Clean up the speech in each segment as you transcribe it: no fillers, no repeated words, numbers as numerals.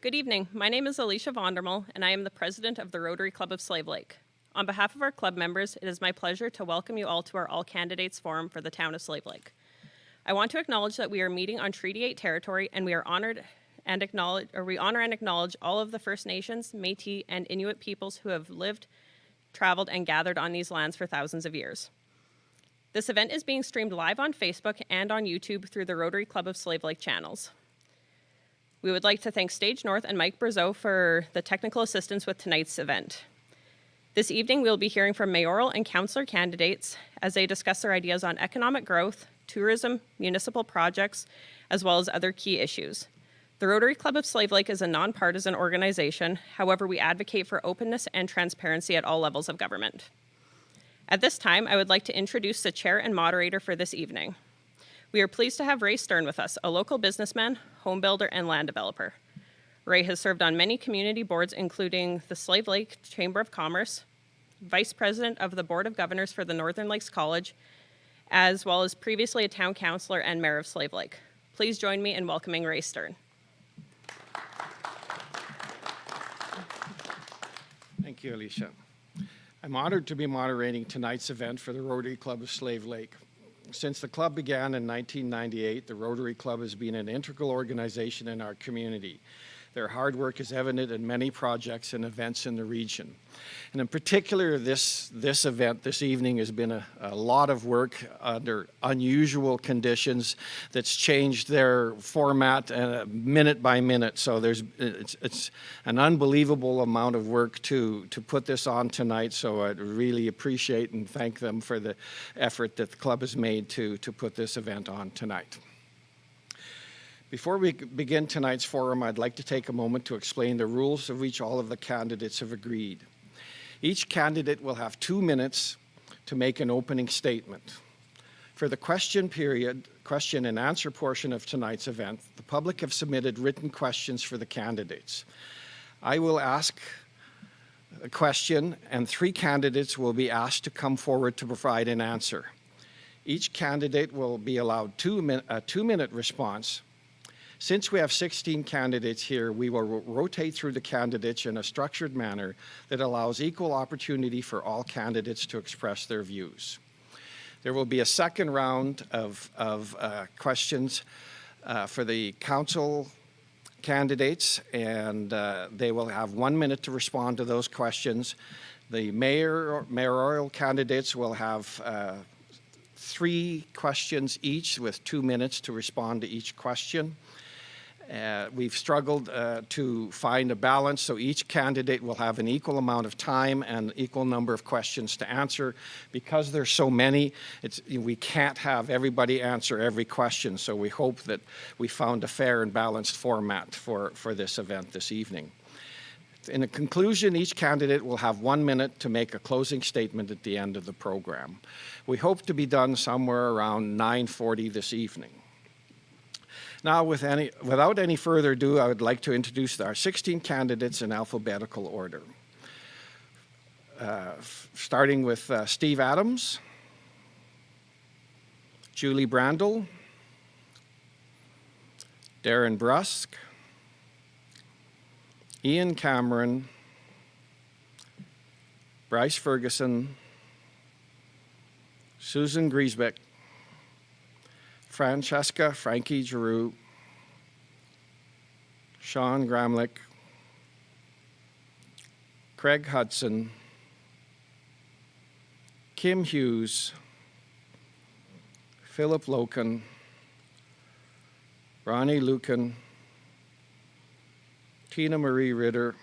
Good evening. My name is Alicia Vondermal, and I am the president of the Rotary Club of Slave Lake. On behalf of our club members, it is my pleasure to welcome you all to our All Candidates Forum for the town of Slave Lake. I want to acknowledge that we are meeting on Treaty 8 territory, and we honor and acknowledge all of the First Nations, Métis, and Inuit peoples who have lived, traveled, and gathered on these lands for thousands of years. This event is being streamed live on Facebook and on YouTube through the Rotary Club of Slave Lake channels. We would like to thank Stage North and Mike Brazeau for the technical assistance with tonight's event. This evening, we'll be hearing from mayoral and councillor candidates as they discuss their ideas on economic growth, tourism, municipal projects, as well as other key issues. The Rotary Club of Slave Lake is a nonpartisan organization. However, we advocate for openness and transparency at all levels of government. At this time, I would like to introduce the chair and moderator for this evening. We are pleased to have Ray Stern with us, a local businessman, home builder, and land developer. Ray has served on many community boards, including the Slave Lake Chamber of Commerce, vice president of the Board of Governors for the Northern Lakes College, as well as previously a town councillor and mayor of Slave Lake. Please join me in welcoming Ray Stern. Thank you, Alicia. I'm honored to be moderating tonight's event for the Rotary Club of Slave Lake. Since the club began in 1998, the Rotary Club has been an integral organization in our community. Their hard work is evident in many projects and events in the region. And in particular, this event this evening has been a lot of work under unusual conditions that's changed their format minute by minute. So it's an unbelievable amount of work to put this on tonight. So I'd really appreciate and thank them for the effort that the club has made to put this event on tonight. Before we begin tonight's forum, I'd like to take a moment to explain the rules of which all of the candidates have agreed. Each candidate will have 2 minutes to make an opening statement. For the question and answer portion of tonight's event, the public have submitted written questions for the candidates. I will ask a question, and 3 candidates will be asked to come forward to provide an answer. Each candidate will be allowed a 2-minute response. Since we have 16 candidates here, we will rotate through the candidates in a structured manner that allows equal opportunity for all candidates to express their views. There will be a second round of questions for the council candidates, and they will have 1 minute to respond to those questions. The mayoral candidates will have 3 questions each with 2 minutes to respond to each question. We've struggled to find a balance, so each candidate will have an equal amount of time and equal number of questions to answer. Because there's so many, we can't have everybody answer every question, so we hope that we found a fair and balanced format for this event this evening. In a conclusion, each candidate will have 1 minute to make a closing statement at the end of the program. We hope to be done somewhere around 9:40 this evening. Now, without any further ado, I would like to introduce our 16 candidates in alphabetical order. Starting with Steve Adams, Julie Brandel, Darren Brusk, Ian Cameron, Bryce Ferguson, Susan Griesbeck, Francesca Frankie Giroux, Sean Gramlich, Craig Hudson, Kim Hughes, Philip Loken, Ronnie Lucan, Tina Marie Ritter,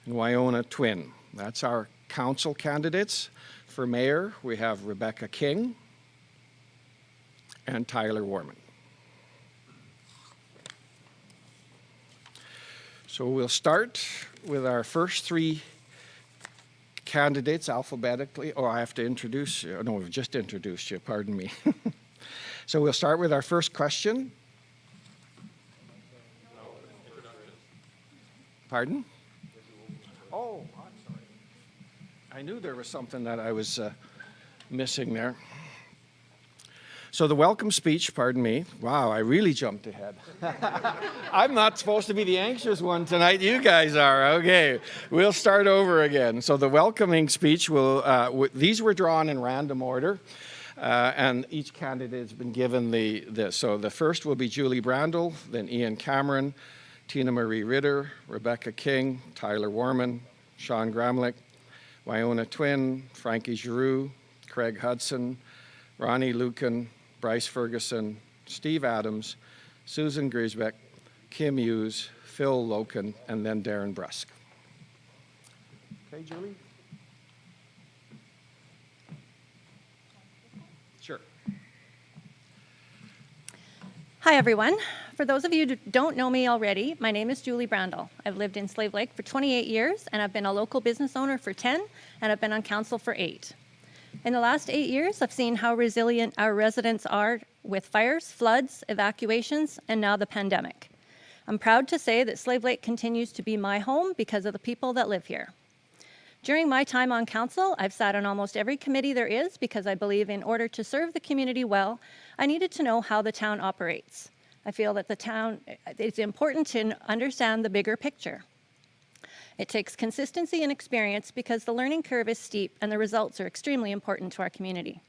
and Wyona Twin. That's our council candidates. For mayor, we have Rebecca King and Tyler Warman. So we'll start with our first 3 candidates alphabetically. Oh, I have to introduce you. No, we've just introduced you, pardon me. So we'll start with our first question. Pardon? Oh, I'm sorry. I knew there was something that I was missing there. So the welcome speech, pardon me. Wow, I really jumped ahead. I'm not supposed to be the anxious one tonight. You guys are. Okay, we'll start over again. So the welcoming speech these were drawn in random order. And each candidate has been given this. So the first will be Julie Brandel, then Ian Cameron, Tina Marie Ritter, Rebecca King, Tyler Warman, Sean Gramlich, Wyona Twin, Frankie Giroux, Craig Hudson, Ronnie Lucan, Bryce Ferguson, Steve Adams, Susan Griesbeck, Kim Hughes, Phil Loken, and then Darren Brusk. Okay, Julie? Sure. Hi, everyone. For those of you who don't know me already, my name is Julie Brandel. I've lived in Slave Lake for 28 years, and I've been a local business owner for 10, and I've been on council for 8. In the last 8 years, I've seen how resilient our residents are with fires, floods, evacuations, and now the pandemic. I'm proud to say that Slave Lake continues to be my home because of the people that live here. During my time on council, I've sat on almost every committee there is because I believe in order to serve the community well, I needed to know how the town operates. I feel that it's important to understand the bigger picture. It takes consistency and experience because the learning curve is steep and the results are extremely important to our community.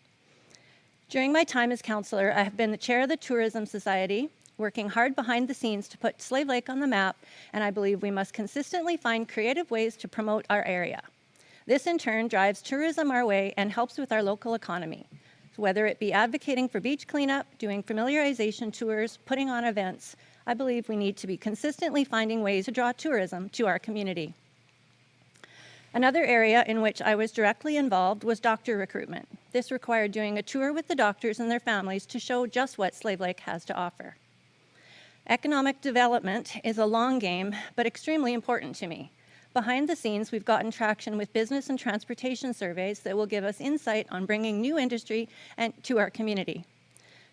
During my time as councillor, I have been the chair of the Tourism Society, working hard behind the scenes to put Slave Lake on the map, and I believe we must consistently find creative ways to promote our area. This in turn drives tourism our way and helps with our local economy. So whether it be advocating for beach cleanup, doing familiarization tours, putting on events, I believe we need to be consistently finding ways to draw tourism to our community. Another area in which I was directly involved was doctor recruitment. This required doing a tour with the doctors and their families to show just what Slave Lake has to offer. Economic development is a long game, but extremely important to me. Behind the scenes, we've gotten traction with business and transportation surveys that will give us insight on bringing new industry to our community.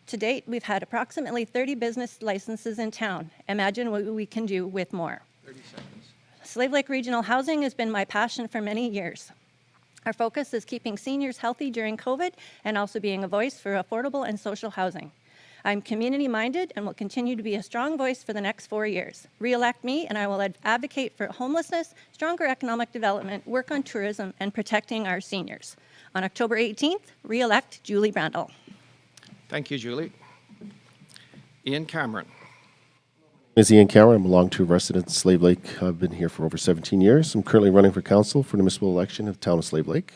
To date, we've had approximately 30 business licenses in town. Imagine what we can do with more. 30 seconds. Slave Lake Regional Housing has been my passion for many years. Our focus is keeping seniors healthy during COVID and also being a voice for affordable and social housing. I'm community-minded and will continue to be a strong voice for the next 4 years. Re-elect me and I will advocate for homelessness, stronger economic development, work on tourism, and protecting our seniors. On October 18th, re-elect Julie Brandel. Thank you, Julie. Ian Cameron. My name is Ian Cameron. I'm a long-term resident of Slave Lake. I've been here for over 17 years. I'm currently running for council for the municipal election of the town of Slave Lake.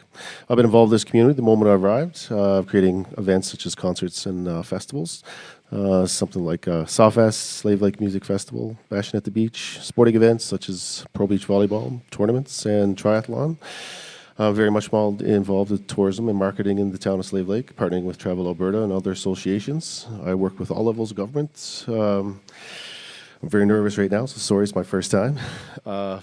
I've been involved in this community the moment I arrived, creating events such as concerts and festivals, something like Sawfest, Slave Lake Music Festival, Bashing at the Beach, sporting events such as Pro Beach Volleyball, tournaments, and triathlon. Very much involved with tourism and marketing in the town of Slave Lake, partnering with Travel Alberta and other associations. I work with all levels of government. I'm very nervous right now, so sorry, it's my first time. I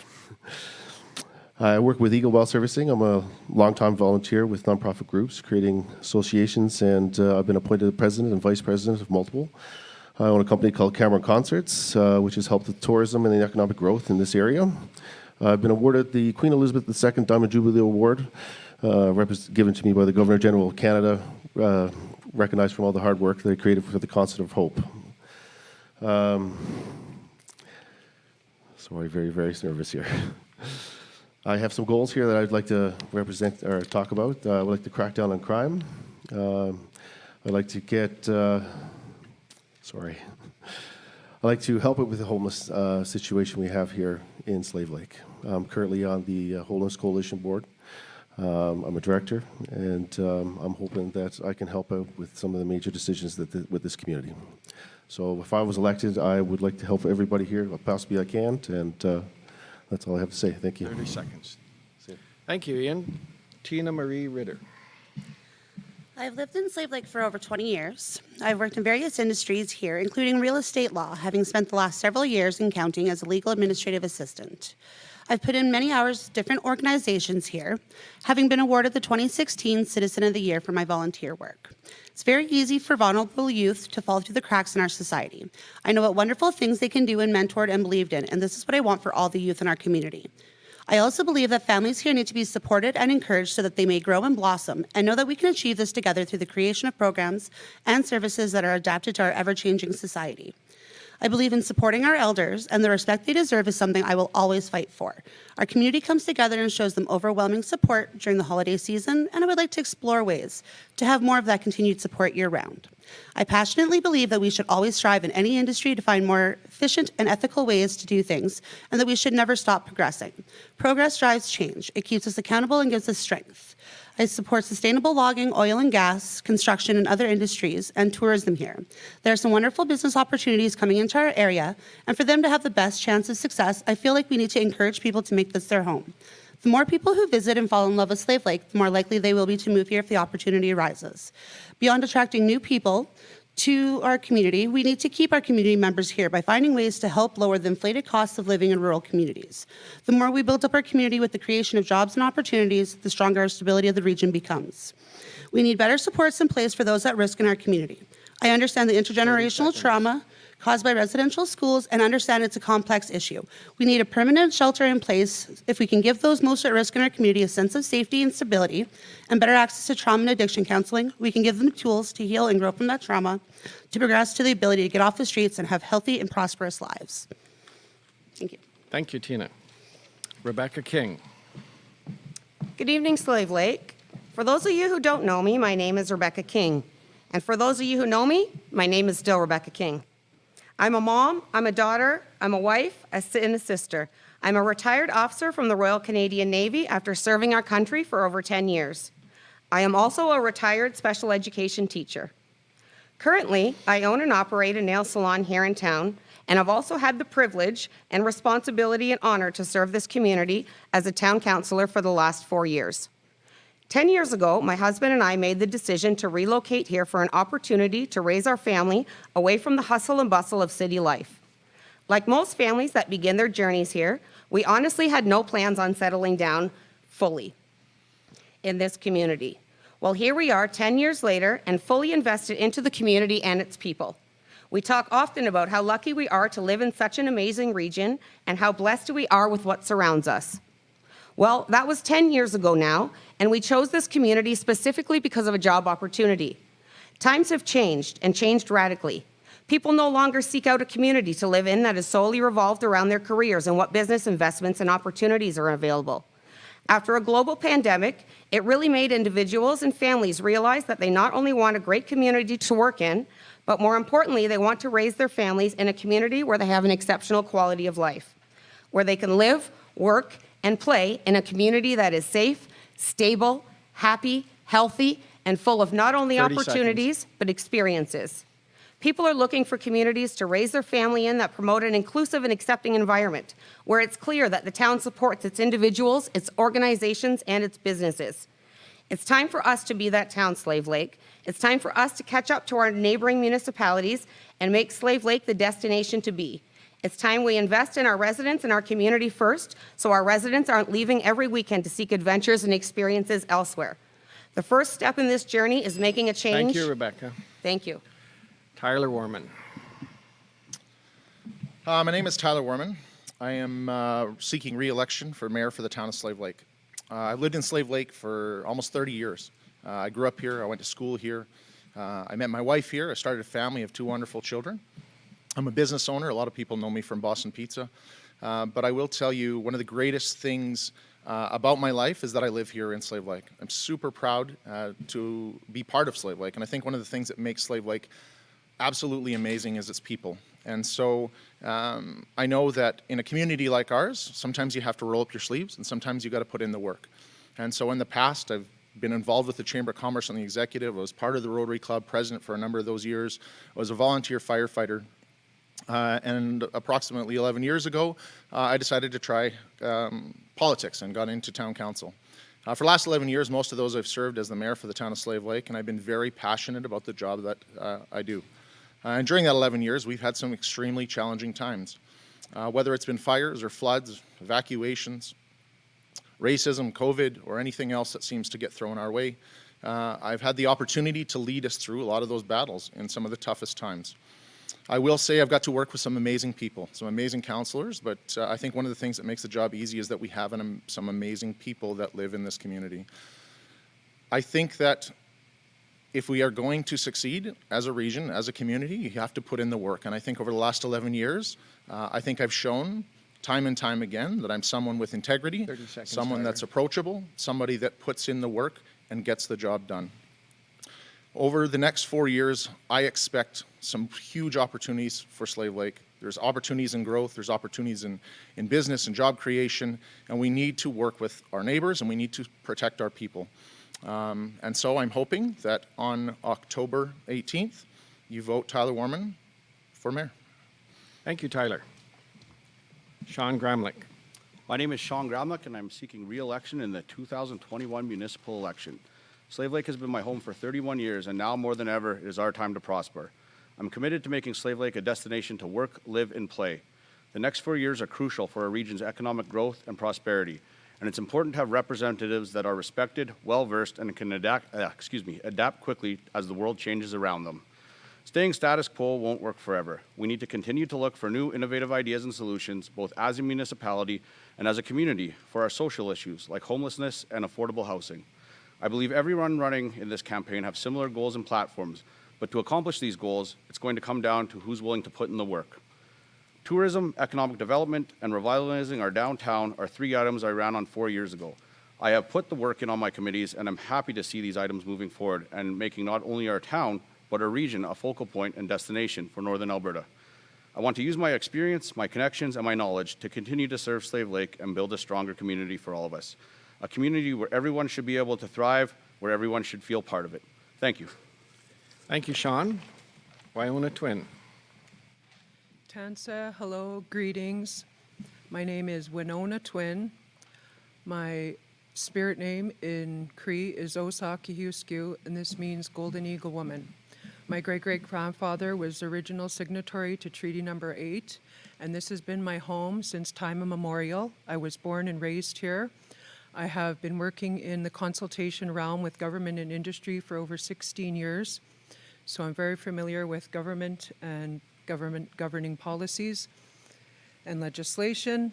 work with Eagle Well Servicing. I'm a longtime volunteer with nonprofit groups, creating associations, and I've been appointed the president and vice president of multiple. I own a company called Cameron Concerts, which has helped with tourism and the economic growth in this area. I've been awarded the Queen Elizabeth II Diamond Jubilee Award, given to me by the Governor General of Canada, recognized from all the hard work that I created for the Concert of Hope. Sorry, very, very nervous here. I have some goals here that I'd like to represent or talk about. I would like to crack down on crime. I'd like to I'd like to help with the homeless situation we have here in Slave Lake. I'm currently on the Homeless Coalition Board. I'm a director, and I'm hoping that I can help out with some of the major decisions with this community. So if I was elected, I would like to help everybody here, possibly I can, and that's all I have to say. Thank you. 30 seconds. Thank you, Ian. Tina Marie Ritter. I've lived in Slave Lake for over 20 years. I've worked in various industries here, including real estate law, having spent the last several years in counting as a legal administrative assistant. I've put in many hours with different organizations here, having been awarded the 2016 Citizen of the Year for my volunteer work. It's very easy for vulnerable youth to fall through the cracks in our society. I know what wonderful things they can do and mentored and believed in, and this is what I want for all the youth in our community. I also believe that families here need to be supported and encouraged so that they may grow and blossom, and know that we can achieve this together through the creation of programs and services that are adapted to our ever-changing society. I believe in supporting our elders, and the respect they deserve is something I will always fight for. Our community comes together and shows them overwhelming support during the holiday season, and I would like to explore ways to have more of that continued support year-round. I passionately believe that we should always strive in any industry to find more efficient and ethical ways to do things, and that we should never stop progressing. Progress drives change. It keeps us accountable and gives us strength. I support sustainable logging, oil and gas, construction, and other industries, and tourism here. There are some wonderful business opportunities coming into our area, and for them to have the best chance of success, I feel like we need to encourage people to make this their home. The more people who visit and fall in love with Slave Lake, the more likely they will be to move here if the opportunity arises. Beyond attracting new people to our community, we need to keep our community members here by finding ways to help lower the inflated costs of living in rural communities. The more we build up our community with the creation of jobs and opportunities, the stronger our stability of the region becomes. We need better supports in place for those at risk in our community. I understand the intergenerational trauma caused by residential schools and understand it's a complex issue. We need a permanent shelter in place if we can give those most at risk in our community a sense of safety and stability and better access to trauma and addiction counseling. We can give them tools to heal and grow from that trauma, to progress to the ability to get off the streets and have healthy and prosperous lives. Thank you. Thank you, Tina. Rebecca King. Good evening, Slave Lake. For those of you who don't know me, my name is Rebecca King. And for those of you who know me, my name is still Rebecca King. I'm a mom, I'm a daughter, I'm a wife, and a sister. I'm a retired officer from the Royal Canadian Navy after serving our country for over 10 years. I am also a retired special education teacher. Currently, I own and operate a nail salon here in town, and I've also had the privilege and responsibility and honor to serve this community as a town councillor for the last 4 years. 10 years ago, my husband and I made the decision to relocate here for an opportunity to raise our family away from the hustle and bustle of city life. Like most families that begin their journeys here, we honestly had no plans on settling down fully in this community. Well, here we are 10 years later and fully invested into the community and its people. We talk often about how lucky we are to live in such an amazing region and how blessed we are with what surrounds us. Well, that was 10 years ago now, and we chose this community specifically because of a job opportunity. Times have changed, and changed radically. People no longer seek out a community to live in that is solely revolved around their careers and what business investments and opportunities are available. After a global pandemic, it really made individuals and families realize that they not only want a great community to work in, but more importantly, they want to raise their families in a community where they have an exceptional quality of life, where they can live, work, and play in a community that is safe, stable, happy, healthy, and full of not only 30 opportunities, but experiences. People are looking for communities to raise their family in that promote an inclusive and accepting environment, where it's clear that the town supports its individuals, its organizations, and its businesses. It's time for us to be that town, Slave Lake. It's time for us to catch up to our neighboring municipalities and make Slave Lake the destination to be. It's time we invest in our residents and our community first, so our residents aren't leaving every weekend to seek adventures and experiences elsewhere. The first step in this journey is making a change. Thank you, Rebecca. Thank you. Tyler Warman. My name is Tyler Warman. I am seeking re-election for mayor for the town of Slave Lake. I've lived in Slave Lake for almost 30 years. I grew up here. I went to school here. I met my wife here. I started a family of 2 wonderful children. I'm a business owner. A lot of people know me from Boston Pizza. But I will tell you, one of the greatest things about my life is that I live here in Slave Lake. I'm super proud to be part of Slave Lake. And I think one of the things that makes Slave Lake absolutely amazing is its people. And so I know that in a community like ours, sometimes you have to roll up your sleeves and sometimes you got to put in the work. And so in the past, I've been involved with the Chamber of Commerce on the executive. I was part of the Rotary Club, president for a number of those years. I was a volunteer firefighter. And approximately 11 years ago, I decided to try politics and got into town council. For the last 11 years, most of those I've served as the mayor for the town of Slave Lake, and I've been very passionate about the job that I do. And during that 11 years, we've had some extremely challenging times, whether it's been fires or floods, evacuations, racism, COVID, or anything else that seems to get thrown our way. I've had the opportunity to lead us through a lot of those battles in some of the toughest times. I will say I've got to work with some amazing people, some amazing counselors, but I think one of the things that makes the job easy is that we have some amazing people that live in this community. I think that if we are going to succeed as a region, as a community, you have to put in the work. And I think over the last 11 years, I think I've shown time and time again that I'm someone with integrity, 30 seconds, someone Tyler. that's approachable, somebody that puts in the work and gets the job done. Over the next 4 years, I expect some huge opportunities for Slave Lake. There's opportunities in growth, there's opportunities in business and job creation, and we need to work with our neighbors and we need to protect our people. And so I'm hoping that on October 18th, you vote Tyler Warman for mayor. Thank you, Tyler. Sean Gramlich. My name is Sean Gramlich, and I'm seeking re-election in the 2021 municipal election. Slave Lake has been my home for 31 years, and now more than ever, it is our time to prosper. I'm committed to making Slave Lake a destination to work, live, and play. The next 4 years are crucial for our region's economic growth and prosperity, and it's important to have representatives that are respected, well-versed, and can adapt quickly as the world changes around them. Staying status quo won't work forever. We need to continue to look for new innovative ideas and solutions, both as a municipality and as a community, for our social issues like homelessness and affordable housing. I believe everyone running in this campaign have similar goals and platforms, but to accomplish these goals, it's going to come down to who's willing to put in the work. Tourism, economic development, and revitalizing our downtown are 3 items I ran on 4 years ago. I have put the work in on my committees, and I'm happy to see these items moving forward and making not only our town, but our region a focal point and destination for Northern Alberta. I want to use my experience, my connections, and my knowledge to continue to serve Slave Lake and build a stronger community for all of us. A community where everyone should be able to thrive, where everyone should feel part of it. Thank you. Thank you, Sean. Wyona Twin. Tansa, hello, greetings. My name is Winona Twin. My spirit name in Cree is Osakihuskyu, and this means Golden Eagle Woman. My great-great-grandfather was the original signatory to Treaty Number 8, and this has been my home since time immemorial. I was born and raised here. I have been working in the consultation realm with government and industry for over 16 years, so I'm very familiar with government and government governing policies and legislation.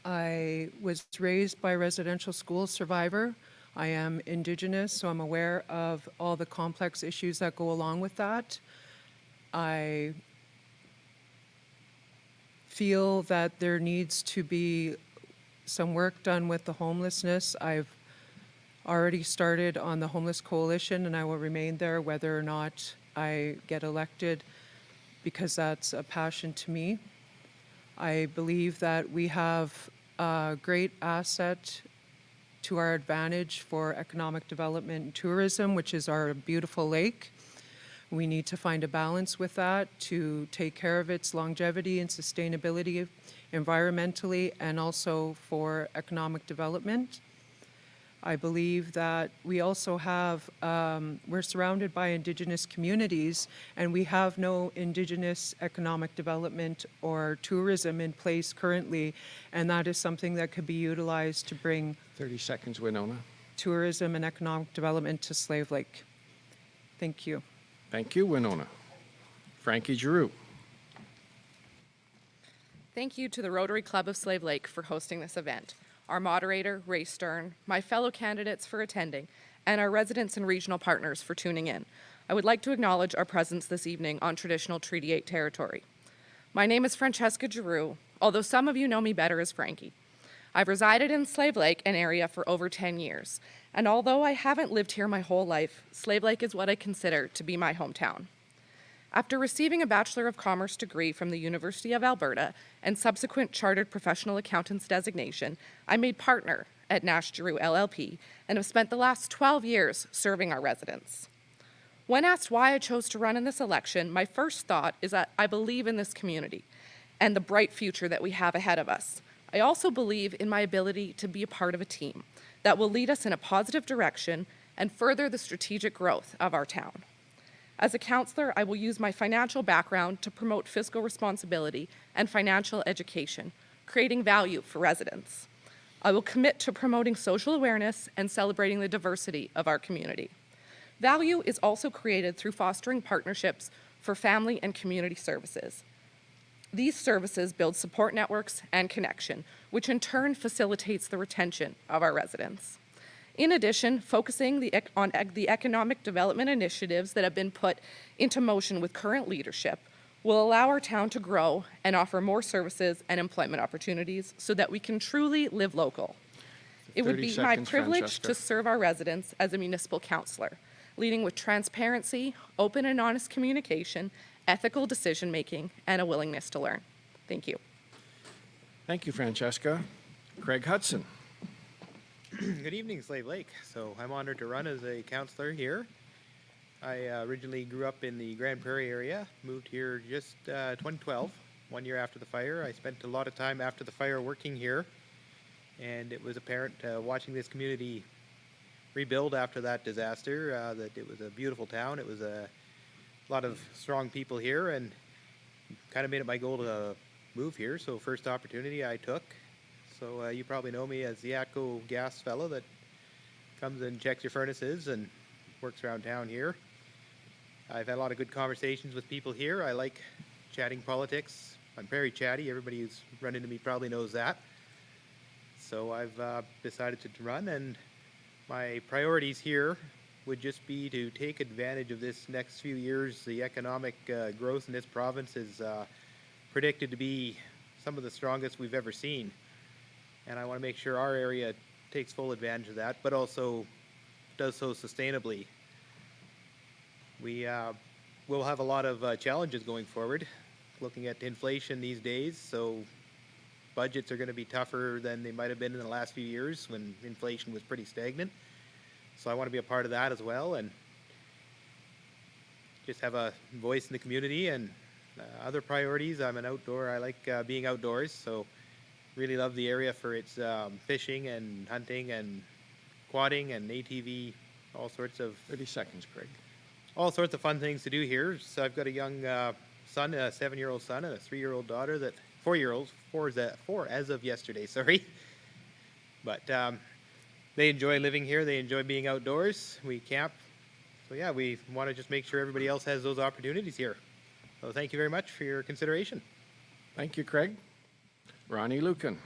I was raised by a residential school survivor. I am Indigenous, so I'm aware of all the complex issues that go along with that. I feel that there needs to be some work done with the homelessness. I've already started on the Homeless Coalition, and I will remain there whether or not I get elected, because that's a passion to me. I believe that we have a great asset to our advantage for economic development and tourism, which is our beautiful lake. We need to find a balance with that to take care of its longevity and sustainability environmentally and also for economic development. I believe that we also have, we're surrounded by Indigenous communities, and we have no Indigenous economic development or tourism in place currently, and that is something that could be utilized to bring 30 seconds, Winona. tourism and economic development to Slave Lake. Thank you. Thank you, Winona. Frankie Giroux. Thank you to the Rotary Club of Slave Lake for hosting this event, our moderator, Ray Stern, my fellow candidates for attending, and our residents and regional partners for tuning in. I would like to acknowledge our presence this evening on traditional Treaty 8 territory. My name is Francesca Giroux, although some of you know me better as Frankie. I've resided in Slave Lake, an area, for over 10 years, and although I haven't lived here my whole life, Slave Lake is what I consider to be my hometown. After receiving a Bachelor of Commerce degree from the University of Alberta and subsequent Chartered Professional Accountant's designation, I made partner at Nash Giroux LLP and have spent the last 12 years serving our residents. When asked why I chose to run in this election, my first thought is that I believe in this community and the bright future that we have ahead of us. I also believe in my ability to be a part of a team that will lead us in a positive direction and further the strategic growth of our town. As a counselor, I will use my financial background to promote fiscal responsibility and financial education, creating value for residents. I will commit to promoting social awareness and celebrating the diversity of our community. Value is also created through fostering partnerships for family and community services. These services build support networks and connection, which in turn facilitates the retention of our residents. In addition, focusing on the economic development initiatives that have been put into motion with current leadership will allow our town to grow and offer more services and employment opportunities so that we can truly live local. It would 30 be my seconds, privilege Francesca. to serve our residents as a municipal councillor, leading with transparency, open and honest communication, ethical decision-making, and a willingness to learn. Thank you. Thank you, Francesca. Craig Hudson. Good evening, Slave Lake. So I'm honored to run as a counselor here. I originally grew up in the Grand Prairie area, moved here just 2012, 1 year after the fire. I spent a lot of time after the fire working here, and it was apparent watching this community rebuild after that disaster that it was a beautiful town. It was a lot of strong people here, and kind of made it my goal to move here. So first opportunity I took. So you probably know me as the ATCO gas fellow that comes and checks your furnaces and works around town here. I've had a lot of good conversations with people here. I like chatting politics. I'm very chatty. Everybody who's run into me probably knows that. So I've decided to run, and my priorities here would just be to take advantage of this next few years. The economic growth in this province is predicted to be some of the strongest we've ever seen. And I want to make sure our area takes full advantage of that, but also does so sustainably. We will have a lot of challenges going forward, looking at inflation these days, so budgets are going to be tougher than they might have been in the last few years when inflation was pretty stagnant. So I want to be a part of that as well, and just have a voice in the community. And other priorities, I'm an outdoor, I like being outdoors, so really love the area for its fishing and hunting and quadding and ATV, all sorts of 30 seconds, Craig. all sorts of fun things to do here. So I've got a young son, a 7-year-old son, and a 3-year-old daughter that 4-year-olds, four as of yesterday, sorry. But they enjoy living here. They enjoy being outdoors. We camp. So yeah, we want to just make sure everybody else has those opportunities here. So thank you very much for your consideration. Thank you, Craig. Ronnie Lucan.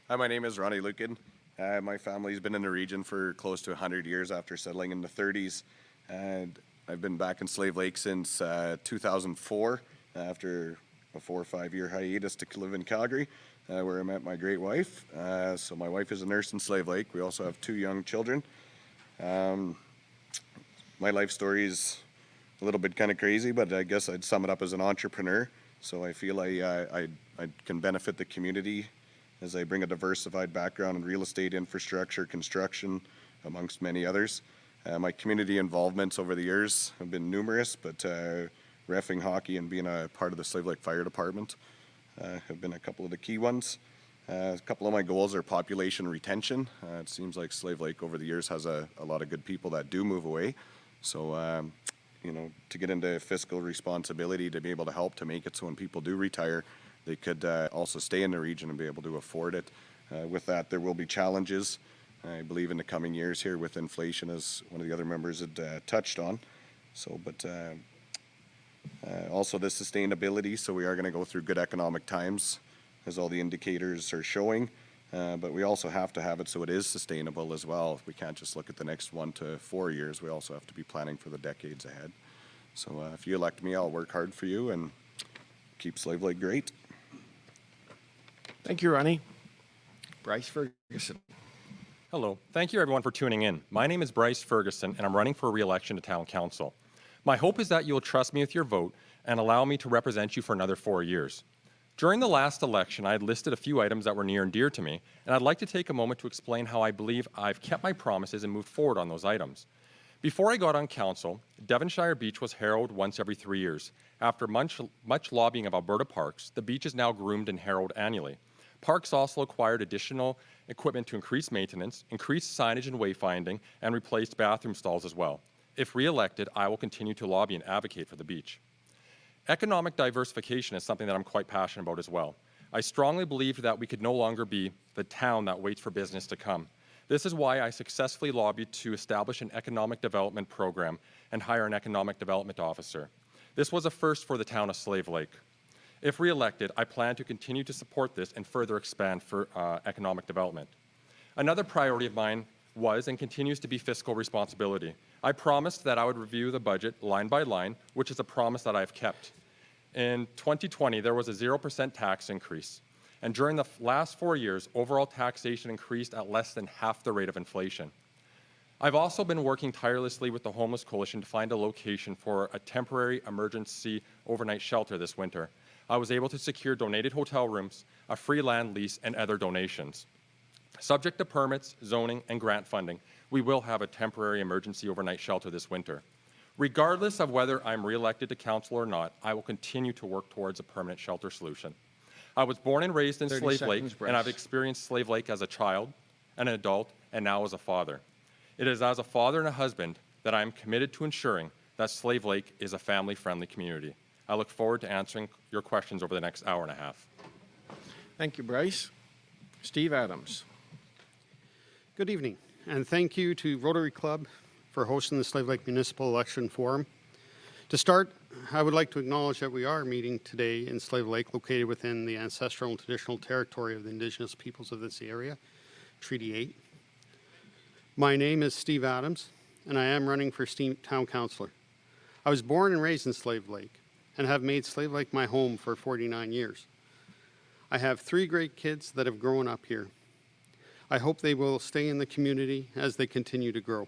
Hi, my name is Ronnie Lucan. My family's been in the region for close to 100 years after settling in the 30s. And I've been back in Slave Lake since 2004 after a 4 or 5 year hiatus to live in Calgary, where I met my great wife. So my wife is a nurse in Slave Lake. We also have 2 young children. My life story is a little bit kind of crazy, but I guess I'd sum it up as an entrepreneur. So I feel I can benefit the community as I bring a diversified background in real estate, infrastructure, construction, amongst many others. My community involvements over the years have been numerous, but reffing hockey and being a part of the Slave Lake Fire Department have been a couple of the key ones. A couple of my goals are population retention. It seems like Slave Lake over the years has a lot of good people that do move away. So, you know, to get into fiscal responsibility, to be able to help to make it so when people do retire, they could also stay in the region and be able to afford it. With that, there will be challenges, I believe, in the coming years here with inflation, as one of the other members had touched on. So, but also the sustainability. So we are going to go through good economic times, as all the indicators are showing. But we also have to have it so it is sustainable as well. We can't just look at the next 1 to 4 years. We also have to be planning for the decades ahead. So if you elect me, I'll work hard for you and keep Slave Lake great. Thank you, Ronnie. Bryce Ferguson. Hello. Thank you, everyone, for tuning in. My name is Bryce Ferguson, and I'm running for re-election to Town Council. My hope is that you will trust me with your vote and allow me to represent you for another 4 years. During the last election, I had listed a few items that were near and dear to me, and I'd like to take a moment to explain how I believe I've kept my promises and moved forward on those items. Before I got on council, Devonshire Beach was harrowed once every 3 years. After much lobbying of Alberta Parks, the beach is now groomed and harrowed annually. Parks also acquired additional equipment to increase maintenance, increase signage and wayfinding, and replaced bathroom stalls as well. If re-elected, I will continue to lobby and advocate for the beach. Economic diversification is something that I'm quite passionate about as well. I strongly believe that we could no longer be the town that waits for business to come. This is why I successfully lobbied to establish an economic development program and hire an economic development officer. This was a first for the town of Slave Lake. If re-elected, I plan to continue to support this and further expand for economic development. Another priority of mine was and continues to be fiscal responsibility. I promised that I would review the budget line by line, which is a promise that I've kept. In 2020, there was a 0% tax increase. And during the last 4 years, overall taxation increased at less than half the rate of inflation. I've also been working tirelessly with the Homeless Coalition to find a location for a temporary emergency overnight shelter this winter. I was able to secure donated hotel rooms, a free land lease, and other donations. Subject to permits, zoning, and grant funding, we will have a temporary emergency overnight shelter this winter. Regardless of whether I'm re-elected to council or not, I will continue to work towards a permanent shelter solution. I was born and raised in 30 Slave Lake, seconds, Bryce. and I've experienced Slave Lake as a child, an adult, and now as a father. It is as a father and a husband that I am committed to ensuring that Slave Lake is a family-friendly community. I look forward to answering your questions over the next hour and a half. Thank you, Bryce. Steve Adams. Good evening, and thank you to Rotary Club for hosting the Slave Lake Municipal Election Forum. To start, I would like to acknowledge that we are meeting today in Slave Lake, located within the ancestral and traditional territory of the Indigenous peoples of this area, Treaty 8. My name is Steve Adams, and I am running for Town Councillor. I was born and raised in Slave Lake, and have made Slave Lake my home for 49 years. I have 3 great kids that have grown up here. I hope they will stay in the community as they continue to grow.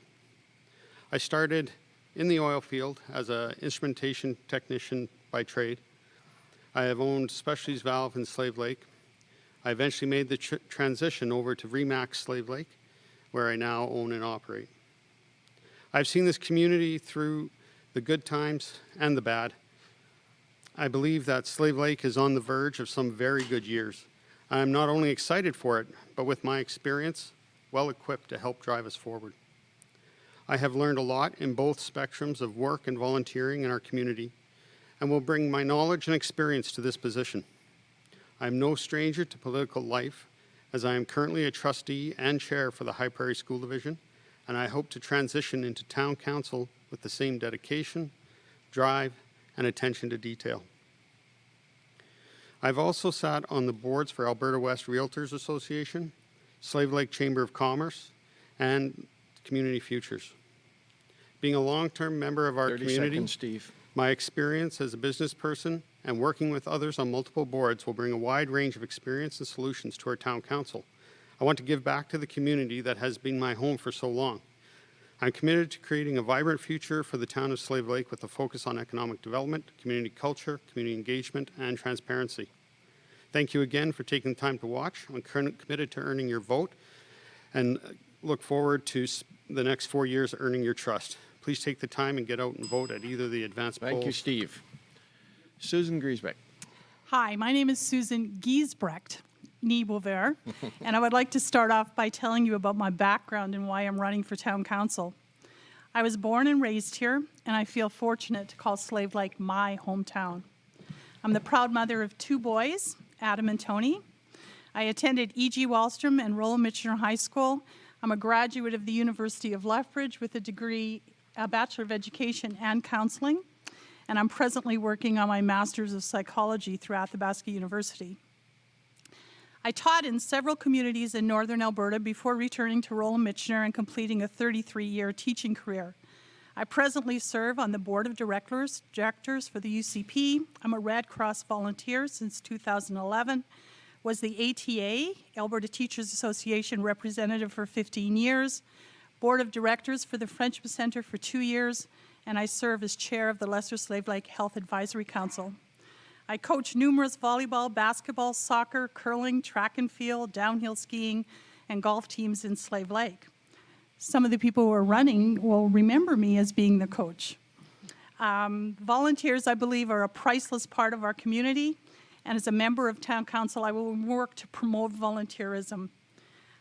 I started in the oil field as an instrumentation technician by trade. I have owned Specialties Valve in Slave Lake. I eventually made the transition over to Remax Slave Lake, where I now own and operate. I've seen this community through the good times and the bad. I believe that Slave Lake is on the verge of some very good years. I am not only excited for it, but with my experience, well equipped to help drive us forward. I have learned a lot in both spectrums of work and volunteering in our community, and will bring my knowledge and experience to this position. I am no stranger to political life, as I am currently a trustee and chair for the High Prairie School Division, and I hope to transition into town council with the same dedication, drive, and attention to detail. I've also sat on the boards for Alberta West Realtors Association, Slave Lake Chamber of Commerce, and Community Futures. Being a long-term member of our 30 community, seconds, Steve. my experience as a business person and working with others on multiple boards will bring a wide range of experience and solutions to our town council. I want to give back to the community that has been my home for so long. I'm committed to creating a vibrant future for the town of Slave Lake with a focus on economic development, community culture, community engagement, and transparency. Thank you again for taking the time to watch. I'm committed to earning your vote and look forward to the next 4 years earning your trust. Please take the time and get out and vote at either the advanced polls. Thank you, Steve. Susan Griesbeck. Hi, my name is Susan Giesbrecht Niebelver, and I would like to start off by telling you about my background and why I'm running for town council. I was born and raised here, and I feel fortunate to call Slave Lake my hometown. I'm the proud mother of 2 boys, Adam and Tony. I attended E.G. Wallstrom and Roland Michener High School. I'm a graduate of the University of Lethbridge with a degree, a Bachelor of Education and Counseling, and I'm presently working on my Master's of Psychology through Athabasca University. I taught in several communities in northern Alberta before returning to Roland Michener and completing a 33-year teaching career. I presently serve on the board of directors for the UCP. I'm a Red Cross volunteer since 2011, was the ATA, Alberta Teachers Association representative for 15 years, board of directors for the Frenchman Centre for 2 years, and I serve as chair of the Lesser Slave Lake Health Advisory Council. I coach numerous volleyball, basketball, soccer, curling, track and field, downhill skiing, and golf teams in Slave Lake. Some of the people who are running will remember me as being the coach. Volunteers, I believe, are a priceless part of our community, and as a member of Town Council, I will work to promote volunteerism.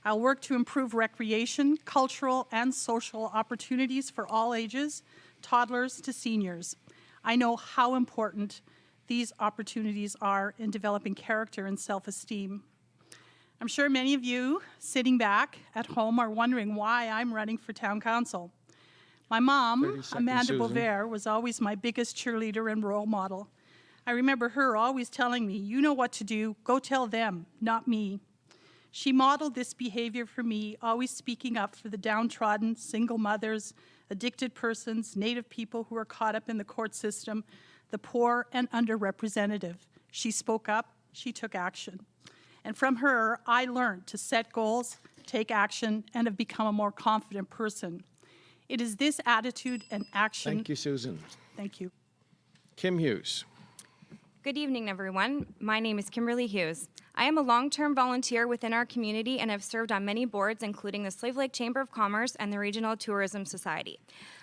I'll work to improve recreation, cultural, and social opportunities for all ages, toddlers to seniors. I know how important these opportunities are in developing character and self-esteem. I'm sure many of you sitting back at home are wondering why I'm running for town council. My mom, 30 seconds, Amanda Susan. Bovair, was always my biggest cheerleader and role model. I remember her always telling me, "You know what to do, go tell them, not me." She modeled this behavior for me, always speaking up for the downtrodden, single mothers, addicted persons, Native people who are caught up in the court system, the poor and underrepresented. She spoke up, she took action. And from her, I learned to set goals, take action, and have become a more confident person. It is this attitude and action. Thank you, Susan. Thank you. Kim Hughes. Good evening, everyone. My name is Kimberly Hughes. I am a long-term volunteer within our community and have served on many boards, including the Slave Lake Chamber of Commerce and the Regional Tourism Society.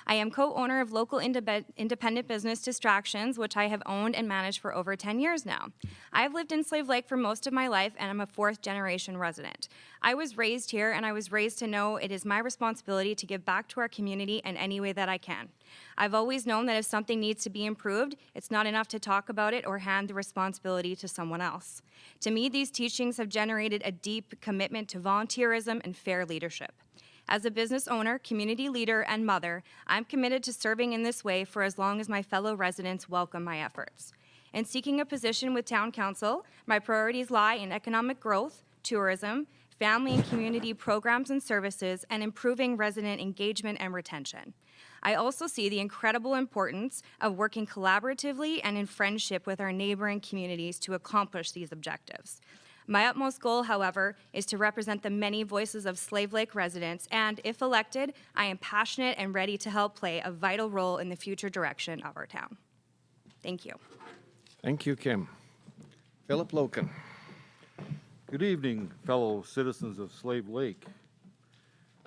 I am co-owner of local independent business Distractions, which I have owned and managed for over 10 years now. I have lived in Slave Lake for most of my life, and I'm a fourth-generation resident. I was raised here, and I was raised to know it is my responsibility to give back to our community in any way that I can. I've always known that if something needs to be improved, it's not enough to talk about it or hand the responsibility to someone else. To me, these teachings have generated a deep commitment to volunteerism and fair leadership. As a business owner, community leader, and mother, I'm committed to serving in this way for as long as my fellow residents welcome my efforts. In seeking a position with Town Council, my priorities lie in economic growth, tourism, family and community programs and services, and improving resident engagement and retention. I also see the incredible importance of working collaboratively and in friendship with our neighboring communities to accomplish these objectives. My utmost goal, however, is to represent the many voices of Slave Lake residents, and if elected, I am passionate and ready to help play a vital role in the future direction of our town. Thank you. Thank you, Kim. Philip Loken. Good evening, fellow citizens of Slave Lake.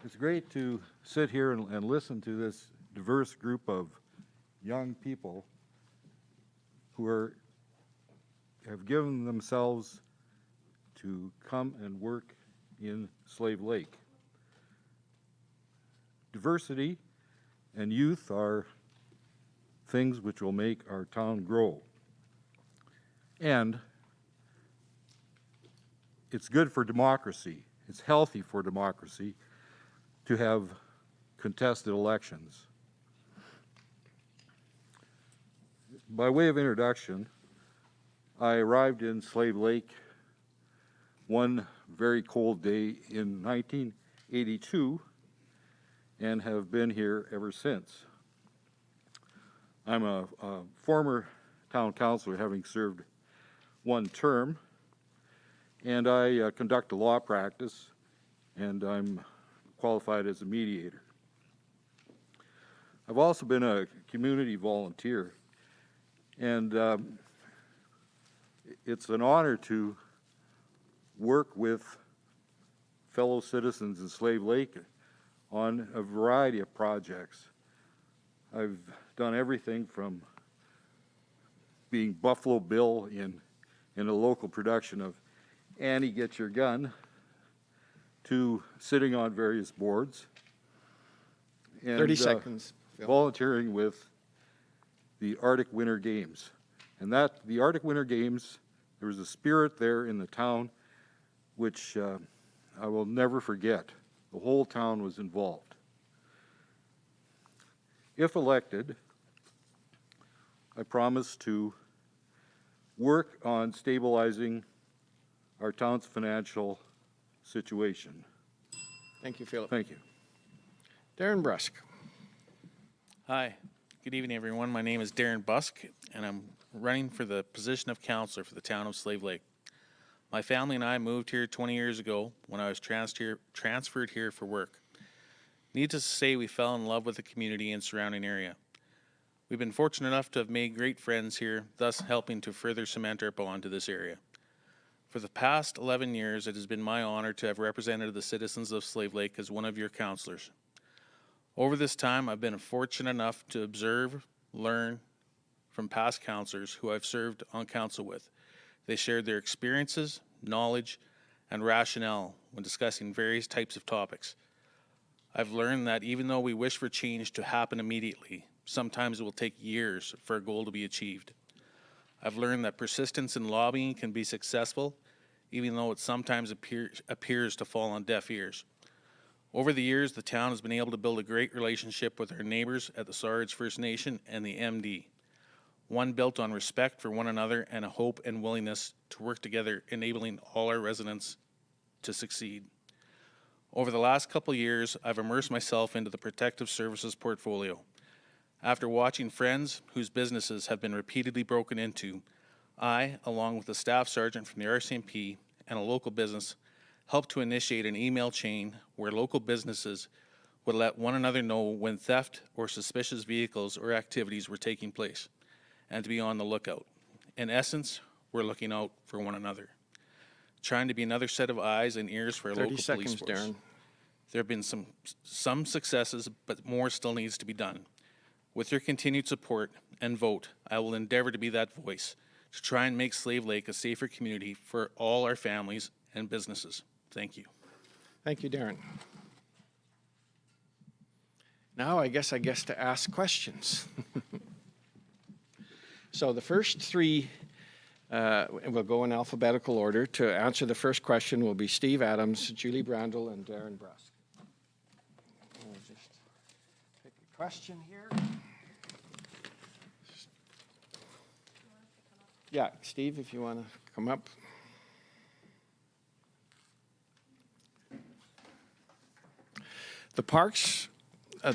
It's great to sit here and listen to this diverse group of young people who have given themselves to come and work in Slave Lake. Diversity and youth are things which will make our town grow. And it's good for democracy. It's healthy for democracy to have contested elections. By way of introduction, I arrived in Slave Lake one very cold day in 1982 and have been here ever since. I'm a former town councilor, having served one term, and I conduct a law practice, and I'm qualified as a mediator. I've also been a community volunteer, and it's an honor to work with fellow citizens in Slave Lake on a variety of projects. I've done everything from being Buffalo Bill in a local production of Annie, Get Your Gun, to sitting on various boards. And, 30 seconds. Phil. Volunteering with the Arctic Winter Games. And the Arctic Winter Games, there was a spirit there in the town which I will never forget. The whole town was involved. If elected, I promise to work on stabilizing our town's financial situation. Thank you, Philip. Thank you. Darren Brusk. Hi, good evening, everyone. My name is Darren Busk, and I'm running for the position of councillor for the town of Slave Lake. My family and I moved here 20 years ago when I was transferred here for work. Needless to say, we fell in love with the community and surrounding area. We've been fortunate enough to have made great friends here, thus helping to further cement our bond to this area. For the past 11 years, it has been my honor to have represented the citizens of Slave Lake as one of your councillors. Over this time, I've been fortunate enough to observe, learn from past councillors who I've served on council with. They shared their experiences, knowledge, and rationale when discussing various types of topics. I've learned that even though we wish for change to happen immediately, sometimes it will take years for a goal to be achieved. I've learned that persistence in lobbying can be successful, even though it sometimes appears to fall on deaf ears. Over the years, the town has been able to build a great relationship with our neighbors at the Sarge First Nation and the MD, one built on respect for one another and a hope and willingness to work together, enabling all our residents to succeed. Over the last couple years, I've immersed myself into the protective services portfolio. After watching friends whose businesses have been repeatedly broken into, I, along with a staff sergeant from the RCMP and a local business, helped to initiate an email chain where local businesses would let one another know when theft or suspicious vehicles or activities were taking place, and to be on the lookout. In essence, we're looking out for one another, trying to be another set of eyes and ears for our 30 local seconds, police force. Darren. There have been some successes, but more still needs to be done. With your continued support and vote, I will endeavor to be that voice to try and make Slave Lake a safer community for all our families and businesses. Thank you. Thank you, Darren. Now I guess to ask questions. So the first three, we'll go in alphabetical order. To answer the first question will be Steve Adams, Julie Brandel, and Darren Brusk. I'll just pick a question here. Yeah, Steve, if you want to come up. The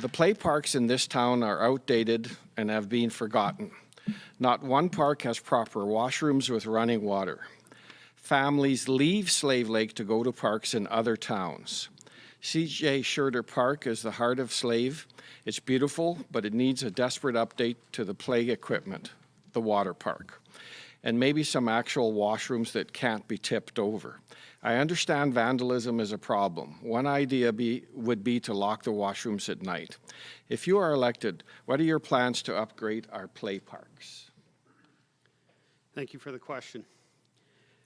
play parks in this town are outdated and have been forgotten. Not one park has proper washrooms with running water. Families leave Slave Lake to go to parks in other towns. C.J. Schurter Park is the heart of Slave. It's beautiful, but it needs a desperate update to the play equipment, the water park, and maybe some actual washrooms that can't be tipped over. I understand vandalism is a problem. One idea would be to lock the washrooms at night. If you are elected, what are your plans to upgrade our play parks? Thank you for the question.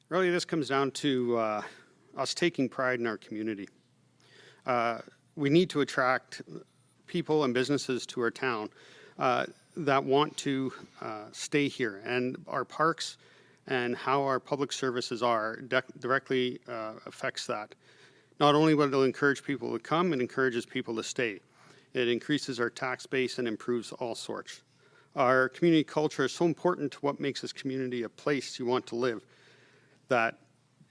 Really, this comes down to us taking pride in our community. We need to attract people and businesses to our town that want to stay here, and our parks and how our public services are directly affects that. Not only will it encourage people to come, it encourages people to stay. It increases our tax base and improves all sorts. Our community culture is so important to what makes this community a place you want to live, that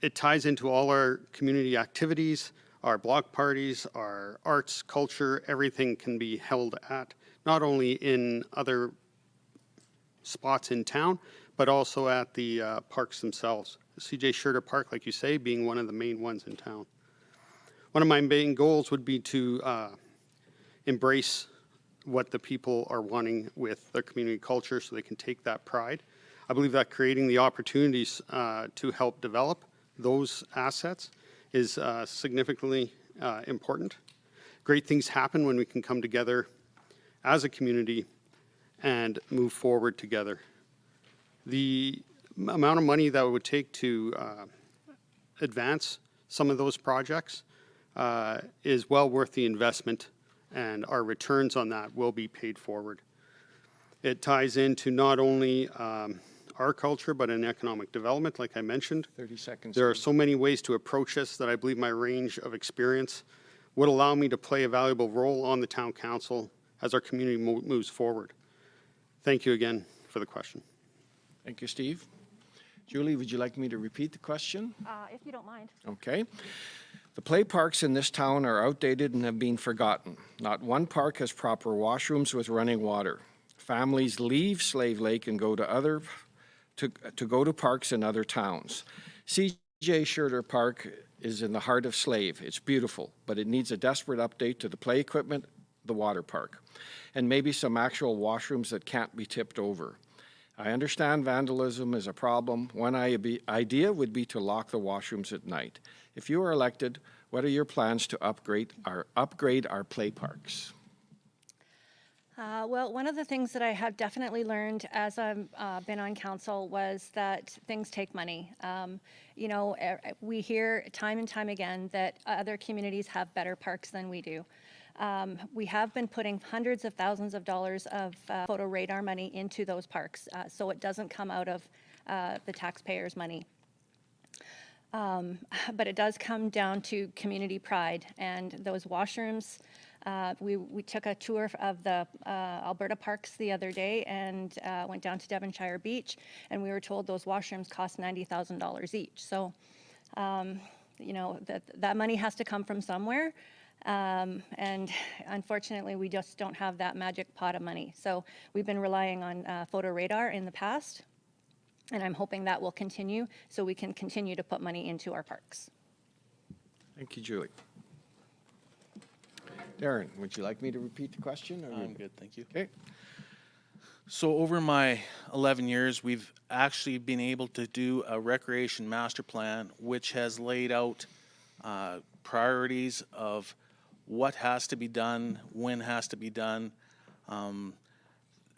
it ties into all our community activities, our block parties, our arts, culture, everything can be held at, not only in other spots in town, but also at the parks themselves. C.J. Schurter Park, like you say, being one of the main ones in town. One of my main goals would be to embrace what the people are wanting with their community culture so they can take that pride. I believe that creating the opportunities to help develop those assets is significantly important. Great things happen when we can come together as a community and move forward together. The amount of money that it would take to advance some of those projects is well worth the investment, and our returns on that will be paid forward. It ties into not only our culture, but in economic development, like I mentioned. 30 seconds. There are so many ways to approach this that I believe my range of experience would allow me to play a valuable role on the town council as our community moves forward. Thank you again for the question. Thank you, Steve. Julie, would you like me to repeat the question? If you don't mind. Okay. The play parks in this town are outdated and have been forgotten. Not one park has proper washrooms with running water. Families leave Slave Lake and go to go to parks in other towns. C.J. Schurter Park is in the heart of Slave. It's beautiful, but it needs a desperate update to the play equipment, the water park, and maybe some actual washrooms that can't be tipped over. I understand vandalism is a problem. One idea would be to lock the washrooms at night. If you are elected, what are your plans to upgrade our play parks? Well, one of the things that I have definitely learned as I've been on council was that things take money. You know, we hear time and time again that other communities have better parks than we do. We have been putting hundreds of thousands of dollars of photo radar money into those parks, so it doesn't come out of the taxpayers' money. But it does come down to community pride, and those washrooms, we took a tour of the Alberta parks the other day and went down to Devonshire Beach, and we were told those washrooms cost $90,000 each. So, you know, that money has to come from somewhere. And unfortunately, we just don't have that magic pot of money. So we've been relying on photo radar in the past, and I'm hoping that will continue so we can continue to put money into our parks. Thank you, Julie. Darren, would you like me to repeat the question? Or I'm good, thank you. Okay. So over my 11 years, we've actually been able to do a recreation master plan, which has laid out priorities of what has to be done, when has to be done.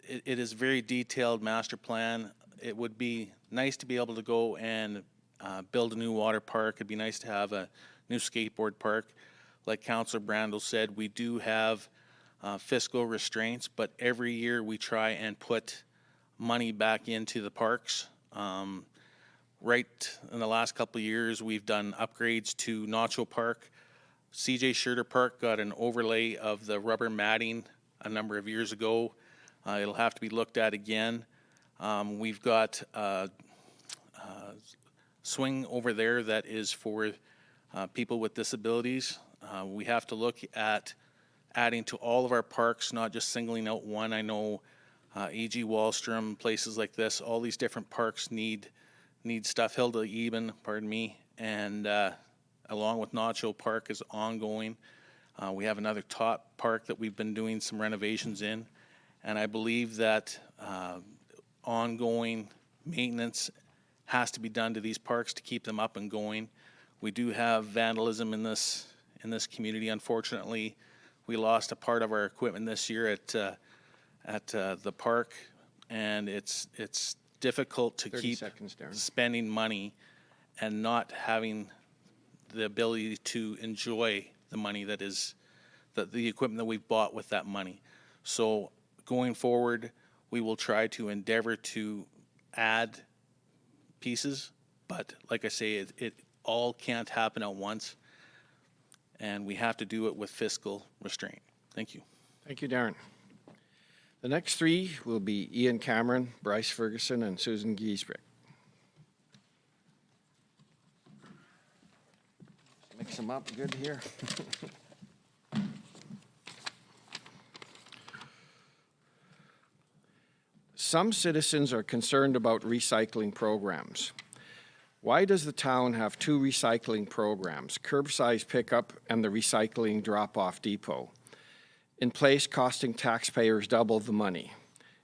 It is a very detailed master plan. It would be nice to be able to go and build a new water park. It'd be nice to have a new skateboard park. Like Councillor Brandel said, we do have fiscal restraints, but every year we try and put money back into the parks. Right in the last couple of years, we've done upgrades to Nacho Park. CJ Schurter Park got an overlay of the rubber matting a number of years ago. It'll have to be looked at again. We've got a swing over there that is for people with disabilities. We have to look at adding to all of our parks, not just singling out one. I know E.G. Wallstrom, places like this, all these different parks need stuff. Hilda Eben, pardon me, and along with Nacho Park is ongoing. We have another top park that we've been doing some renovations in, and I believe that ongoing maintenance has to be done to these parks to keep them up and going. We do have vandalism in this community. Unfortunately, we lost a part of our equipment this year at the park, and it's difficult to 30 keep seconds, Darren. spending money and not having the ability to enjoy the money that is the equipment that we've bought with that money. So going forward, we will try to endeavor to add pieces, but like I say, it all can't happen at once, and we have to do it with fiscal restraint. Thank you. Thank you, Darren. The next three will be Ian Cameron, Bryce Ferguson, and Susan Giesbrick. Mix them up good here. Some citizens are concerned about recycling programs. Why does the town have two recycling programs, curbside pickup and the recycling drop-off depot, in place costing taxpayers double the money?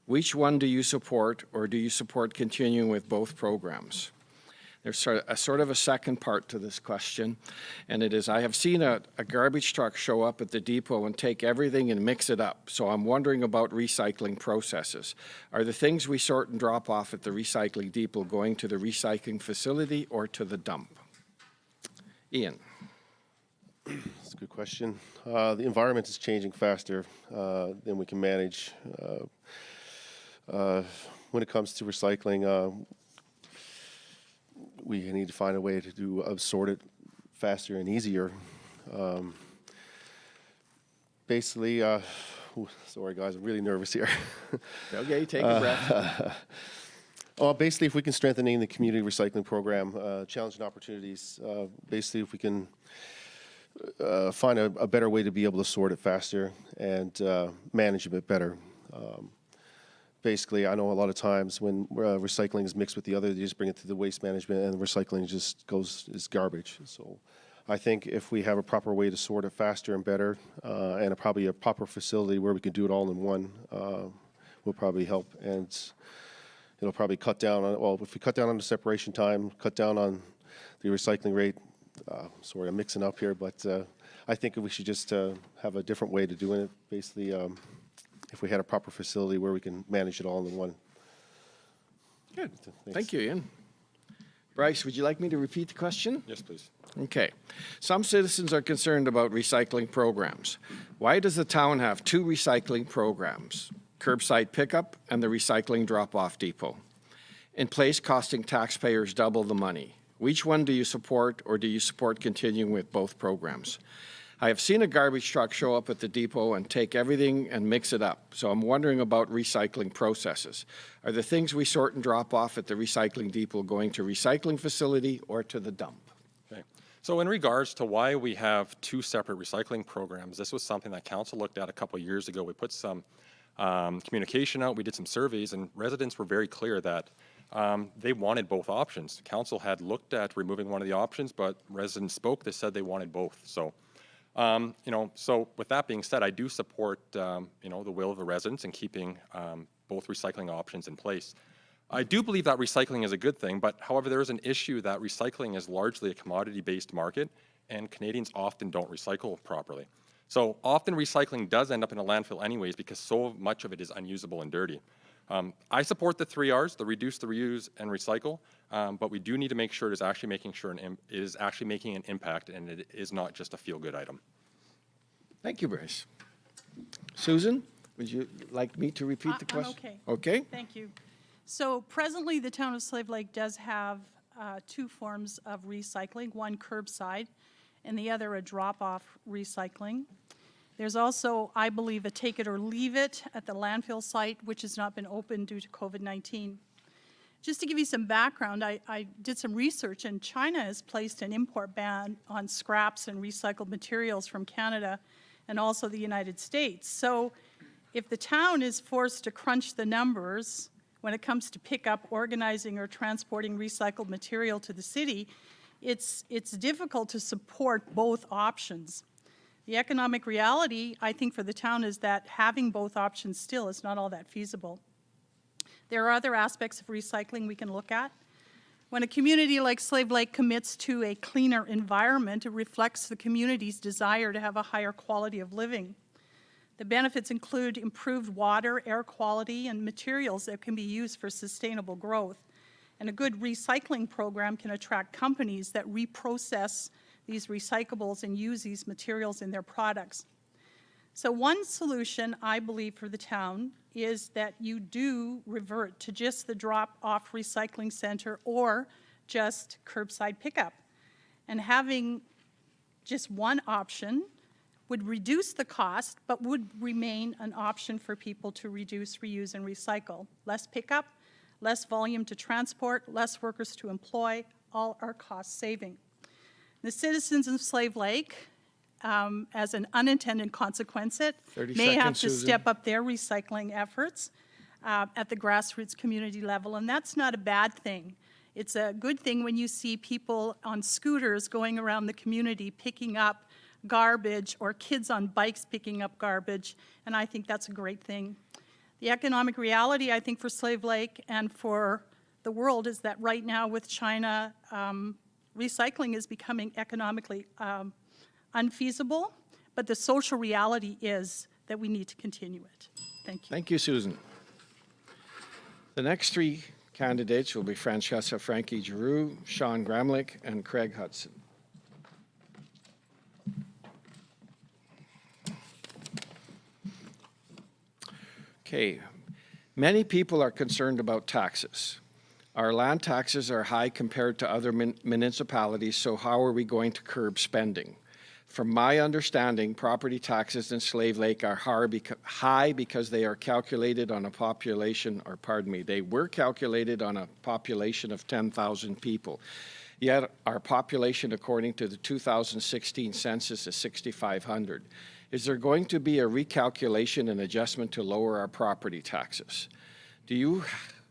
Which one do you support, or do you support continuing with both programs? There's sort of a second part to this question, and it is, I have seen a garbage truck show up at the depot and take everything and mix it up, so I'm wondering about recycling processes. Are the things we sort and drop off at the recycling depot going to the recycling facility or to the dump? Ian. That's a good question. The environment is changing faster than we can manage. When it comes to recycling, we need to find a way to sort it faster and easier. Basically, sorry guys, I'm really nervous here. Okay, take a breath. Well, basically, if we can strengthen the community recycling program, challenging opportunities, basically if we can find a better way to be able to sort it faster and manage a bit better. Basically, I know a lot of times when recycling is mixed with the other, they just bring it to the waste management and the recycling just is garbage. So I think if we have a proper way to sort it faster and better and probably a proper facility where we can do it all in one will probably help. And it'll probably cut down on, well, if we cut down on the separation time, cut down on the recycling rate. Sorry, I'm mixing up here, but I think we should just have a different way to doing it. Basically, if we had a proper facility where we can manage it all in one. Good. Thank you, Ian. Bryce, would you like me to repeat the question? Yes, please. Okay. Some citizens are concerned about recycling programs. Why does the town have two recycling programs, curbside pickup and the recycling drop-off depot, in place costing taxpayers double the money? Which one do you support, or do you support continuing with both programs? I have seen a garbage truck show up at the depot and take everything and mix it up, so I'm wondering about recycling processes. Are the things we sort and drop off at the recycling depot going to recycling facility or to the dump? Okay. So in regards to why we have two separate recycling programs, this was something that council looked at a couple of years ago. We put some communication out, we did some surveys, and residents were very clear that they wanted both options. Council had looked at removing one of the options, but residents spoke, they said they wanted both. So, so with that being said, I do support, the will of the residents in keeping both recycling options in place. I do believe that recycling is a good thing, but however, there is an issue that recycling is largely a commodity-based market, and Canadians often don't recycle properly. So often recycling does end up in a landfill anyways because so much of it is unusable and dirty. I support the 3 Rs, the reduce, the reuse, and recycle, but we do need to make sure it is actually making sure it is actually making an impact and it is not just a feel-good item. Thank you, Bryce. Susan, would you like me to repeat the question? I'm okay. Okay. Thank you. So presently, the town of Slave Lake does have two forms of recycling, one curbside and the other a drop-off recycling. There's also, I believe, a take it or leave it at the landfill site, which has not been open due to COVID-19. Just to give you some background, I did some research, and China has placed an import ban on scraps and recycled materials from Canada and also the United States. So if the town is forced to crunch the numbers when it comes to pick up, organizing, or transporting recycled material to the city, it's difficult to support both options. The economic reality, I think, for the town is that having both options still is not all that feasible. There are other aspects of recycling we can look at. When a community like Slave Lake commits to a cleaner environment, it reflects the community's desire to have a higher quality of living. The benefits include improved water, air quality, and materials that can be used for sustainable growth. And a good recycling program can attract companies that reprocess these recyclables and use these materials in their products. So one solution, I believe, for the town is that you do revert to just the drop-off recycling center or just curbside pickup. And having just one option would reduce the cost, but would remain an option for people to reduce, reuse, and recycle. Less pickup, less volume to transport, less workers to employ, all are cost saving. The citizens of Slave Lake, as an unintended consequence, may have to step up their recycling efforts at the grassroots community level, and that's not a bad thing. It's a good thing when you see people on scooters going around the community picking up garbage, or kids on bikes picking up garbage, and I think that's a great thing. The economic reality, I think, for Slave Lake and for the world is that right now with China, recycling is becoming economically unfeasible, but the social reality is that we need to continue it. Thank you. Thank you, Susan. The next three candidates will be Francesca Frankie Giroux, Sean Gramlich, and Craig Hudson. Okay, many people are concerned about taxes. Our land taxes are high compared to other municipalities, so how are we going to curb spending? From my understanding, property taxes in Slave Lake are high because they are calculated on a population, or pardon me, they were calculated on a population of 10,000 people. Yet our population, according to the 2016 census, is 6,500. Is there going to be a recalculation and adjustment to lower our property taxes? Do you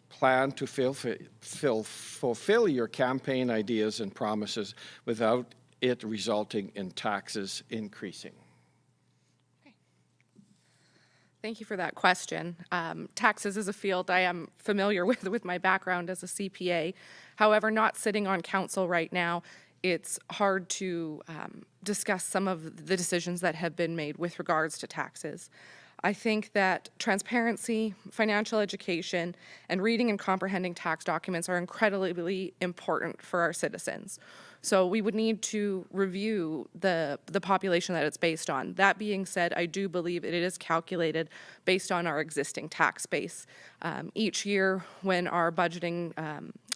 plan to fulfill your campaign ideas and promises without it resulting in taxes increasing? Thank you for that question. Taxes is a field I am familiar with my background as a CPA. However, not sitting on council right now, it's hard to discuss some of the decisions that have been made with regards to taxes. I think that transparency, financial education, and reading and comprehending tax documents are incredibly important for our citizens. So we would need to review the population that it's based on. That being said, I do believe it is calculated based on our existing tax base. Each year when our budgeting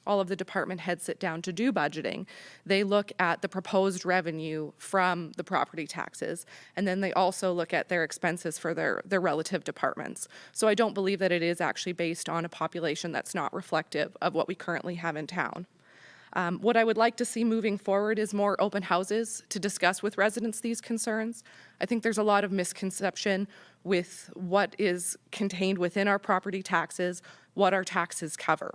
all of the department heads sit down to do budgeting, they look at the proposed revenue from the property taxes, and then they also look at their expenses for their relative departments. So I don't believe that it is actually based on a population that's not reflective of what we currently have in town. What I would like to see moving forward is more open houses to discuss with residents these concerns. I think there's a lot of misconception with what is contained within our property taxes, what our taxes cover.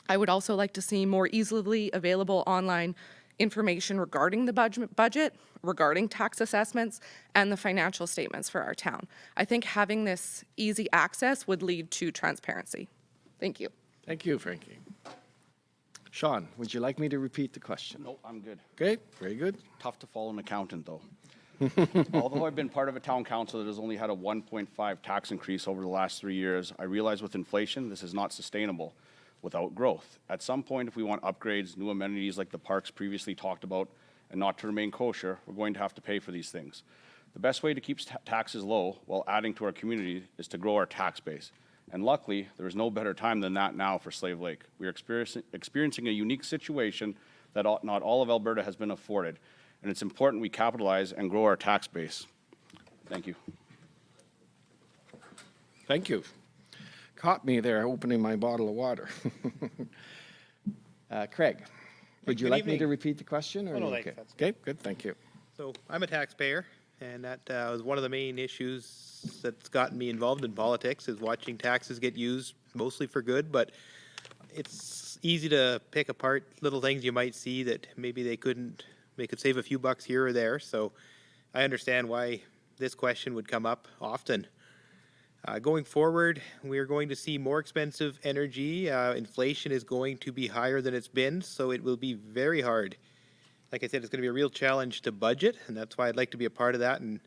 I would also like to see more easily available online information regarding the budget, regarding tax assessments, and the financial statements for our town. I think having this easy access would lead to transparency. Thank you. Thank you, Frankie. Sean, would you like me to repeat the question? No, I'm good. Okay, very good. Tough to follow an accountant, though. Although I've been part of a town council that has only had a 1.5 tax increase over the last 3 years, I realize with inflation, this is not sustainable without growth. At some point, if we want upgrades, new amenities like the parks previously talked about, and not to remain kosher, we're going to have to pay for these things. The best way to keep taxes low while adding to our community is to grow our tax base. And luckily, there is no better time than that now for Slave Lake. We are experiencing a unique situation that not all of Alberta has been afforded, and it's important we capitalize and grow our tax base. Thank you. Thank you. Caught me there opening my bottle of water. Craig, would you Good like me to evening. repeat the question? Or Oh, no, you thanks, okay? that's Okay, good, thank you. So I'm a taxpayer, and that was one of the main issues that's gotten me involved in politics, is watching taxes get used mostly for good, but it's easy to pick apart little things you might see that maybe they could save a few bucks here or there. So I understand why this question would come up often. Going forward, we are going to see more expensive energy. Inflation is going to be higher than it's been, so it will be very hard. Like I said, it's going to be a real challenge to budget, and that's why I'd like to be a part of that and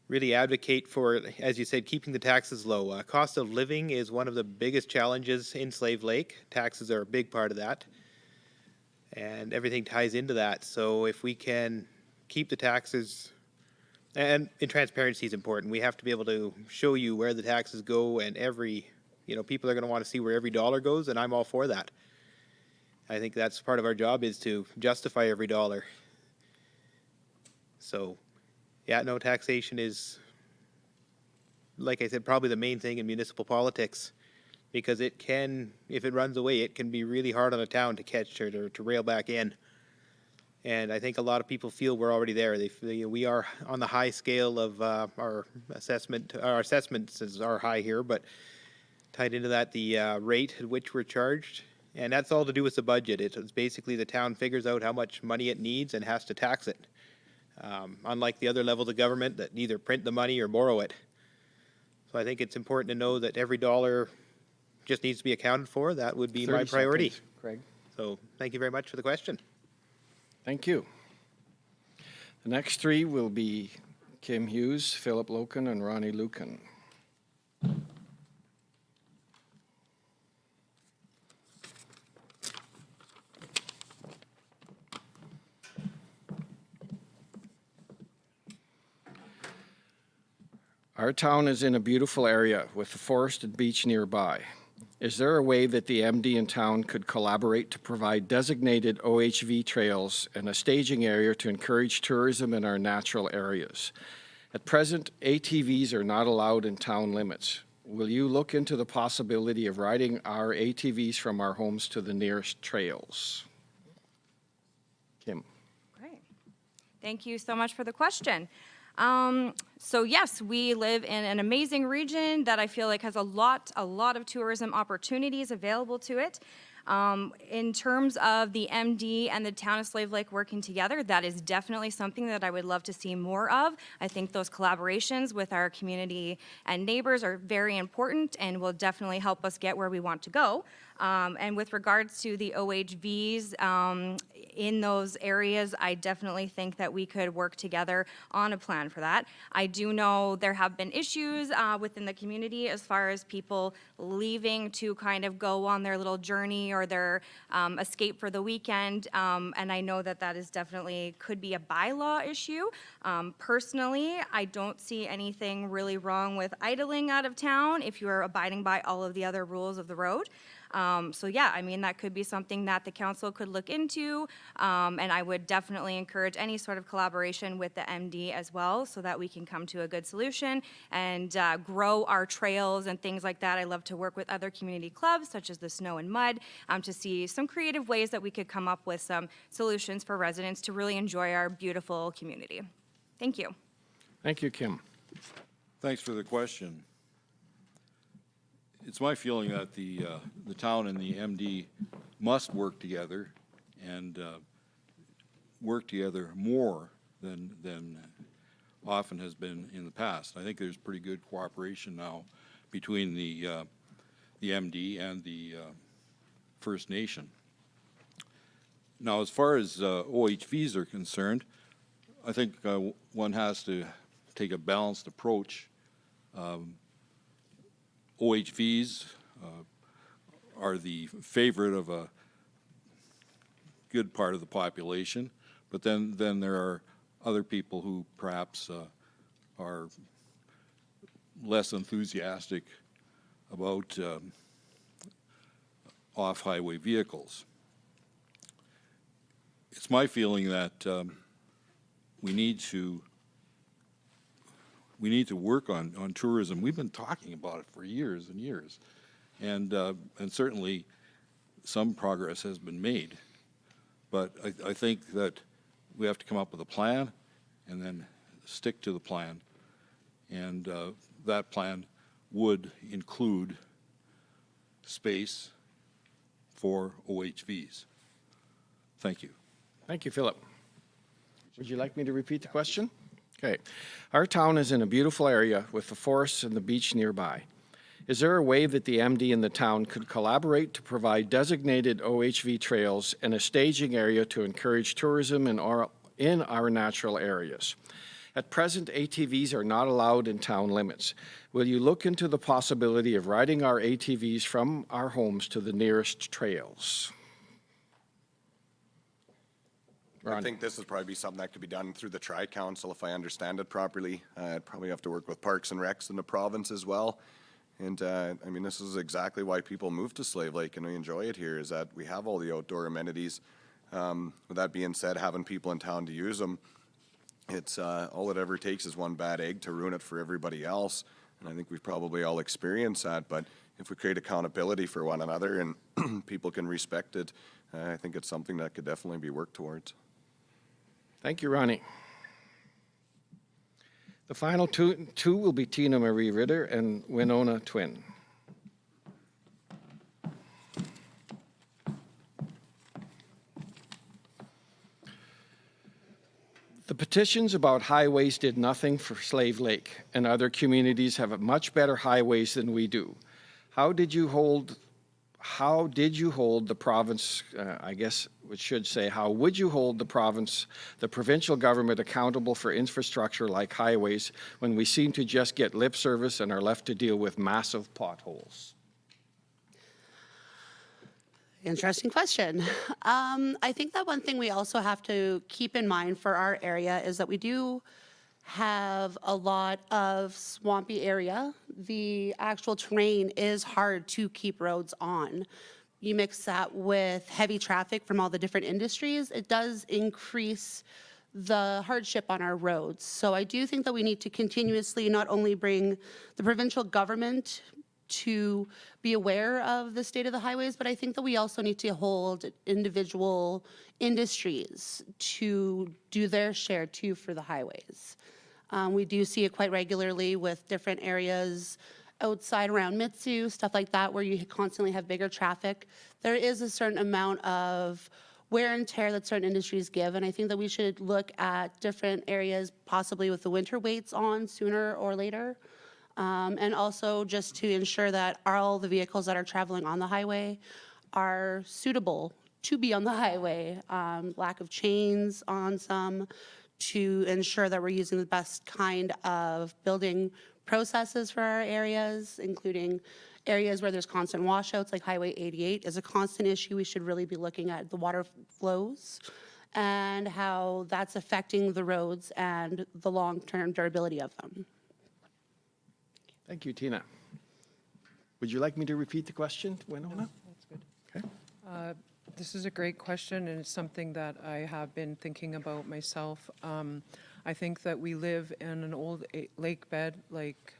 really advocate for, as you said, keeping the taxes low. Cost of living is one of the biggest challenges in Slave Lake. Taxes are a big part of that, and everything ties into that. So if we can keep the taxes, and transparency is important. We have to be able to show you where the taxes go, and people are going to want to see where every dollar goes, and I'm all for that. I think that's part of our job, is to justify every dollar. So, yeah, no, taxation is, like I said, probably the main thing in municipal politics, because it can, if it runs away, it can be really hard on a town to catch or to rail back in. And I think a lot of people feel we're already there. We are on the high scale of our assessment. Our assessments are high here, but tied into that, the rate at which we're charged. And that's all to do with the budget. It's basically the town figures out how much money it needs and has to tax it. Unlike the other levels of government that either print the money or borrow it. So I think it's important to know that every dollar just needs to be accounted for. That would be my 30 priority. seconds, Craig. So thank you very much for the question. Thank you. The next three will be Kim Hughes, Philip Loken, and Ronnie Lucan. Our town is in a beautiful area with a forest and beach nearby. Is there a way that the MD in town could collaborate to provide designated OHV trails and a staging area to encourage tourism in our natural areas? At present, ATVs are not allowed in town limits. Will you look into the possibility of riding our ATVs from our homes to the nearest trails? Kim. Great. Thank you so much for the question. So yes, we live in an amazing region that I feel like has a lot of tourism opportunities available to it. In terms of the MD and the town of Slave Lake working together, that is definitely something that I would love to see more of. I think those collaborations with our community and neighbors are very important and will definitely help us get where we want to go. And with regards to the OHVs in those areas, I definitely think that we could work together on a plan for that. I do know there have been issues within the community as far as people leaving to kind of go on their little journey or their escape for the weekend. And I know that that is definitely could be a bylaw issue. Personally, I don't see anything really wrong with idling out of town if you are abiding by all of the other rules of the road. So yeah, I mean, that could be something that the council could look into. And I would definitely encourage any sort of collaboration with the MD as well so that we can come to a good solution and grow our trails and things like that. I love to work with other community clubs such as the Snow and Mud to see some creative ways that we could come up with some solutions for residents to really enjoy our beautiful community. Thank you. Thank you, Kim. Thanks for the question. It's my feeling that the town and the MD must work together and work together more than often has been in the past. I think there's pretty good cooperation now between the MD and the First Nation. Now, as far as OHVs are concerned, I think one has to take a balanced approach. OHVs are the favorite of a good part of the population, but then there are other people who perhaps are less enthusiastic about off-highway vehicles. It's my feeling that we need to work on tourism. We've been talking about it for years and years, and certainly some progress has been made. But I think that we have to come up with a plan and then stick to the plan, and that plan would include space for OHVs. Thank you. Thank you, Philip. Would you like me to repeat the question? Okay. Our town is in a beautiful area with the forests and the beach nearby. Is there a way that the MD and the town could collaborate to provide designated OHV trails and a staging area to encourage tourism in our natural areas? At present, ATVs are not allowed in town limits. Will you look into the possibility of riding our ATVs from our homes to the nearest trails? I think this would probably be something that could be done through the Tri-Council, if I understand it properly. I'd probably have to work with Parks and Recs in the province as well. And I mean, this is exactly why people move to Slave Lake and we enjoy it here, is that we have all the outdoor amenities. With that being said, having people in town to use them, it's all it ever takes is one bad egg to ruin it for everybody else. And I think we've probably all experienced that. But if we create accountability for one another and people can respect it, I think it's something that could definitely be worked towards. Thank you, Ronnie. The final two will be Tina Marie Ritter and Winona Twin. The petitions about highways did nothing for Slave Lake, and other communities have much better highways than we do. How did you hold the province, I guess it should say, how would you hold the province, the provincial government accountable for infrastructure like highways when we seem to just get lip service and are left to deal with massive potholes? Interesting question. I think that one thing we also have to keep in mind for our area is that we do have a lot of swampy area. The actual terrain is hard to keep roads on. You mix that with heavy traffic from all the different industries, it does increase the hardship on our roads. So I do think that we need to continuously not only bring the provincial government to be aware of the state of the highways, but I think that we also need to hold individual industries to do their share too for the highways. We do see it quite regularly with different areas outside around Mitsu, stuff like that, where you constantly have bigger traffic. There is a certain amount of wear and tear that certain industries give, and I think that we should look at different areas, possibly with the winter weights on sooner or later. And also just to ensure that all the vehicles that are traveling on the highway are suitable to be on the highway. Lack of chains on some, to ensure that we're using the best kind of building processes for our areas, including areas where there's constant washouts, like Highway 88 is a constant issue. We should really be looking at the water flows and how that's affecting the roads and the long-term durability of them. Thank you, Tina. Would you like me to repeat the question, Winona? This is a great question, and it's something that I have been thinking about myself. I think that we live in an old lake bed, like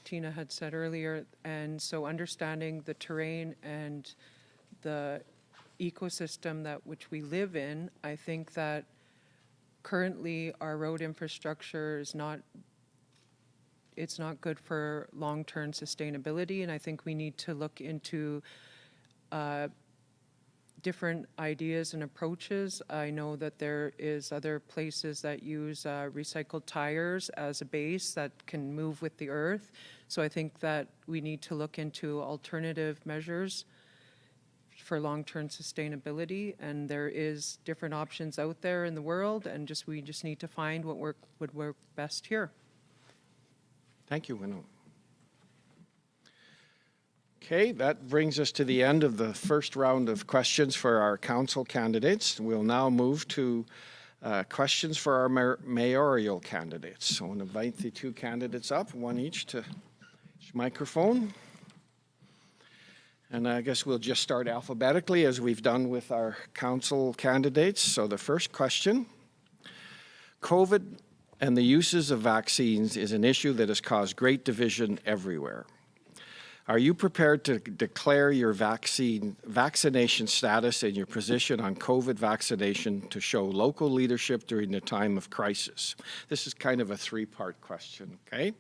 Tina had said earlier, and so understanding the terrain and the ecosystem that which we live in, I think that currently our road infrastructure is not, it's not good for long-term sustainability, and I think we need to look into different ideas and approaches. I know that there is other places that use recycled tires as a base that can move with the earth. So I think that we need to look into alternative measures for long-term sustainability, and there is different options out there in the world, and we just need to find what would work best here. Thank you, Winnow. Okay, that brings us to the end of the first round of questions for our council candidates. We'll now move to questions for our mayoral candidates. So I'll invite the two candidates up, one each to each microphone. And I guess we'll just start alphabetically as we've done with our council candidates. So the first question, COVID and the uses of vaccines is an issue that has caused great division everywhere. Are you prepared to declare your vaccination status and your position on COVID vaccination to show local leadership during the time of crisis? This is kind of a three-part question, okay?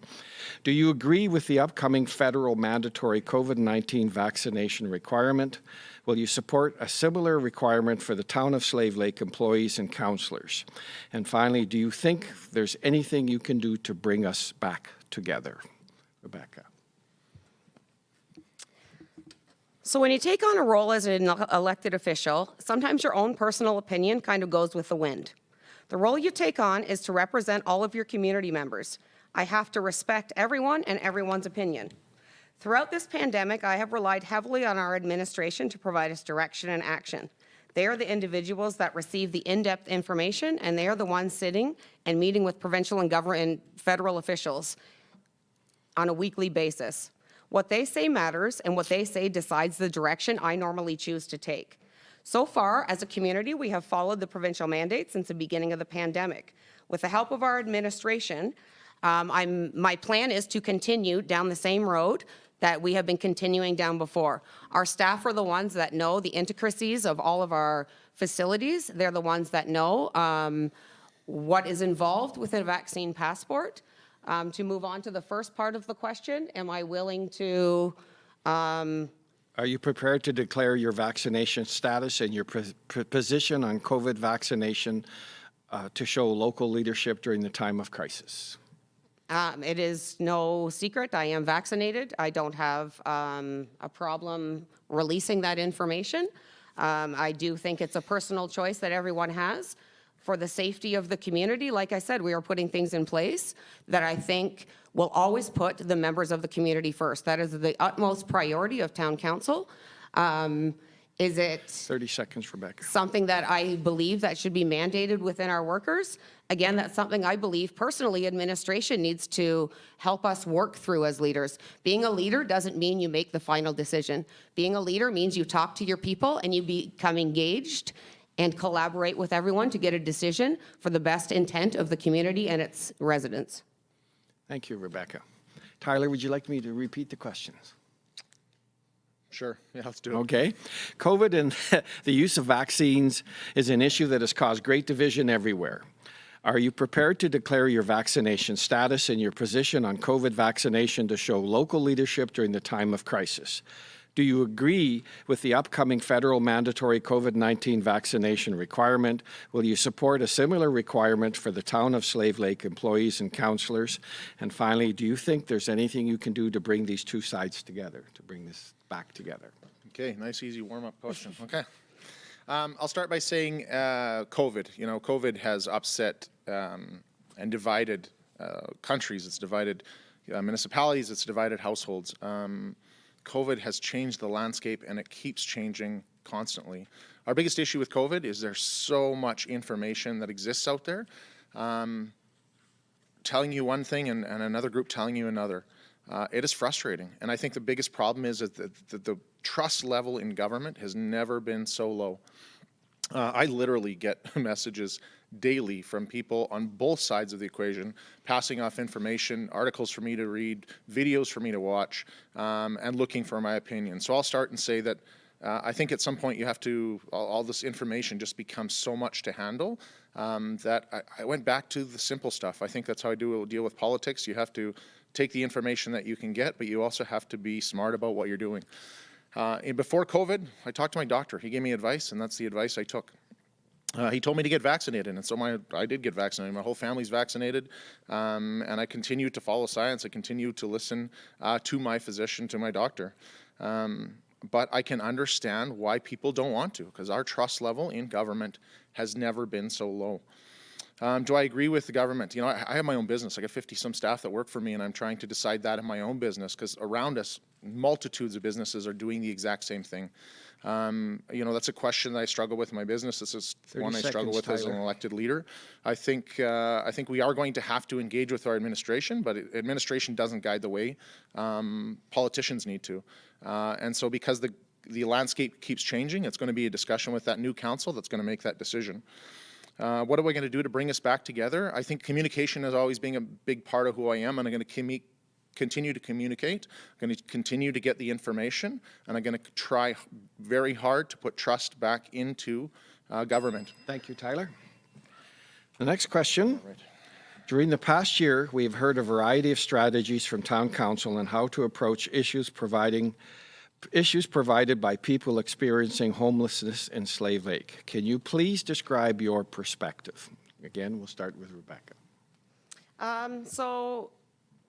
Do you agree with the upcoming federal mandatory COVID-19 vaccination requirement? Will you support a similar requirement for the town of Slave Lake employees and councillors? And finally, do you think there's anything you can do to bring us back together? Rebecca. So when you take on a role as an elected official, sometimes your own personal opinion kind of goes with the wind. The role you take on is to represent all of your community members. I have to respect everyone and everyone's opinion. Throughout this pandemic, I have relied heavily on our administration to provide us direction and action. They are the individuals that receive the in-depth information, and they are the ones sitting and meeting with provincial and government and federal officials on a weekly basis. What they say matters, and what they say decides the direction I normally choose to take. So far, as a community, we have followed the provincial mandate since the beginning of the pandemic. With the help of our administration, my plan is to continue down the same road that we have been continuing down before. Our staff are the ones that know the intricacies of all of our facilities. They're the ones that know what is involved with a vaccine passport. To move on to the first part of the question, am I willing to... Are you prepared to declare your vaccination status and your position on COVID vaccination to show local leadership during the time of crisis? It is no secret. I am vaccinated. I don't have a problem releasing that information. I do think it's a personal choice that everyone has. For the safety of the community, like I said, we are putting things in place that I think will always put the members of the community first. That is the utmost priority of town council. Is it 30 seconds, Rebecca. Something that I believe that should be mandated within our workers? Again, that's something I believe personally administration needs to help us work through as leaders. Being a leader doesn't mean you make the final decision. Being a leader means you talk to your people and you become engaged and collaborate with everyone to get a decision for the best intent of the community and its residents. Thank you, Rebecca. Tyler, would you like me to repeat the questions? Sure. Yeah, let's do it. Okay. COVID and the use of vaccines is an issue that has caused great division everywhere. Are you prepared to declare your vaccination status and your position on COVID vaccination to show local leadership during the time of crisis? Do you agree with the upcoming federal mandatory COVID-19 vaccination requirement? Will you support a similar requirement for the town of Slave Lake employees and councillors? And finally, do you think there's anything you can do to bring these two sides together, to bring this back together? Okay, nice, easy warm-up question. Okay. I'll start by saying COVID. You know, COVID has upset and divided countries. It's divided municipalities. It's divided households. COVID has changed the landscape, and it keeps changing constantly. Our biggest issue with COVID is there's so much information that exists out there telling you one thing and another group telling you another. It is frustrating, and I think the biggest problem is that the trust level in government has never been so low. I literally get messages daily from people on both sides of the equation, passing off information, articles for me to read, videos for me to watch, and looking for my opinion. So I'll start and say that I think at some point you have to, all this information just becomes so much to handle that I went back to the simple stuff. I think that's how I deal with politics. You have to take the information that you can get, but you also have to be smart about what you're doing. Before COVID, I talked to my doctor. He gave me advice, and that's the advice I took. He told me to get vaccinated, and so I did get vaccinated. My whole family's vaccinated, and I continue to follow science. I continue to listen to my physician, to my doctor. But I can understand why people don't want to, because our trust level in government has never been so low. Do I agree with the government? You know, I have my own business. I got 50-some staff that work for me, and I'm trying to decide that in my own business, because around us, multitudes of businesses are doing the exact same thing. You know, that's a question that I struggle with in my business. This is one I struggle with as an elected leader. I think we are going to have to engage with our administration, but administration doesn't guide the way. Politicians need to. And so because the landscape keeps changing, it's going to be a discussion with that new council that's going to make that decision. What are we going to do to bring us back together? I think communication has always been a big part of who I am, and I'm going to continue to communicate. I'm going to continue to get the information, and I'm going to try very hard to put trust back into government. Thank you, Tyler. The next question. During the past year, we've heard a variety of strategies from Town Council on how to approach issues provided by people experiencing homelessness in Slave Lake. Can you please describe your perspective? Again, we'll start with Rebecca. So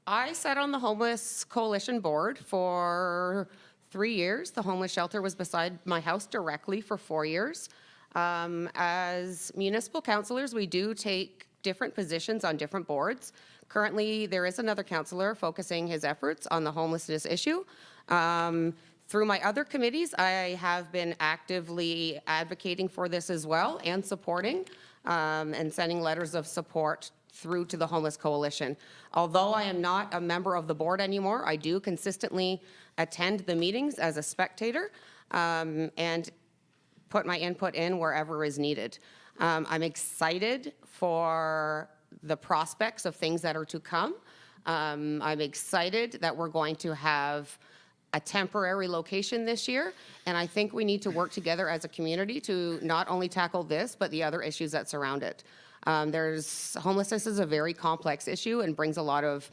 I sat on the Homeless Coalition board for 3 years. The homeless shelter was beside my house directly for 4 years. As municipal councillors, we do take different positions on different boards. Currently, there is another councillor focusing his efforts on the homelessness issue. Through my other committees, I have been actively advocating for this as well and supporting and sending letters of support through to the Homeless Coalition. Although I am not a member of the board anymore, I do consistently attend the meetings as a spectator and put my input in wherever is needed. I'm excited for the prospects of things that are to come. I'm excited that we're going to have a temporary location this year, and I think we need to work together as a community to not only tackle this, but the other issues that surround it. Homelessness is a very complex issue and brings a lot of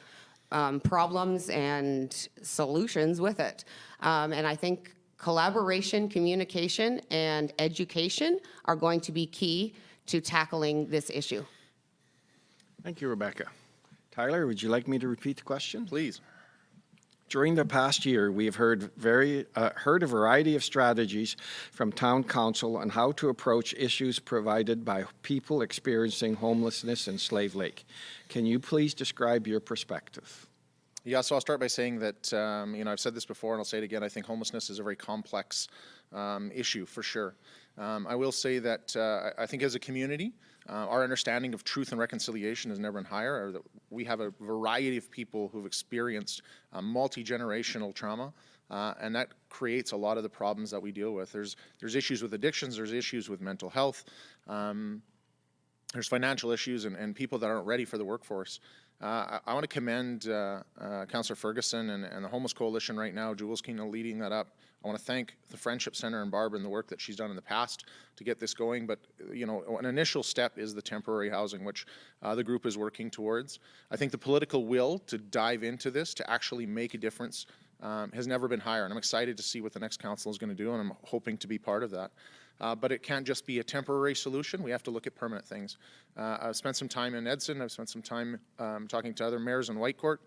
problems and solutions with it. And I think collaboration, communication, and education are going to be key to tackling this issue. Thank you, Rebecca. Tyler, would you like me to repeat the question? Please. During the past year, we have heard a variety of strategies from Town Council on how to approach issues provided by people experiencing homelessness in Slave Lake. Can you please describe your perspective? Yeah, so I'll start by saying that, you know, I've said this before and I'll say it again, I think homelessness is a very complex issue for sure. I will say that I think as a community, our understanding of truth and reconciliation has never been higher. We have a variety of people who've experienced multi-generational trauma, and that creates a lot of the problems that we deal with. There's issues with addictions, there's issues with mental health, there's financial issues and people that aren't ready for the workforce. I want to commend Councillor Ferguson and the Homeless Coalition right now. Jules Keenan leading that up. I want to thank the Friendship Center and Barbara and the work that she's done in the past to get this going. But, you know, an initial step is the temporary housing, which the group is working towards. I think the political will to dive into this, to actually make a difference, has never been higher. And I'm excited to see what the next council is going to do, and I'm hoping to be part of that. But it can't just be a temporary solution. We have to look at permanent things. I've spent some time in Edson. I've spent some time talking to other mayors in Whitecourt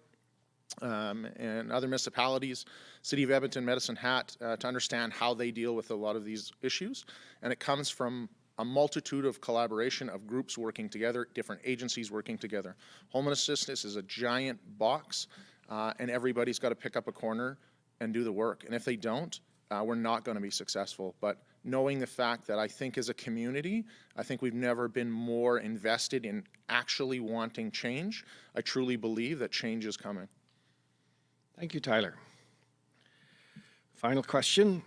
and other municipalities, City of Edmonton, Medicine Hat, to understand how they deal with a lot of these issues. And it comes from a multitude of collaboration of groups working together, different agencies working together. Homelessness is a giant box, and everybody's got to pick up a corner and do the work. And if they don't, we're not going to be successful. But knowing the fact that I think as a community, I think we've never been more invested in actually wanting change. I truly believe that change is coming. Thank you, Tyler. Final question.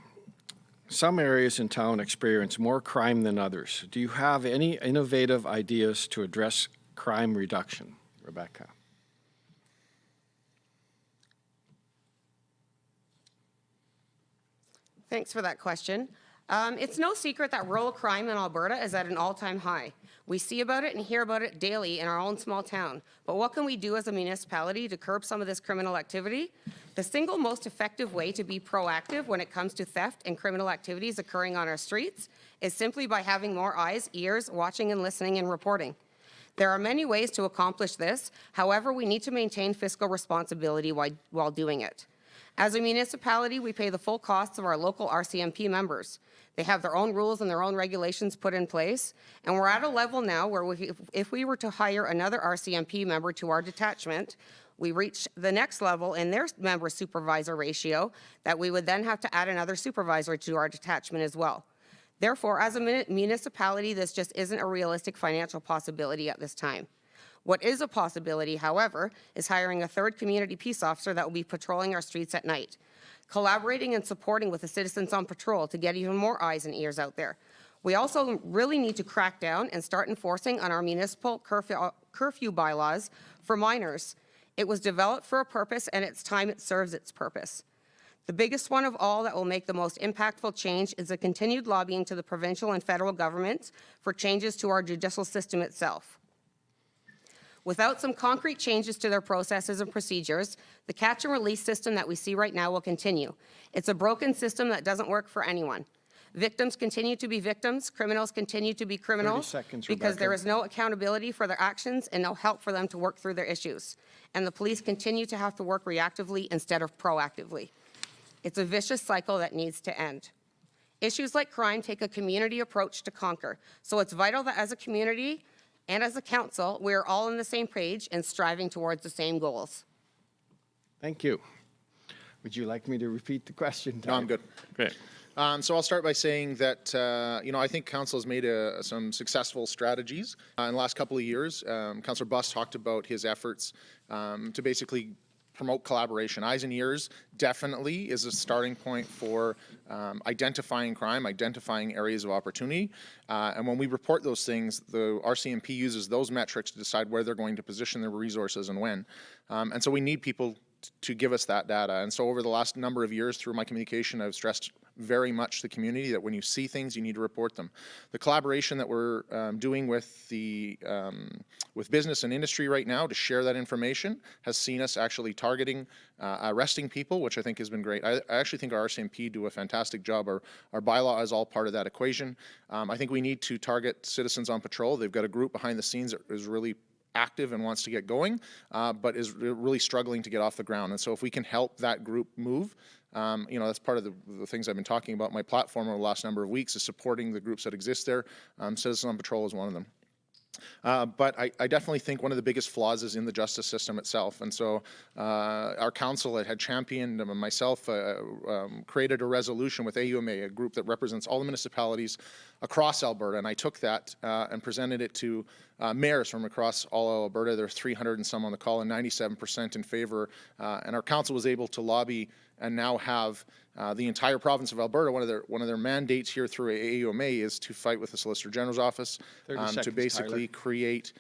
Some areas in town experience more crime than others. Do you have any innovative ideas to address crime reduction? Rebecca. Thanks for that question. It's no secret that rural crime in Alberta is at an all-time high. We see about it and hear about it daily in our own small town. But what can we do as a municipality to curb some of this criminal activity? The single most effective way to be proactive when it comes to theft and criminal activities occurring on our streets is simply by having more eyes, ears, watching and listening and reporting. There are many ways to accomplish this. However, we need to maintain fiscal responsibility while doing it. As a municipality, we pay the full costs of our local RCMP members. They have their own rules and their own regulations put in place, and we're at a level now where if we were to hire another RCMP member to our detachment, we reach the next level in their member supervisor ratio that we would then have to add another supervisor to our detachment as well. Therefore, as a municipality, this just isn't a realistic financial possibility at this time. What is a possibility, however, is hiring a third community peace officer that will be patrolling our streets at night, collaborating and supporting with the citizens on patrol to get even more eyes and ears out there. We also really need to crack down and start enforcing on our municipal curfew bylaws for minors. It was developed for a purpose, and it's time it serves its purpose. The biggest one of all that will make the most impactful change is the continued lobbying to the provincial and federal governments for changes to our judicial system itself. Without some concrete changes to their processes and procedures, the catch and release system that we see right now will continue. It's a broken system that doesn't work for anyone. Victims continue to be victims, criminals continue to be criminals 30 seconds, because there Rebecca. is no accountability for their actions and no help for them to work through their issues. And the police continue to have to work reactively instead of proactively. It's a vicious cycle that needs to end. Issues like crime take a community approach to conquer, so it's vital that as a community and as a council, we're all on the same page and striving towards the same goals. Thank you. Would you like me to repeat the question? No, I'm good. Great. So I'll start by saying that, I think council has made some successful strategies in the last couple of years. Councillor Buss talked about his efforts to basically promote collaboration. Eyes and ears definitely is a starting point for identifying crime, identifying areas of opportunity. And when we report those things, the RCMP uses those metrics to decide where they're going to position their resources and when. And so we need people to give us that data. And so over the last number of years through my communication, I've stressed very much to the community that when you see things, you need to report them. The collaboration that we're doing with the with business and industry right now to share that information has seen us actually targeting, arresting people, which I think has been great. I actually think our RCMP do a fantastic job. Our bylaw is all part of that equation. I think we need to target citizens on patrol. They've got a group behind the scenes that is really active and wants to get going, but is really struggling to get off the ground. And so if we can help that group move, that's part of the things I've been talking about. My platform over the last number of weeks is supporting the groups that exist there. Citizens on Patrol is one of them. But I definitely think one of the biggest flaws is in the justice system itself. And so our council had championed, myself, created a resolution with AUMA, a group that represents all the municipalities across Alberta. And I took that and presented it to mayors from across all Alberta. There's 300 and some on the call and 97% in favor. And our council was able to lobby and now have the entire province of Alberta. One of their mandates here through AUMA is to fight with the Solicitor General's office to basically create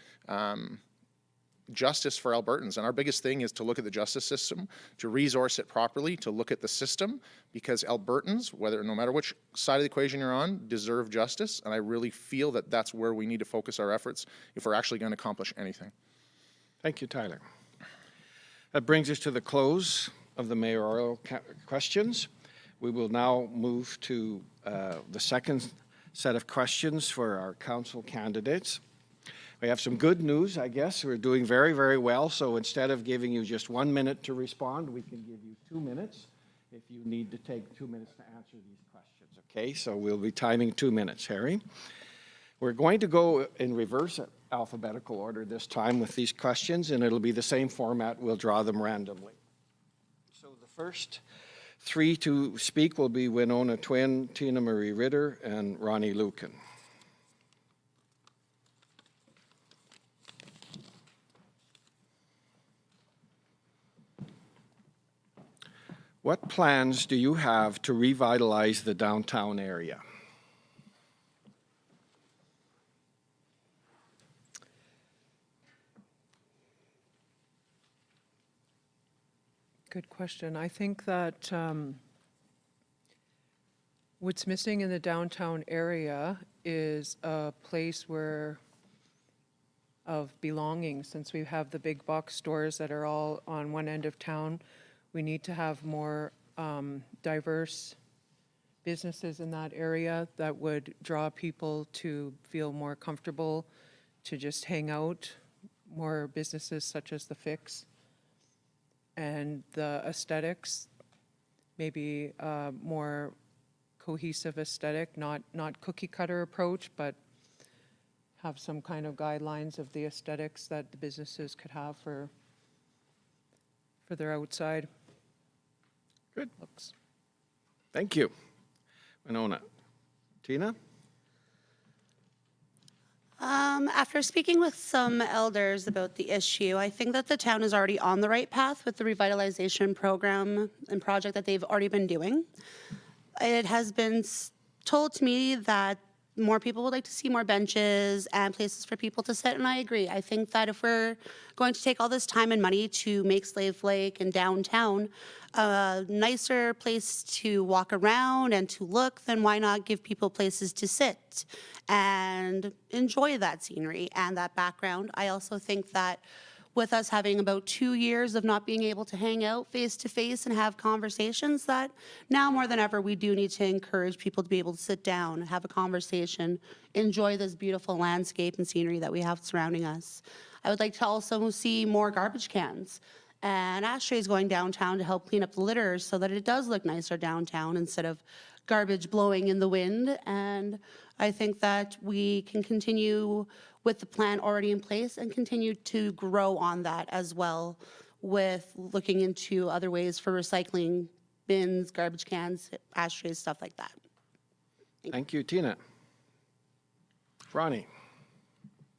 justice for Albertans. And our biggest thing is to look at the justice system, to resource it properly, to look at the system, because Albertans, no matter which side of the equation you're on, deserve justice. And I really feel that that's where we need to focus our efforts if we're actually going to accomplish anything. Thank you, Tyler. That brings us to the close of the mayoral questions. We will now move to the second set of questions for our council candidates. We have some good news, I guess. We're doing very, very well. So instead of giving you just 1 minute to respond, we can give you 2 minutes if you need to take 2 minutes to answer these questions. Okay, so we'll be timing 2 minutes, Harry. We're going to go in reverse alphabetical order this time with these questions, and it'll be the same format. We'll draw them randomly. So the first 3 to speak will be Winona Twin, Tina Marie Ritter, and Ronnie Lucan. What plans do you have to revitalize the downtown area? Good question. I think that what's missing in the downtown area is a place of belonging. Since we have the big box stores that are all on one end of town, we need to have more diverse businesses in that area that would draw people to feel more comfortable to just hang out. More businesses such as the Fix. And the aesthetics, maybe a more cohesive aesthetic, not cookie cutter approach, but have some kind of guidelines of the aesthetics that the businesses could have for their outside Good. looks. Thank you. Winona. Tina? After speaking with some elders about the issue, I think that the town is already on the right path with the revitalization program and project that they've already been doing. It has been told to me that more people would like to see more benches and places for people to sit, and I agree. I think that if we're going to take all this time and money to make Slave Lake and downtown a nicer place to walk around and to look, then why not give people places to sit and enjoy that scenery and that background? I also think that with us having about 2 years of not being able to hang out face to face and have conversations, that now more than ever we do need to encourage people to be able to sit down, have a conversation, enjoy this beautiful landscape and scenery that we have surrounding us. I would like to also see more garbage cans and ashtrays going downtown to help clean up the litter so that it does look nicer downtown instead of garbage blowing in the wind. And I think that we can continue with the plan already in place and continue to grow on that as well with looking into other ways for recycling bins, garbage cans, ashtrays, stuff like that. Thank you, Tina. Ronnie?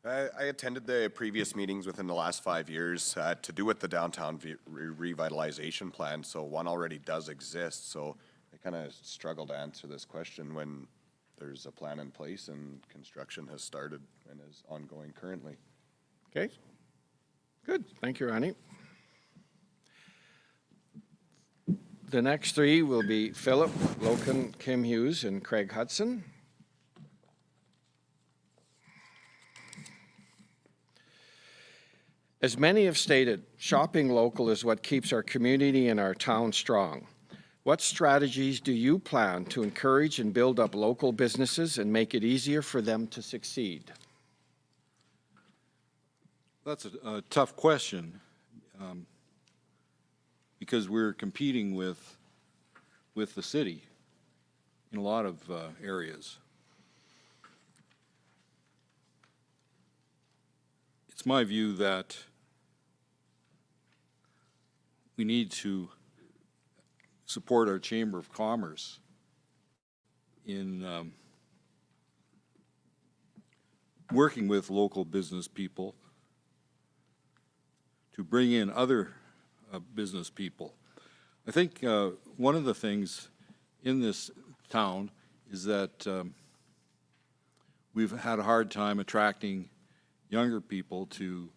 I attended the previous meetings within the last 5 years to do with the downtown revitalization plan, so one already does exist, so I kind of struggle to answer this question when there's a plan in place and construction has started and is ongoing currently. Okay. Good. Thank you, Ronnie. The next three will be Philip, Loken, Kim Hughes, and Craig Hudson. As many have stated, shopping local is what keeps our community and our town strong. What strategies do you plan to encourage and build up local businesses and make it easier for them to succeed? That's a tough question because we're competing with the city in a lot of areas. It's my view that we need to support our Chamber of Commerce in working with local business people to bring in other business people. I think one of the things in this town is that we've had a hard time attracting younger people to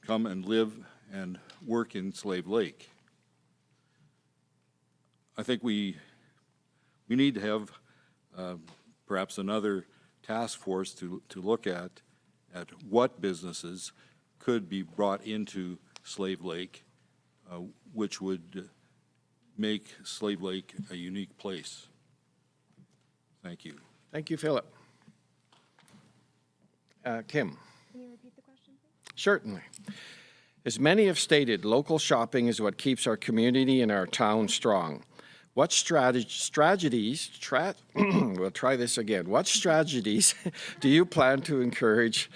come and live and work in Slave Lake. I think we need to have perhaps another task force to look at what businesses could be brought into Slave Lake, which would make Slave Lake a unique place. Thank you. Thank you, Philip. Kim? Can you repeat the question, please? Certainly. As many have stated, local shopping is what keeps our community and our town strong. What strategies, we'll try this again. What strategies do you plan to encourage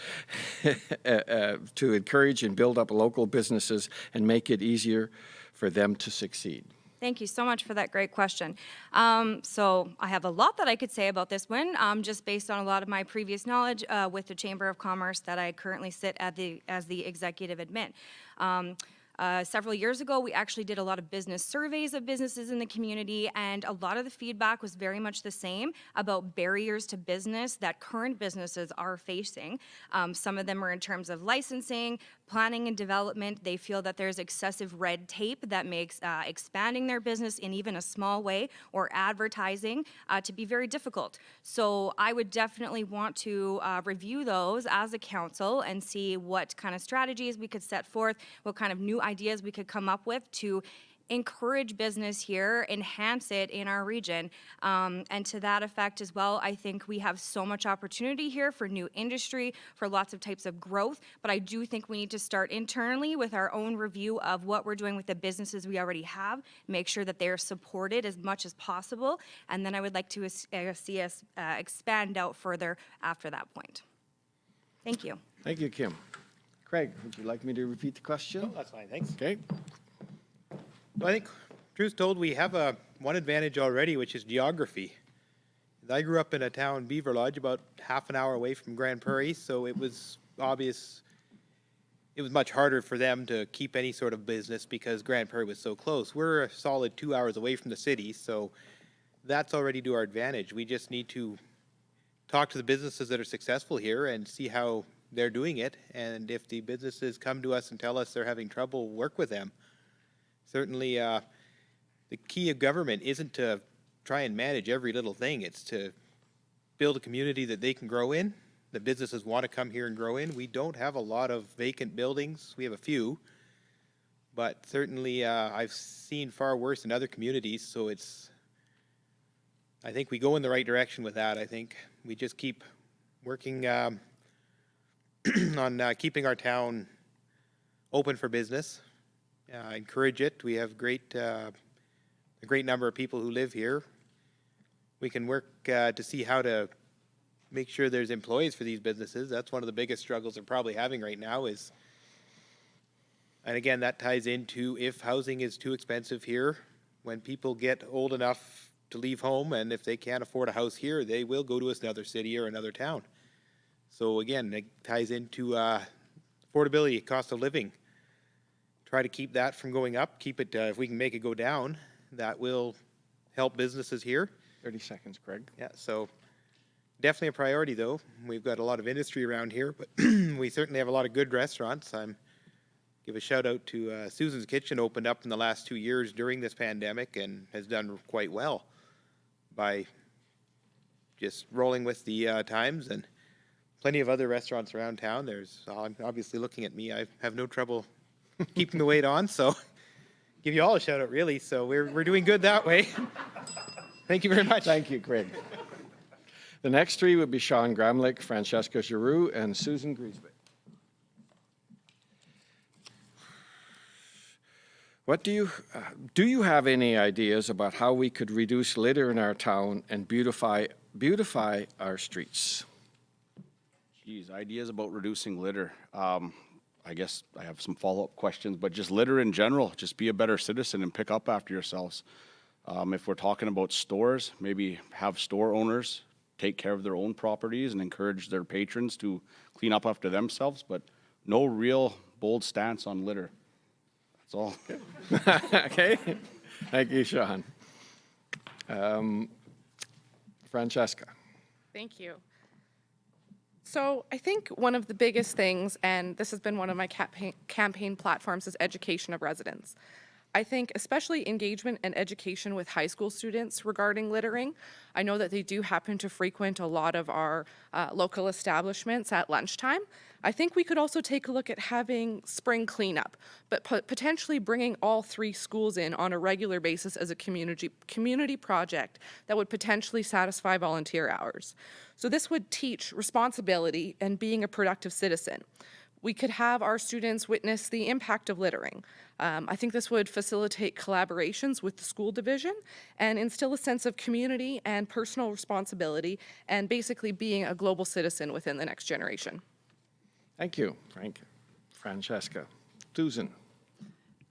and build up local businesses and make it easier for them to succeed? Thank you so much for that great question. So I have a lot that I could say about this one, just based on a lot of my previous knowledge with the Chamber of Commerce that I currently sit as the executive admin. Several years ago, we actually did a lot of business surveys of businesses in the community, and a lot of the feedback was very much the same about barriers to business that current businesses are facing. Some of them are in terms of licensing, planning and development. They feel that there's excessive red tape that makes expanding their business in even a small way or advertising to be very difficult. So I would definitely want to review those as a council and see what kind of strategies we could set forth, what kind of new ideas we could come up with to encourage business here, enhance it in our region. And to that effect as well, I think we have so much opportunity here for new industry, for lots of types of growth, but I do think we need to start internally with our own review of what we're doing with the businesses we already have, make sure that they're supported as much as possible, and then I would like to see us expand out further after that point. Thank you. Thank you, Kim. Craig, would you like me to repeat the question? No, that's fine, thanks. Okay. So I think, truth told, we have one advantage already, which is geography. I grew up in a town, Beaver Lodge, about half an hour away from Grand Prairie, so it was obvious it was much harder for them to keep any sort of business because Grand Prairie was so close. We're a solid 2 hours away from the city, so that's already to our advantage. We just need to talk to the businesses that are successful here and see how they're doing it, and if the businesses come to us and tell us they're having trouble, work with them. Certainly, the key of government isn't to try and manage every little thing. It's to build a community that they can grow in. The businesses want to come here and grow in. We don't have a lot of vacant buildings. We have a few. But certainly, I've seen far worse in other communities. So I think we go in the right direction with that. I think we just keep working on keeping our town open for business. Encourage it. We have a great number of people who live here. We can work to see how to make sure there's employees for these businesses. That's one of the biggest struggles they're probably having right now is, and again, that ties into if housing is too expensive here, when people get old enough to leave home and if they can't afford a house here, they will go to another city or another town. So again, it ties into affordability, cost of living. Try to keep that from going up, keep it, if we can make it go down, that will help businesses here. 30 seconds, Craig. Yeah, so definitely a priority though. We've got a lot of industry around here, but we certainly have a lot of good restaurants. Give a shout out to Susan's Kitchen, opened up in the last 2 years during this pandemic and has done quite well by just rolling with the times, and plenty of other restaurants around town. There's, obviously looking at me, I have no trouble keeping the weight on, so give you all a shout out really. So we're doing good that way. Thank you very much. Thank you, Craig. The next three would be Sean Gramlich, Francesca Giroux, and Susan Griesbeck. What do you have any ideas about how we could reduce litter in our town and beautify our streets? Geez, ideas about reducing litter. I guess I have some follow-up questions, but just litter in general, just be a better citizen and pick up after yourselves. If we're talking about stores, maybe have store owners take care of their own properties and encourage their patrons to clean up after themselves, but no real bold stance on litter. That's all. Okay. Thank you, Sean. Francesca. Thank you. So I think one of the biggest things, and this has been one of my campaign platforms, is education of residents. I think especially engagement and education with high school students regarding littering. I know that they do happen to frequent a lot of our local establishments at lunchtime. I think we could also take a look at having spring cleanup, but potentially bringing all 3 schools in on a regular basis as a community project that would potentially satisfy volunteer hours. So this would teach responsibility and being a productive citizen. We could have our students witness the impact of littering. I think this would facilitate collaborations with the school division and instill a sense of community and personal responsibility and basically being a global citizen within the next generation. Thank you, Francesca. Susan.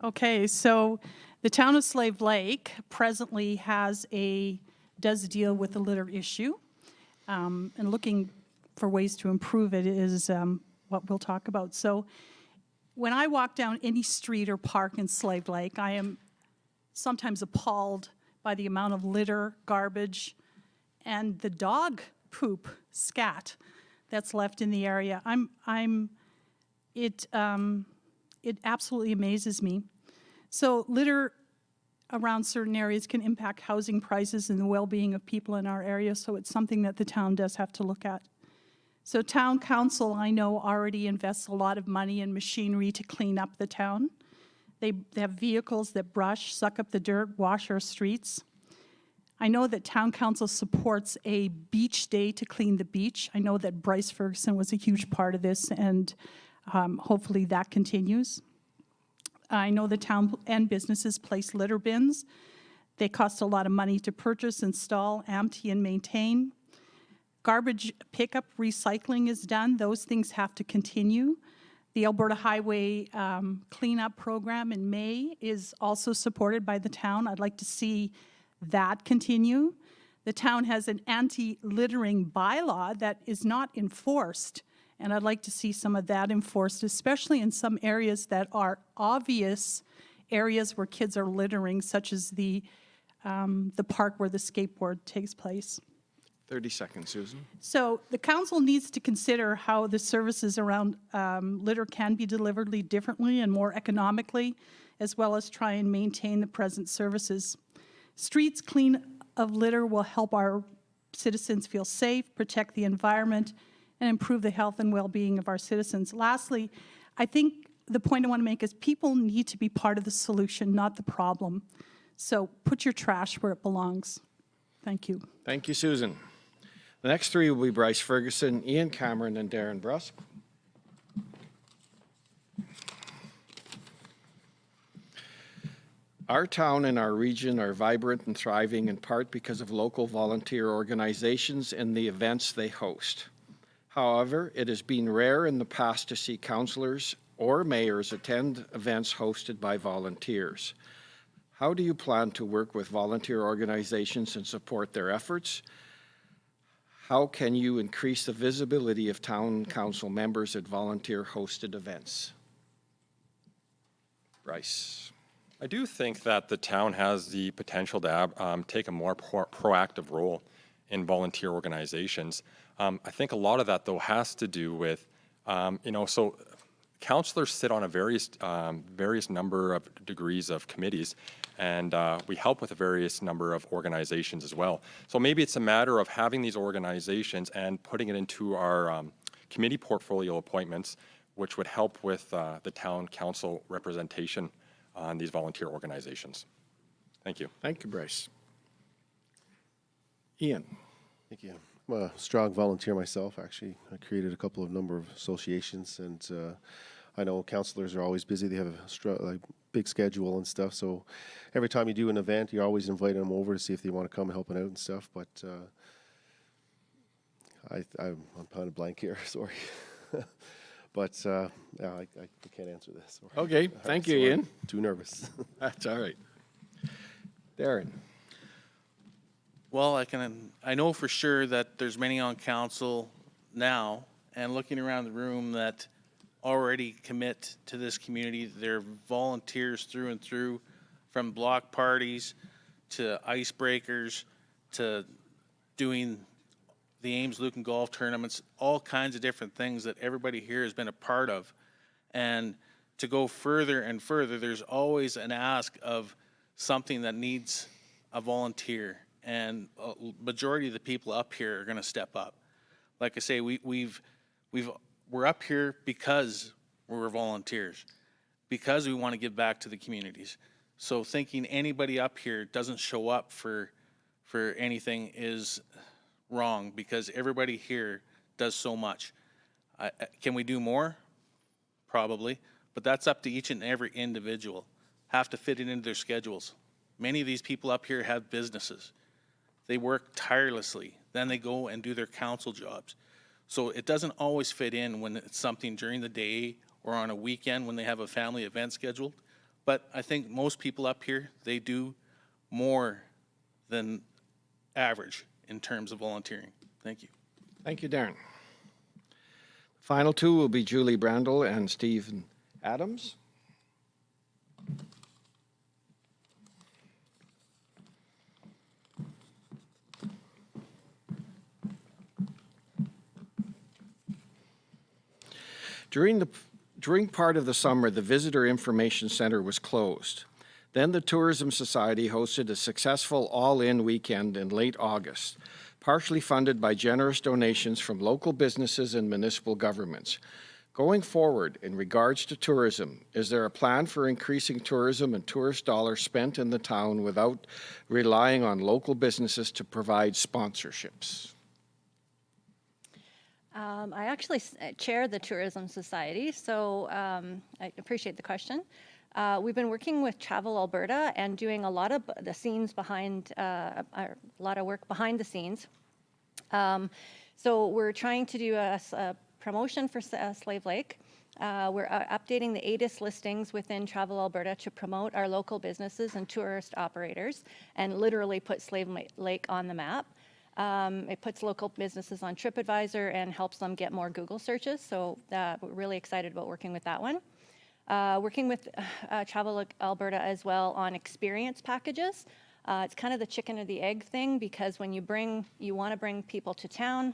Okay, so the town of Slave Lake presently does deal with the litter issue, and looking for ways to improve it is what we'll talk about. So when I walk down any street or park in Slave Lake, I am sometimes appalled by the amount of litter, garbage, and the dog poop, scat, that's left in the area. It absolutely amazes me. So litter around certain areas can impact housing prices and the well-being of people in our area, so it's something that the town does have to look at. So town council, I know, already invests a lot of money in machinery to clean up the town. They have vehicles that brush, suck up the dirt, wash our streets. I know that town council supports a beach day to clean the beach. I know that Bryce Ferguson was a huge part of this, and hopefully that continues. I know the town and businesses place litter bins. They cost a lot of money to purchase, install, empty, and maintain. Garbage pickup, recycling is done. Those things have to continue. The Alberta Highway cleanup program in May is also supported by the town. I'd like to see that continue. The town has an anti-littering bylaw that is not enforced, and I'd like to see some of that enforced, especially in some areas that are obvious areas where kids are littering, such as the park where the skateboard takes place. 30 seconds, Susan. So the council needs to consider how the services around litter can be delivered differently and more economically, as well as try and maintain the present services. Streets clean of litter will help our citizens feel safe, protect the environment, and improve the health and well-being of our citizens. Lastly, I think the point I want to make is people need to be part of the solution, not the problem. So put your trash where it belongs. Thank you. Thank you, Susan. The next three will be Bryce Ferguson, Ian Cameron, and Darren Brusk. Our town and our region are vibrant and thriving in part because of local volunteer organizations and the events they host. However, it has been rare in the past to see councillors or mayors attend events hosted by volunteers. How do you plan to work with volunteer organizations and support their efforts? How can you increase the visibility of town council members at volunteer-hosted events? Bryce. I do think that the town has the potential to take a more proactive role in volunteer organizations. I think a lot of that, though, has to do with, so councillors sit on a various number of degrees of committees, and we help with a various number of organizations as well. So maybe it's a matter of having these organizations and putting it into our committee portfolio appointments, which would help with the town council representation on these volunteer organizations. Thank you. Thank you, Bryce. Ian. Thank you. I'm a strong volunteer myself, actually. I created a couple of number of associations, and I know councillors are always busy. They have a big schedule and stuff, so every time you do an event, you're always inviting them over to see if they want to come helping out and stuff, but I'm kind of blank here, sorry. But yeah, I can't answer this. Okay, thank you, Ian. Too nervous. That's all right. Darren. Well, I know for sure that there's many on council now, and looking around the room that already commit to this community. They're volunteers through and through, from block parties to icebreakers to doing the Ames Lucan golf tournaments, all kinds of different things that everybody here has been a part of. And to go further and further, there's always an ask of something that needs a volunteer. And a majority of the people up here are going to step up. Like I say, we're up here because we're volunteers, because we want to give back to the communities. So thinking anybody up here doesn't show up for anything is wrong, because everybody here does so much. Can we do more? Probably, but that's up to each and every individual. Have to fit it into their schedules. Many of these people up here have businesses. They work tirelessly. Then they go and do their council jobs. So it doesn't always fit in when it's something during the day or on a weekend when they have a family event scheduled. But I think most people up here, they do more than average in terms of volunteering. Thank you. Thank you, Darren. Final two will be Julie Brandel and Stephen Adams? During part of the summer, the Visitor Information Center was closed. Then the Tourism Society hosted a successful all-in weekend in late August, partially funded by generous donations from local businesses and municipal governments. Going forward, in regards to tourism, is there a plan for increasing tourism and tourist dollars spent in the town without relying on local businesses to provide sponsorships? I actually chair the Tourism Society, so I appreciate the question. We've been working with Travel Alberta and doing a lot of the scenes behind, a lot of work behind the scenes. So we're trying to do a promotion for Slave Lake. We're updating the ATIS listings within Travel Alberta to promote our local businesses and tourist operators and literally put Slave Lake on the map. It puts local businesses on TripAdvisor and helps them get more Google searches. So we're really excited about working with that one. Working with Travel Alberta as well on experience packages. It's kind of the chicken or the egg thing, because when you want to bring people to town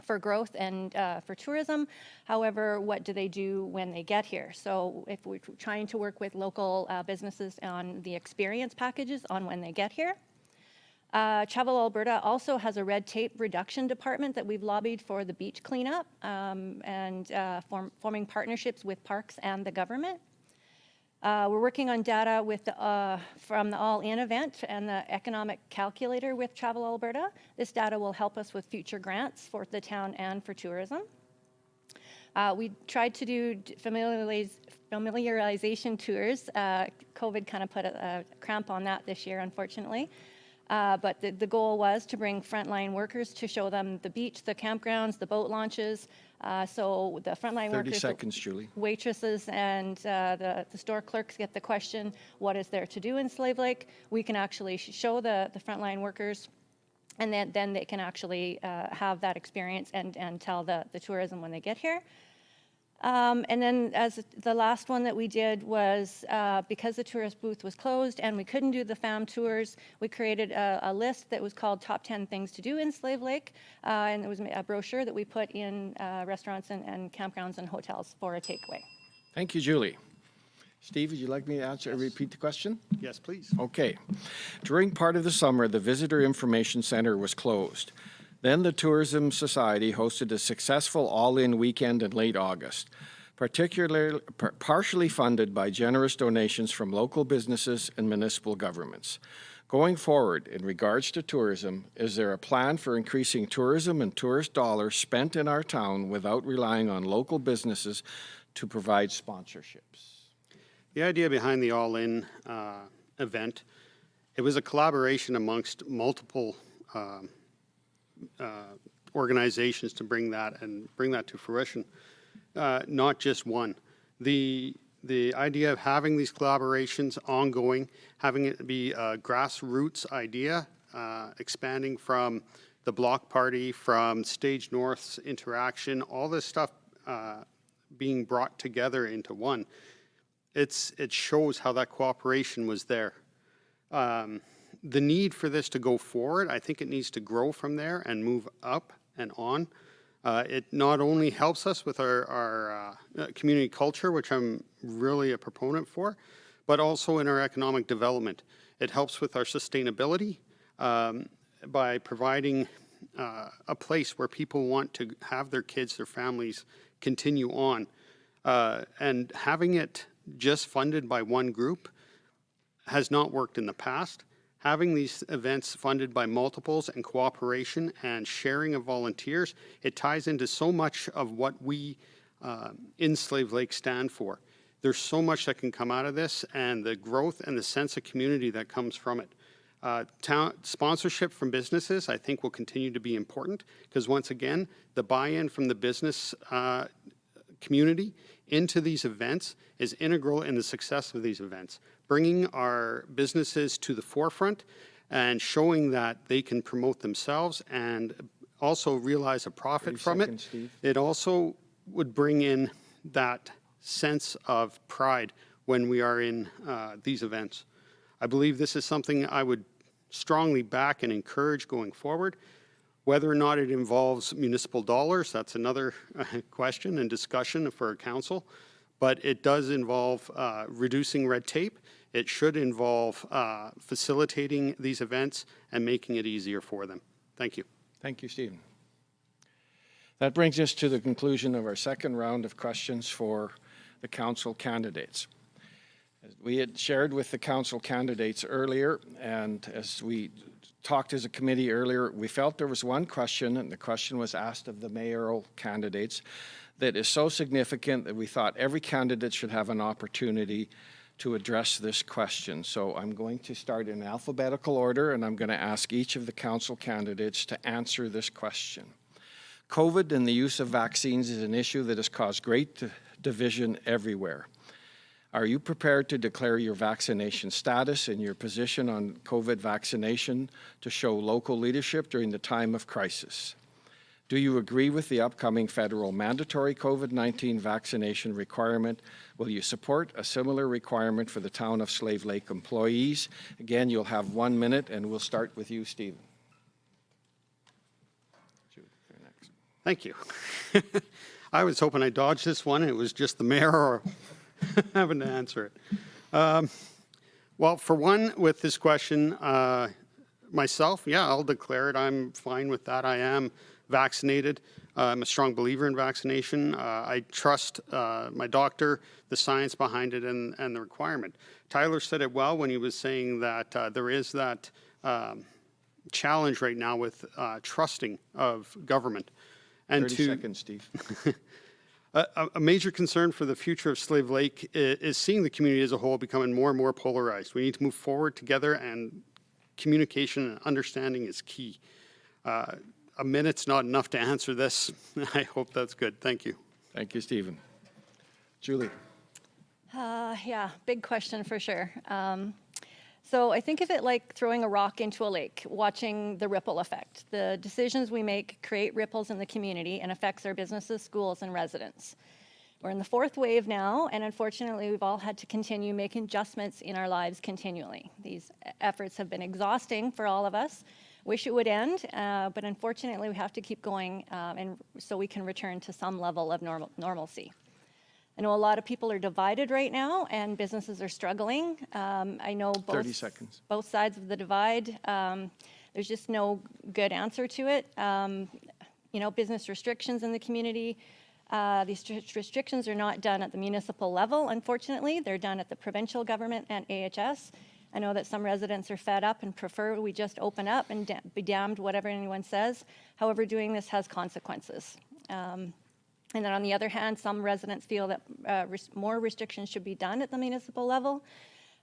for growth and for tourism. However, what do they do when they get here? So if we're trying to work with local businesses on the experience packages on when they get here. Travel Alberta also has a red tape reduction department that we've lobbied for the beach cleanup and forming partnerships with parks and the government. We're working on data with from the All-In event and the economic calculator with Travel Alberta. This data will help us with future grants for the town and for tourism. We tried to do familiarization tours. COVID kind of put a cramp on that this year, unfortunately. But the goal was to bring frontline workers to show them the beach, the campgrounds, the boat launches. So the frontline 30 workers, seconds, Julie. waitresses, and the store clerks get the question, what is there to do in Slave Lake? We can actually show the frontline workers, and then they can actually have that experience and tell the tourism when they get here. And then as the last one that we did was, because the tourist booth was closed and we couldn't do the FAM tours, we created a list that was called Top 10 Things to Do in Slave Lake. And it was a brochure that we put in restaurants and campgrounds and hotels for a takeaway. Thank you, Julie. Steve, would you like me to repeat the question? Yes, please. Okay. During part of the summer, the Visitor Information Center was closed. Then the Tourism Society hosted a successful all-in weekend in late August, partially funded by generous donations from local businesses and municipal governments. Going forward, in regards to tourism, is there a plan for increasing tourism and tourist dollars spent in our town without relying on local businesses to provide sponsorships? The idea behind the All-In event, it was a collaboration amongst multiple organizations to bring that to fruition, not just one. The idea of having these collaborations ongoing, having it be a grassroots idea, expanding from the block party, from Stage North's interaction, all this stuff being brought together into one. It shows how that cooperation was there. The need for this to go forward, I think it needs to grow from there and move up and on. It not only helps us with our community culture, which I'm really a proponent for, but also in our economic development. It helps with our sustainability by providing a place where people want to have their kids, their families continue on. And having it just funded by one group has not worked in the past. Having these events funded by multiples and cooperation and sharing of volunteers, it ties into so much of what we in Slave Lake stand for. There's so much that can come out of this, and the growth and the sense of community that comes from it. Sponsorship from businesses, I think, will continue to be important, because once again, the buy-in from the business community into these events is integral in the success of these events. Bringing our businesses to the forefront and showing that they can promote themselves and also realize a profit from it. It also would bring in that sense of pride when we are in these events. I believe this is something I would strongly back and encourage going forward. Whether or not it involves municipal dollars, that's another question and discussion for our council, but it does involve reducing red tape. It should involve facilitating these events and making it easier for them. Thank you. Thank you, Stephen. That brings us to the conclusion of our second round of questions for the council candidates. As we had shared with the council candidates earlier, and as we talked as a committee earlier, we felt there was one question, and the question was asked of the mayoral candidates, that is so significant that we thought every candidate should have an opportunity to address this question. So I'm going to start in alphabetical order, and I'm going to ask each of the council candidates to answer this question. COVID and the use of vaccines is an issue that has caused great division everywhere. Are you prepared to declare your vaccination status and your position on COVID vaccination to show local leadership during the time of crisis? Do you agree with the upcoming federal mandatory COVID-19 vaccination requirement? Will you support a similar requirement for the town of Slave Lake employees? Again, you'll have 1 minute, and we'll start with you, Stephen. Thank you. I was hoping I dodged this one. It was just the mayor or having to answer it. Well, for one, with this question, myself, yeah, I'll declare it. I'm fine with that. I am vaccinated. I'm a strong believer in vaccination. I trust my doctor, the science behind it, and the requirement. Tyler said it well when he was saying that there is that challenge right now with trusting of government. And 30 seconds, Steve. A major concern for the future of Slave Lake is seeing the community as a whole becoming more and more polarized. We need to move forward together, and communication and understanding is key. A minute's not enough to answer this. I hope that's good. Thank you. Thank you, Stephen. Julie. Yeah, big question for sure. So I think of it like throwing a rock into a lake, watching the ripple effect. The decisions we make create ripples in the community and affects our businesses, schools, and residents. We're in the fourth wave now, and unfortunately, we've all had to continue making adjustments in our lives continually. These efforts have been exhausting for all of us. Wish it would end, but unfortunately, we have to keep going, and so we can return to some level of normalcy. I know a lot of people are divided right now, and businesses are struggling. I know 30 seconds. both sides of the divide. There's just no good answer to it. Business restrictions in the community. These restrictions are not done at the municipal level, unfortunately. They're done at the provincial government and AHS. I know that some residents are fed up and prefer we just open up and be damned whatever anyone says. However, doing this has consequences. And then on the other hand, some residents feel that more restrictions should be done at the municipal level.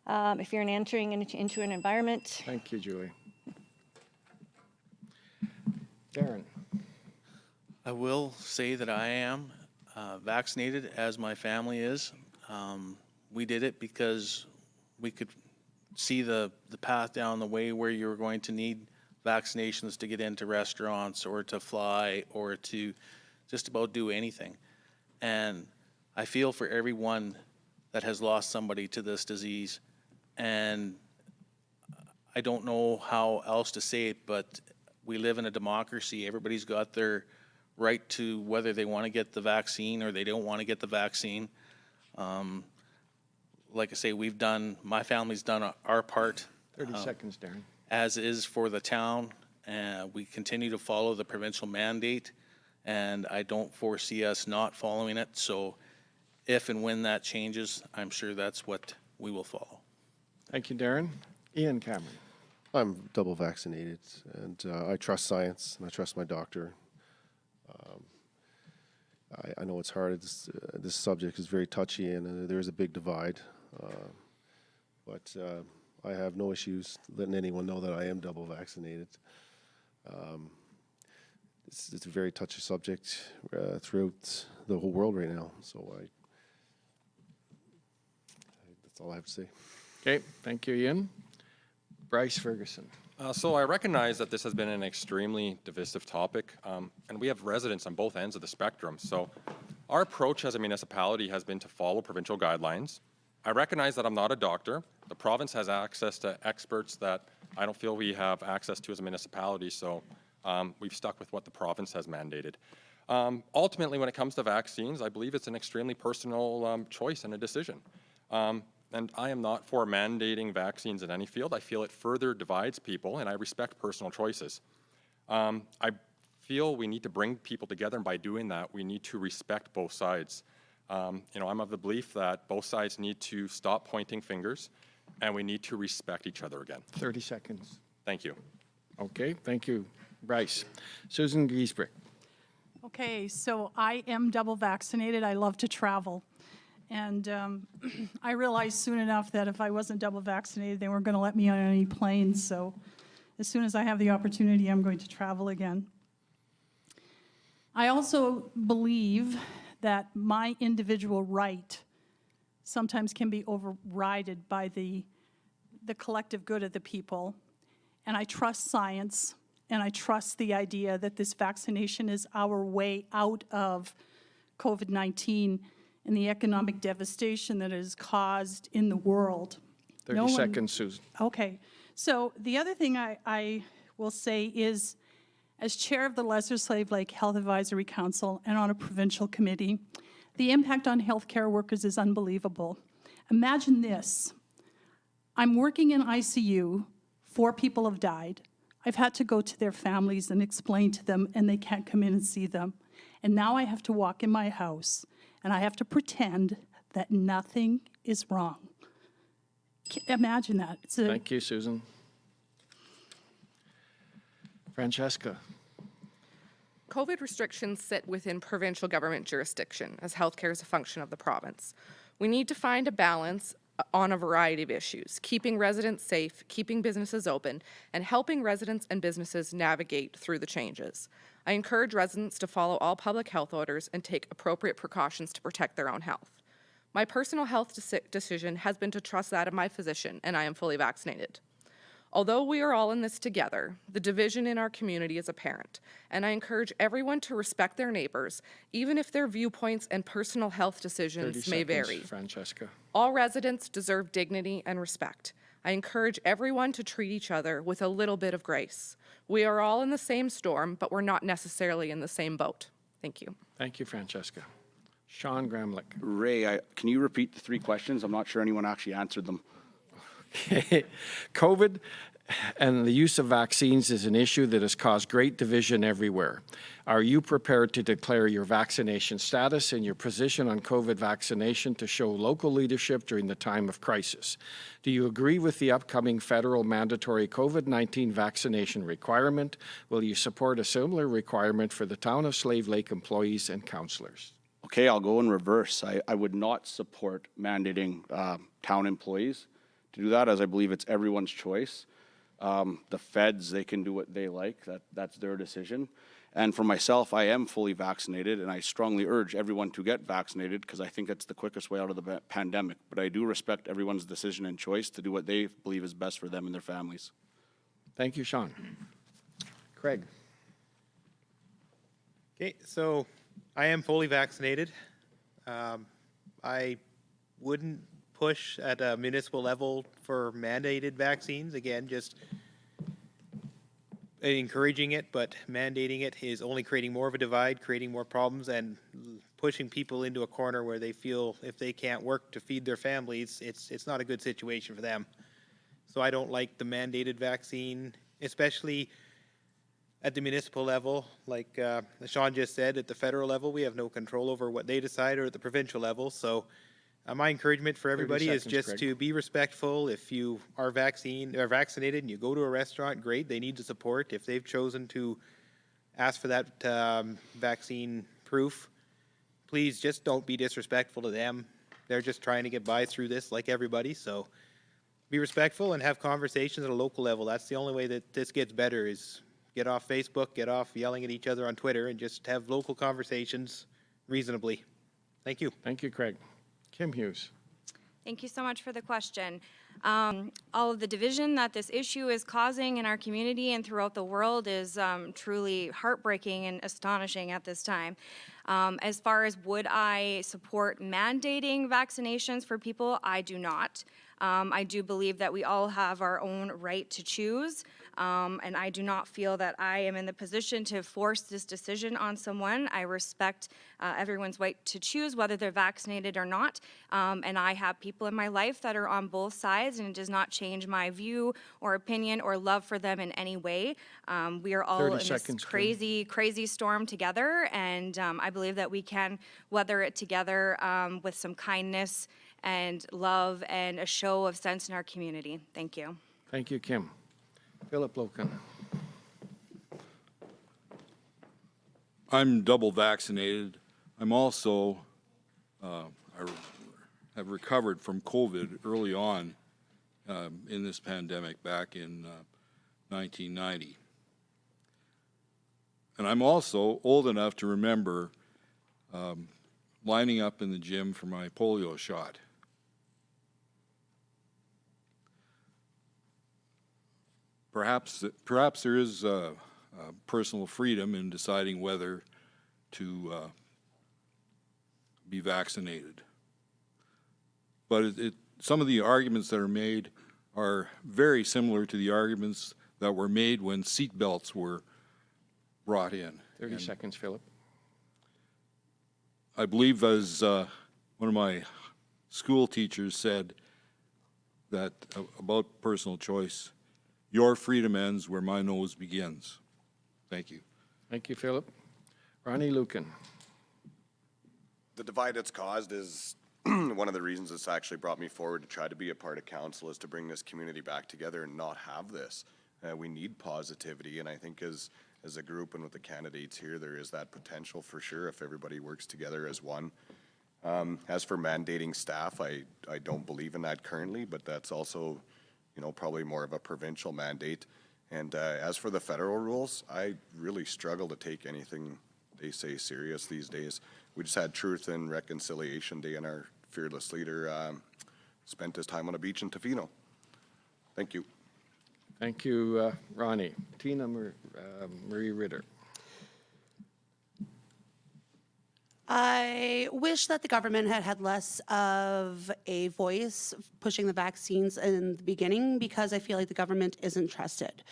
If you're entering into an environment. Thank you, Julie. Darren. I will say that I am vaccinated, as my family is. We did it because we could see the path down the way where you were going to need vaccinations to get into restaurants or to fly or to just about do anything. And I feel for everyone that has lost somebody to this disease. And I don't know how else to say it, but we live in a democracy. Everybody's got their right to whether they want to get the vaccine or they don't want to get the vaccine. Like I say, my family's done our part. 30 seconds, Darren. As is for the town. We continue to follow the provincial mandate, and I don't foresee us not following it. So if and when that changes, I'm sure that's what we will follow. Thank you, Darren. Ian Cameron. I'm double vaccinated, and I trust science, and I trust my doctor. I know it's hard. This subject is very touchy, and there is a big divide. But I have no issues letting anyone know that I am double vaccinated. It's a very touchy subject throughout the whole world right now. So that's all I have to say. Okay, thank you, Ian. Bryce Ferguson. So I recognize that this has been an extremely divisive topic, and we have residents on both ends of the spectrum. So Our approach as a municipality has been to follow provincial guidelines. I recognize that I'm not a doctor. The province has access to experts that I don't feel we have access to as a municipality, so we've stuck with what the province has mandated. Ultimately, when it comes to vaccines, I believe it's an extremely personal choice and a decision. And I am not for mandating vaccines in any field. I feel it further divides people, and I respect personal choices. I feel we need to bring people together, and by doing that, we need to respect both sides. I'm of the belief that both sides need to stop pointing fingers, and we need to respect each other again. 30 seconds. Thank you. Okay, thank you, Bryce. Susan Giesbrick. Okay, so I am double vaccinated. I love to travel. And I realized soon enough that if I wasn't double vaccinated, they weren't going to let me on any planes. So as soon as I have the opportunity, I'm going to travel again. I also believe that my individual right sometimes can be overridden by the collective good of the people. And I trust science, and I trust the idea that this vaccination is our way out of COVID-19 and the economic devastation that it has caused in the world. 30 seconds, Susan. Okay. So the other thing I will say is, as chair of the Lesser Slave Lake Health Advisory Council and on a provincial committee, the impact on healthcare workers is unbelievable. Imagine this. I'm working in ICU. 4 people have died. I've had to go to their families and explain to them, and they can't come in and see them. And now I have to walk in my house, and I have to pretend that nothing is wrong. Imagine that. Thank you, Susan. Francesca. COVID restrictions sit within provincial government jurisdiction, as healthcare is a function of the province. We need to find a balance on a variety of issues, keeping residents safe, keeping businesses open, and helping residents and businesses navigate through the changes. I encourage residents to follow all public health orders and take appropriate precautions to protect their own health. My personal health decision has been to trust that of my physician, and I am fully vaccinated. Although we are all in this together, the division in our community is apparent, and I encourage everyone to respect their neighbors, even if their viewpoints and personal health decisions may vary. Francesca. All residents deserve dignity and respect. I encourage everyone to treat each other with a little bit of grace. We are all in the same storm, but we're not necessarily in the same boat. Thank you. Thank you, Francesca. Sean Gramlich. Ray, can you repeat the 3 questions? I'm not sure anyone actually answered them. COVID and the use of vaccines is an issue that has caused great division everywhere. Are you prepared to declare your vaccination status and your position on COVID vaccination to show local leadership during the time of crisis? Do you agree with the upcoming federal mandatory COVID-19 vaccination requirement? Will you support a similar requirement for the town of Slave Lake employees and councillors? Okay, I'll go in reverse. I would not support mandating town employees to do that, as I believe it's everyone's choice. The feds, they can do what they like. That's their decision. And for myself, I am fully vaccinated, and I strongly urge everyone to get vaccinated because I think that's the quickest way out of the pandemic. But I do respect everyone's decision and choice to do what they believe is best for them and their families. Thank you, Sean. Craig. Okay, so I am fully vaccinated. I wouldn't push at a municipal level for mandated vaccines. Again, just encouraging it, but mandating it is only creating more of a divide, creating more problems, and pushing people into a corner where they feel if they can't work to feed their families, it's not a good situation for them. So I don't like the mandated vaccine, especially at the municipal level. Like Sean just said, at the federal level, we have no control over what they decide, or at the provincial level. So my encouragement for everybody is just to be respectful. If you are vaccinated and you go to a restaurant, great, they need the support. If they've chosen to ask for that vaccine proof, please just don't be disrespectful to them. They're just trying to get by through this like everybody. So be respectful and have conversations at a local level. That's the only way that this gets better, is get off Facebook, get off yelling at each other on Twitter, and just have local conversations reasonably. Thank you. Thank you, Craig. Kim Hughes. Thank you so much for the question. All of the division that this issue is causing in our community and throughout the world is truly heartbreaking and astonishing at this time. As far as would I support mandating vaccinations for people, I do not. I do believe that we all have our own right to choose, and I do not feel that I am in the position to force this decision on someone. I respect everyone's right to choose whether they're vaccinated or not, and I have people in my life that are on both sides, and it does not change my view or opinion or love for them in any way. We are all 30 in this seconds, Kim. crazy storm together, and I believe that we can weather it together with some kindness and love and a show of sense in our community. Thank you. Thank you, Kim. Philip Loken. I'm double vaccinated. I'm also, I have recovered from COVID early on in this pandemic back in 1990. And I'm also old enough to remember lining up in the gym for my polio shot. Perhaps there is personal freedom in deciding whether to be vaccinated. But some of the arguments that are made are very similar to the arguments that were made when seat belts were brought in. 30 seconds, Philip. I believe, as one of my school teachers said, that about personal choice, your freedom ends where my nose begins. Thank you. Thank you, Philip. Ronnie Lucan. The divide it's caused is one of the reasons it's actually brought me forward to try to be a part of council, is to bring this community back together and not have this. We need positivity, and I think as a group and with the candidates here, there is that potential for sure if everybody works together as one. As for mandating staff, I don't believe in that currently, but that's also, you know, probably more of a provincial mandate. And as for the federal rules, I really struggle to take anything they say serious these days. We just had Truth and Reconciliation Day, and our fearless leader spent his time on a beach in Tofino. Thank you. Thank you, Ronnie. Tina Marie Ritter. I wish that the government had had less of a voice pushing the vaccines in the beginning, because I feel like the government isn't trusted.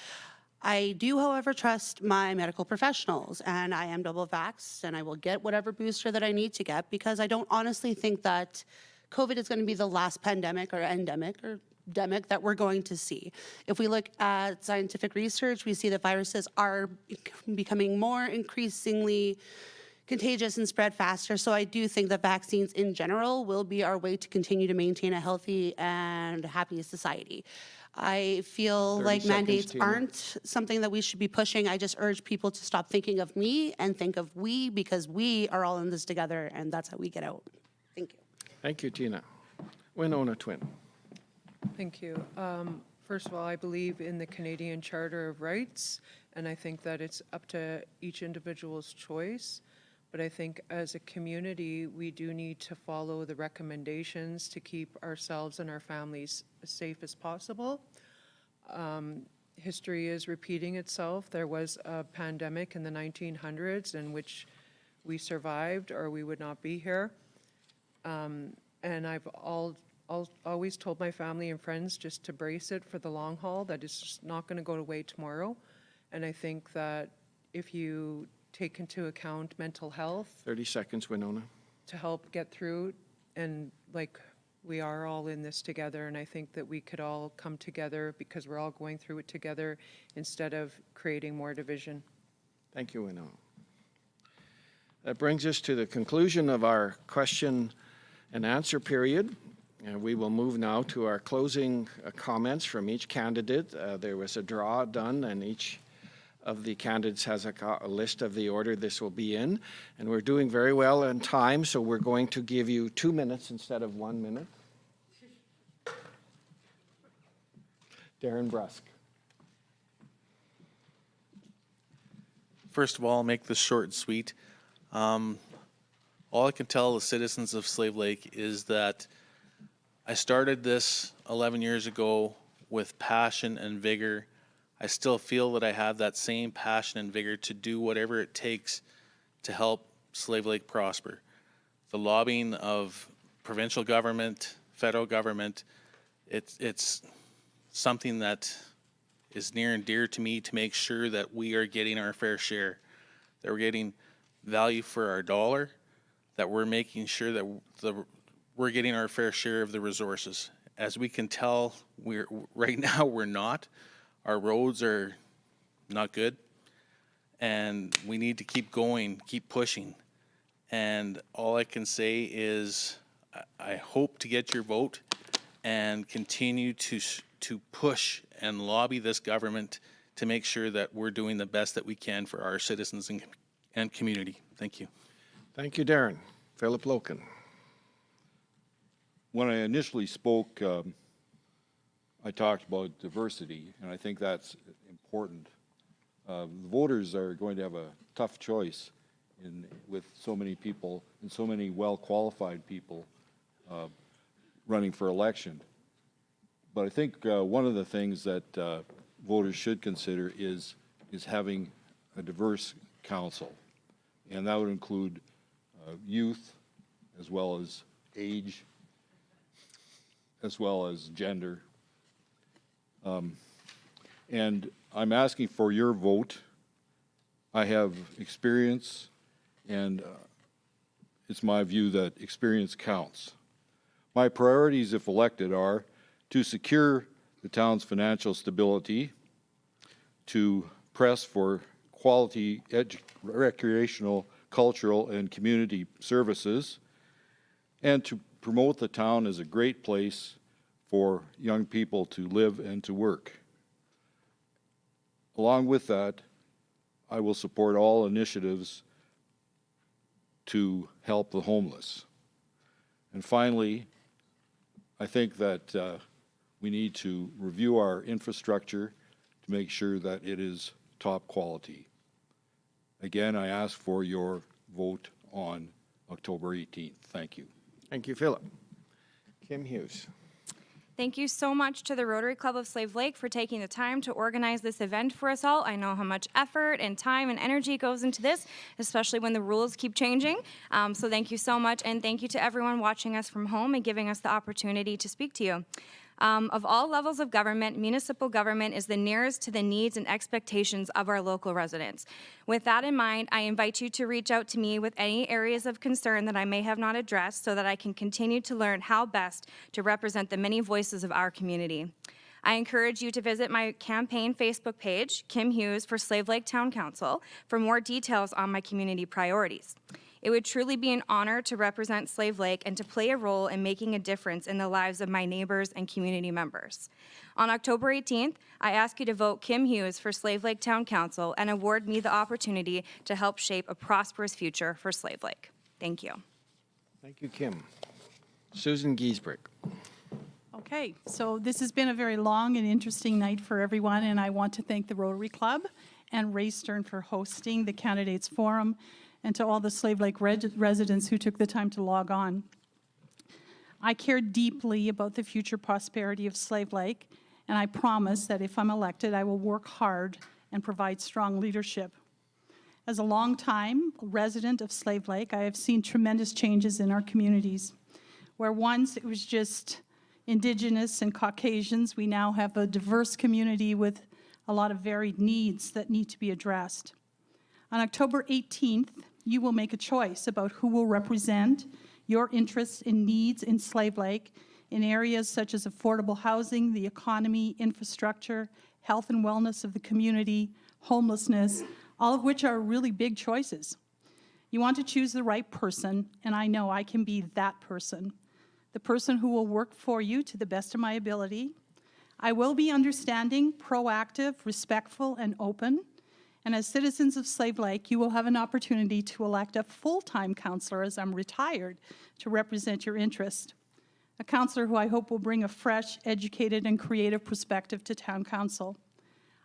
I do, however, trust my medical professionals, and I am double vaxxed, and I will get whatever booster that I need to get, because I don't honestly think that COVID is going to be the last pandemic or endemic or demic that we're going to see. If we look at scientific research, we see that viruses are becoming more increasingly contagious and spread faster. So I do think that vaccines in general will be our way to continue to maintain a healthy and happy society. I feel 30 like seconds, mandates Tina. aren't something that we should be pushing. I just urge people to stop thinking of me and think of we, because we are all in this together, and that's how we get out. Thank you. Thank you, Tina. Winona Twin. Thank you. First of all, I believe in the Canadian Charter of Rights, and I think that it's up to each individual's choice. But I think as a community, we do need to follow the recommendations to keep ourselves and our families as safe as possible. History is repeating itself. There was a pandemic in the 1900s in which we survived, or we would not be here. And I've always told my family and friends just to brace it for the long haul, that it's just not going to go away tomorrow. And I think that if you take into account mental health 30 seconds, Winona. to help get through, and like we are all in this together, and I think that we could all come together because we're all going through it together instead of creating more division. Thank you, Winona. That brings us to the conclusion of our question and answer period. And we will move now to our closing comments from each candidate. There was a draw done, and each of the candidates has a list of the order this will be in. And we're doing very well in time, so we're going to give you 2 minutes instead of 1 minute. Darren Brusk. First of all, I'll make this short and sweet. All I can tell the citizens of Slave Lake is that I started this 11 years ago with passion and vigor. I still feel that I have that same passion and vigor to do whatever it takes to help Slave Lake prosper. The lobbying of provincial government, federal government, it's something that is near and dear to me, to make sure that we are getting our fair share, that we're getting value for our dollar, that we're making sure that we're getting our fair share of the resources. As we can tell, right now we're not. Our roads are not good, and we need to keep going, keep pushing. And all I can say is I hope to get your vote and continue to push and lobby this government to make sure that we're doing the best that we can for our citizens and community. Thank you. Thank you, Darren. Philip Loken. When I initially spoke, I talked about diversity, and I think that's important. The voters are going to have a tough choice with so many people and so many well-qualified people running for election. But I think one of the things that voters should consider is having a diverse council, and that would include youth, as well as age, as well as gender. And I'm asking for your vote. I have experience, and it's my view that experience counts. My priorities, if elected, are to secure the town's financial stability, to press for quality recreational, cultural, and community services, and to promote the town as a great place for young people to live and to work. Along with that, I will support all initiatives to help the homeless. And finally, I think that we need to review our infrastructure to make sure that it is top quality. Again, I ask for your vote on October 18th. Thank you. Thank you, Philip. Kim Hughes. Thank you so much to the Rotary Club of Slave Lake for taking the time to organize this event for us all. I know how much effort and time and energy goes into this, especially when the rules keep changing. So thank you so much, and thank you to everyone watching us from home and giving us the opportunity to speak to you. Of all levels of government, municipal government is the nearest to the needs and expectations of our local residents. With that in mind, I invite you to reach out to me with any areas of concern that I may have not addressed so that I can continue to learn how best to represent the many voices of our community. I encourage you to visit my campaign Facebook page, Kim Hughes for Slave Lake Town Council, for more details on my community priorities. It would truly be an honor to represent Slave Lake and to play a role in making a difference in the lives of my neighbors and community members. On October 18th, I ask you to vote Kim Hughes for Slave Lake Town Council and award me the opportunity to help shape a prosperous future for Slave Lake. Thank you. Thank you, Kim. Susan Giesbrick. Okay, so this has been a very long and interesting night for everyone, and I want to thank the Rotary Club and Ray Stern for hosting the Candidates Forum, and to all the Slave Lake residents who took the time to log on. I care deeply about the future prosperity of Slave Lake, and I promise that if I'm elected, I will work hard and provide strong leadership. As a longtime resident of Slave Lake, I have seen tremendous changes in our communities. Where once it was just Indigenous and Caucasians, we now have a diverse community with a lot of varied needs that need to be addressed. On October 18th, you will make a choice about who will represent your interests and needs in Slave Lake in areas such as affordable housing, the economy, infrastructure, health and wellness of the community, homelessness, all of which are really big choices. You want to choose the right person, and I know I can be that person, the person who will work for you to the best of my ability. I will be understanding, proactive, respectful, and open. And as citizens of Slave Lake, you will have an opportunity to elect a full-time counselor, as I'm retired, to represent your interest. A counselor who I hope will bring a fresh, educated, and creative perspective to town council.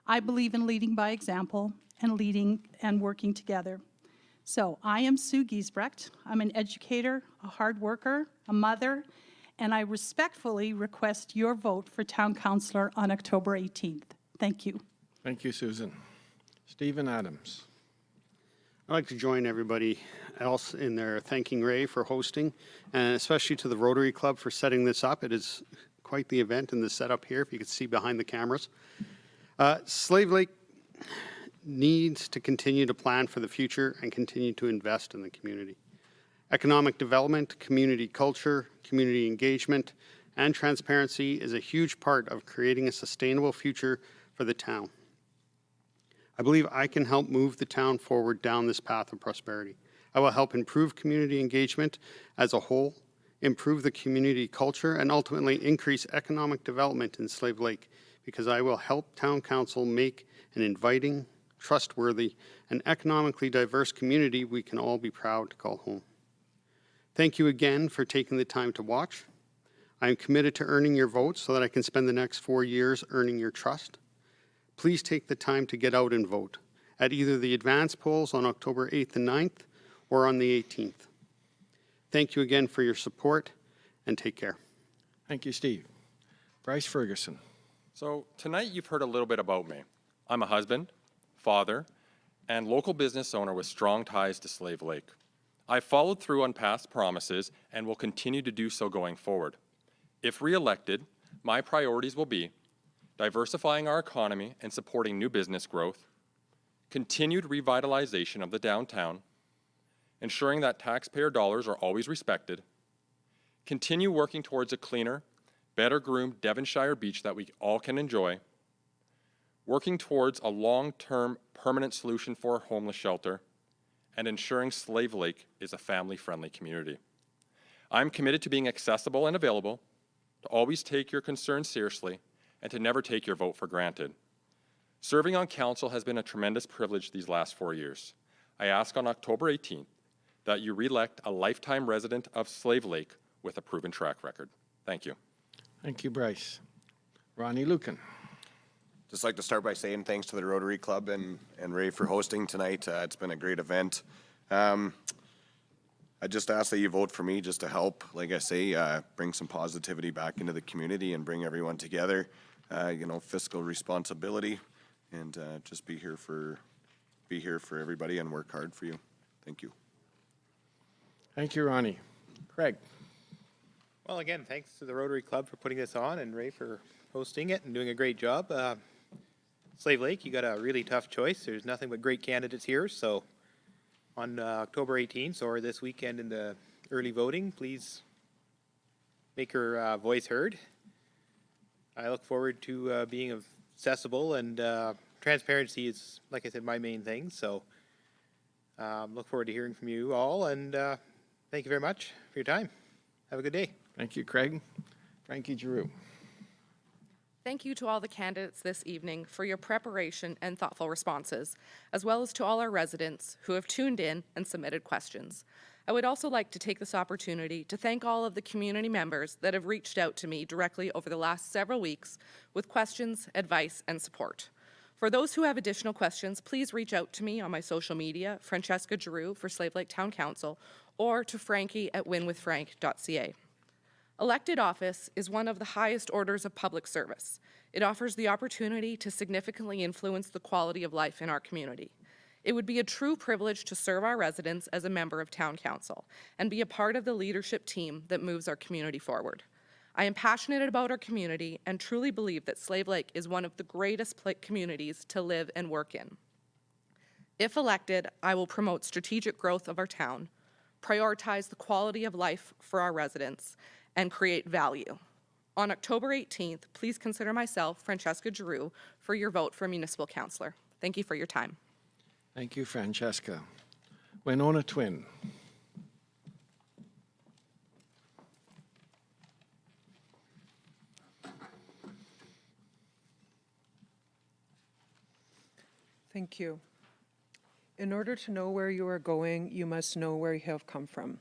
I believe in leading by example and leading and working together. So I am Sue Giesbrecht. I'm an educator, a hard worker, a mother, and I respectfully request your vote for Town Councillor on October 18th. Thank you. Thank you, Susan. Stephen Adams. I'd like to join everybody else in their thanking Ray for hosting, and especially to the Rotary Club for setting this up. It is quite the event and the setup here, if you could see behind the cameras. Slave Lake needs to continue to plan for the future and continue to invest in the community. Economic development, community culture, community engagement, and transparency is a huge part of creating a sustainable future for the town. I believe I can help move the town forward down this path of prosperity. I will help improve community engagement as a whole, improve the community culture, and ultimately increase economic development in Slave Lake, because I will help Town Council make an inviting, trustworthy, and economically diverse community we can all be proud to call home. Thank you again for taking the time to watch. I am committed to earning your vote so that I can spend the next 4 years earning your trust. Please take the time to get out and vote at either the advance polls on October 8th and 9th or on the 18th. Thank you again for your support, and take care. Thank you, Steve. Bryce Ferguson. So tonight you've heard a little bit about me. I'm a husband, father, and local business owner with strong ties to Slave Lake. I've followed through on past promises and will continue to do so going forward. If re-elected, my priorities will be diversifying our economy and supporting new business growth, continued revitalization of the downtown, ensuring that taxpayer dollars are always respected, continue working towards a cleaner, better groomed Devonshire beach that we all can enjoy, working towards a long-term permanent solution for our homeless shelter, and ensuring Slave Lake is a family-friendly community. I'm committed to being accessible and available, to always take your concerns seriously, and to never take your vote for granted. Serving on council has been a tremendous privilege these last 4 years. I ask on October 18th that you re-elect a lifetime resident of Slave Lake with a proven track record. Thank you. Thank you, Bryce. Ronnie Lucan. Just like to start by saying thanks to the Rotary Club and Ray for hosting tonight. It's been a great event. I just ask that you vote for me just to help, like I say, bring some positivity back into the community and bring everyone together. Fiscal responsibility, and just be here for everybody and work hard for you. Thank you. Thank you, Ronnie. Craig. Well, again, thanks to the Rotary Club for putting this on and Ray for hosting it and doing a great job. Slave Lake, you got a really tough choice. There's nothing but great candidates here. So on October 18th or this weekend in the early voting, please make her voice heard. I look forward to being accessible, and transparency is, like I said, my main thing. So look forward to hearing from you all, and thank you very much for your time. Have a good day. Thank you, Craig. Frankie Giroux. Thank you to all the candidates this evening for your preparation and thoughtful responses, as well as to all our residents who have tuned in and submitted questions. I would also like to take this opportunity to thank all of the community members that have reached out to me directly over the last several weeks with questions, advice, and support. For those who have additional questions, please reach out to me on my social media, Francesca Giroux for Slave Lake Town Council, or to frankie@winwithfrank.ca. Elected office is one of the highest orders of public service. It offers the opportunity to significantly influence the quality of life in our community. It would be a true privilege to serve our residents as a member of Town Council and be a part of the leadership team that moves our community forward. I am passionate about our community and truly believe that Slave Lake is one of the greatest communities to live and work in. If elected, I will promote strategic growth of our town, prioritize the quality of life for our residents, and create value. On October 18th, please consider myself, Francesca Giroux, for your vote for Municipal Councillor. Thank you for your time. Thank you, Francesca. Winona Twin. Thank you. In order to know where you are going, you must know where you have come from.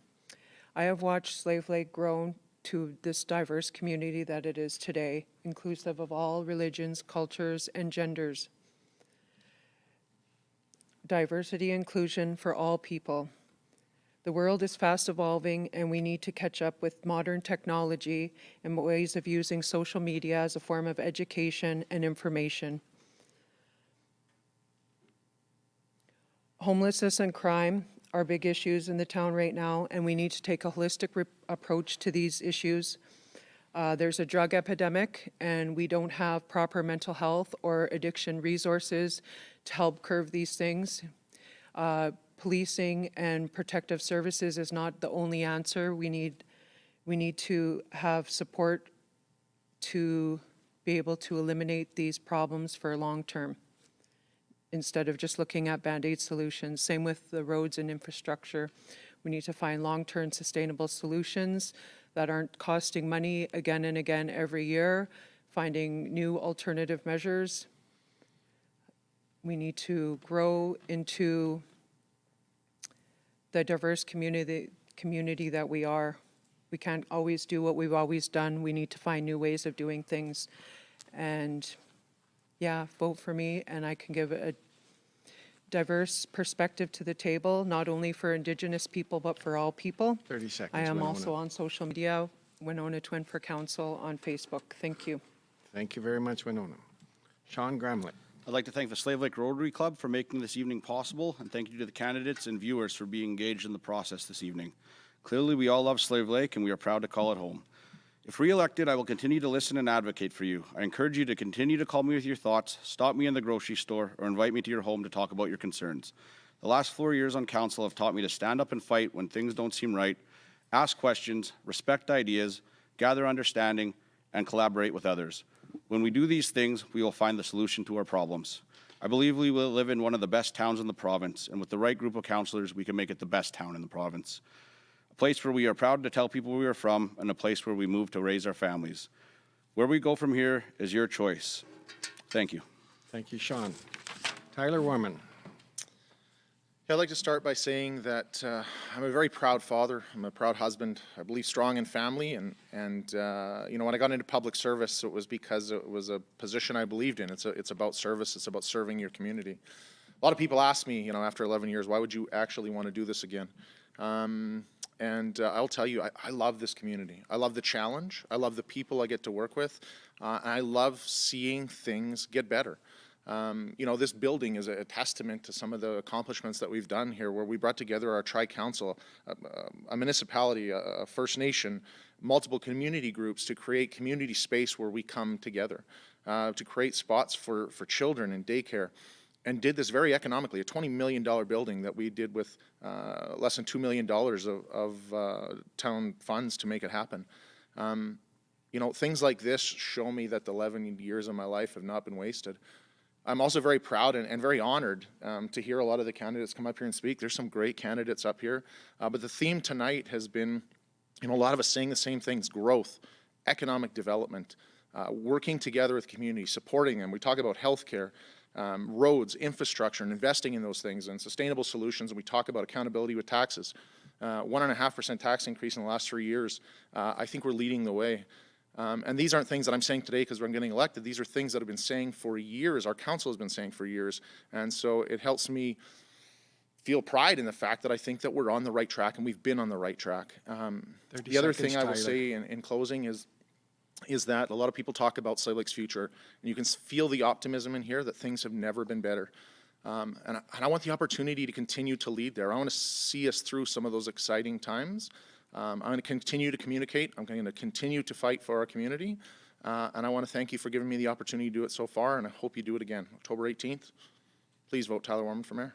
I have watched Slave Lake grow to this diverse community that it is today, inclusive of all religions, cultures, and genders. Diversity inclusion for all people. The world is fast evolving, and we need to catch up with modern technology and ways of using social media as a form of education and information. Homelessness and crime are big issues in the town right now, and we need to take a holistic approach to these issues. There's a drug epidemic, and we don't have proper mental health or addiction resources to help curb these things. Policing and protective services is not the only answer. We need to have support to be able to eliminate these problems for long term, instead of just looking at Band-Aid solutions. Same with the roads and infrastructure. We need to find long-term sustainable solutions that aren't costing money again and again every year, finding new alternative measures. We need to grow into the diverse community that we are. We can't always do what we've always done. We need to find new ways of doing things. And yeah, vote for me, and I can give a diverse perspective to the table, not only for Indigenous people, but for all people. 30 seconds, I am Winona. also on social media, Winona Twin for Council on Facebook. Thank you. Thank you very much, Winona. Sean Gramlett. I'd like to thank the Slave Lake Rotary Club for making this evening possible, and thank you to the candidates and viewers for being engaged in the process this evening. Clearly, we all love Slave Lake, and we are proud to call it home. If re-elected, I will continue to listen and advocate for you. I encourage you to continue to call me with your thoughts, stop me in the grocery store, or invite me to your home to talk about your concerns. The last 4 years on council have taught me to stand up and fight when things don't seem right, ask questions, respect ideas, gather understanding, and collaborate with others. When we do these things, we will find the solution to our problems. I believe we will live in one of the best towns in the province, and with the right group of councillors, we can make it the best town in the province. A place where we are proud to tell people where we are from, and a place where we move to raise our families. Where we go from here is your choice. Thank you. Thank you, Sean. Tyler Warman. I'd like to start by saying that I'm a very proud father. I'm a proud husband. I believe strong in family, and you know, when I got into public service, it was because it was a position I believed in. It's about service. It's about serving your community. A lot of people ask me, you know, after 11 years, why would you actually want to do this again? I'll tell you, I love this community. I love the challenge. I love the people I get to work with. And I love seeing things get better. You know, this building is a testament to some of the accomplishments that we've done here, where we brought together our tri-council, a municipality, a First Nation, multiple community groups to create community space where we come together, to create spots for children in daycare, and did this very economically, a $20 million building that we did with less than $2 million of town funds to make it happen. You know, things like this show me that the 11 years of my life have not been wasted. I'm also very proud and very honored to hear a lot of the candidates come up here and speak. There's some great candidates up here, but the theme tonight has been, you know, a lot of us saying the same things: growth, economic development, working together with the community, supporting them. We talk about healthcare, roads, infrastructure, and investing in those things, and sustainable solutions, and we talk about accountability with taxes. 1.5% tax increase in the last 3 years. I think we're leading the way. And these aren't things that I'm saying today because I'm getting elected. These are things that I've been saying for years. Our council has been saying for years. And so it helps me feel pride in the fact that I think that we're on the right track, and we've been on the right track. The other thing I will say in closing is that a lot of people talk about Slave Lake's future, and you can feel the optimism in here that things have never been better. And I want the opportunity to continue to lead there. I want to see us through some of those exciting times. I'm going to continue to communicate. I'm going to continue to fight for our community. And I want to thank you for giving me the opportunity to do it so far, and I hope you do it again. October 18th, please vote Tyler Warman for mayor.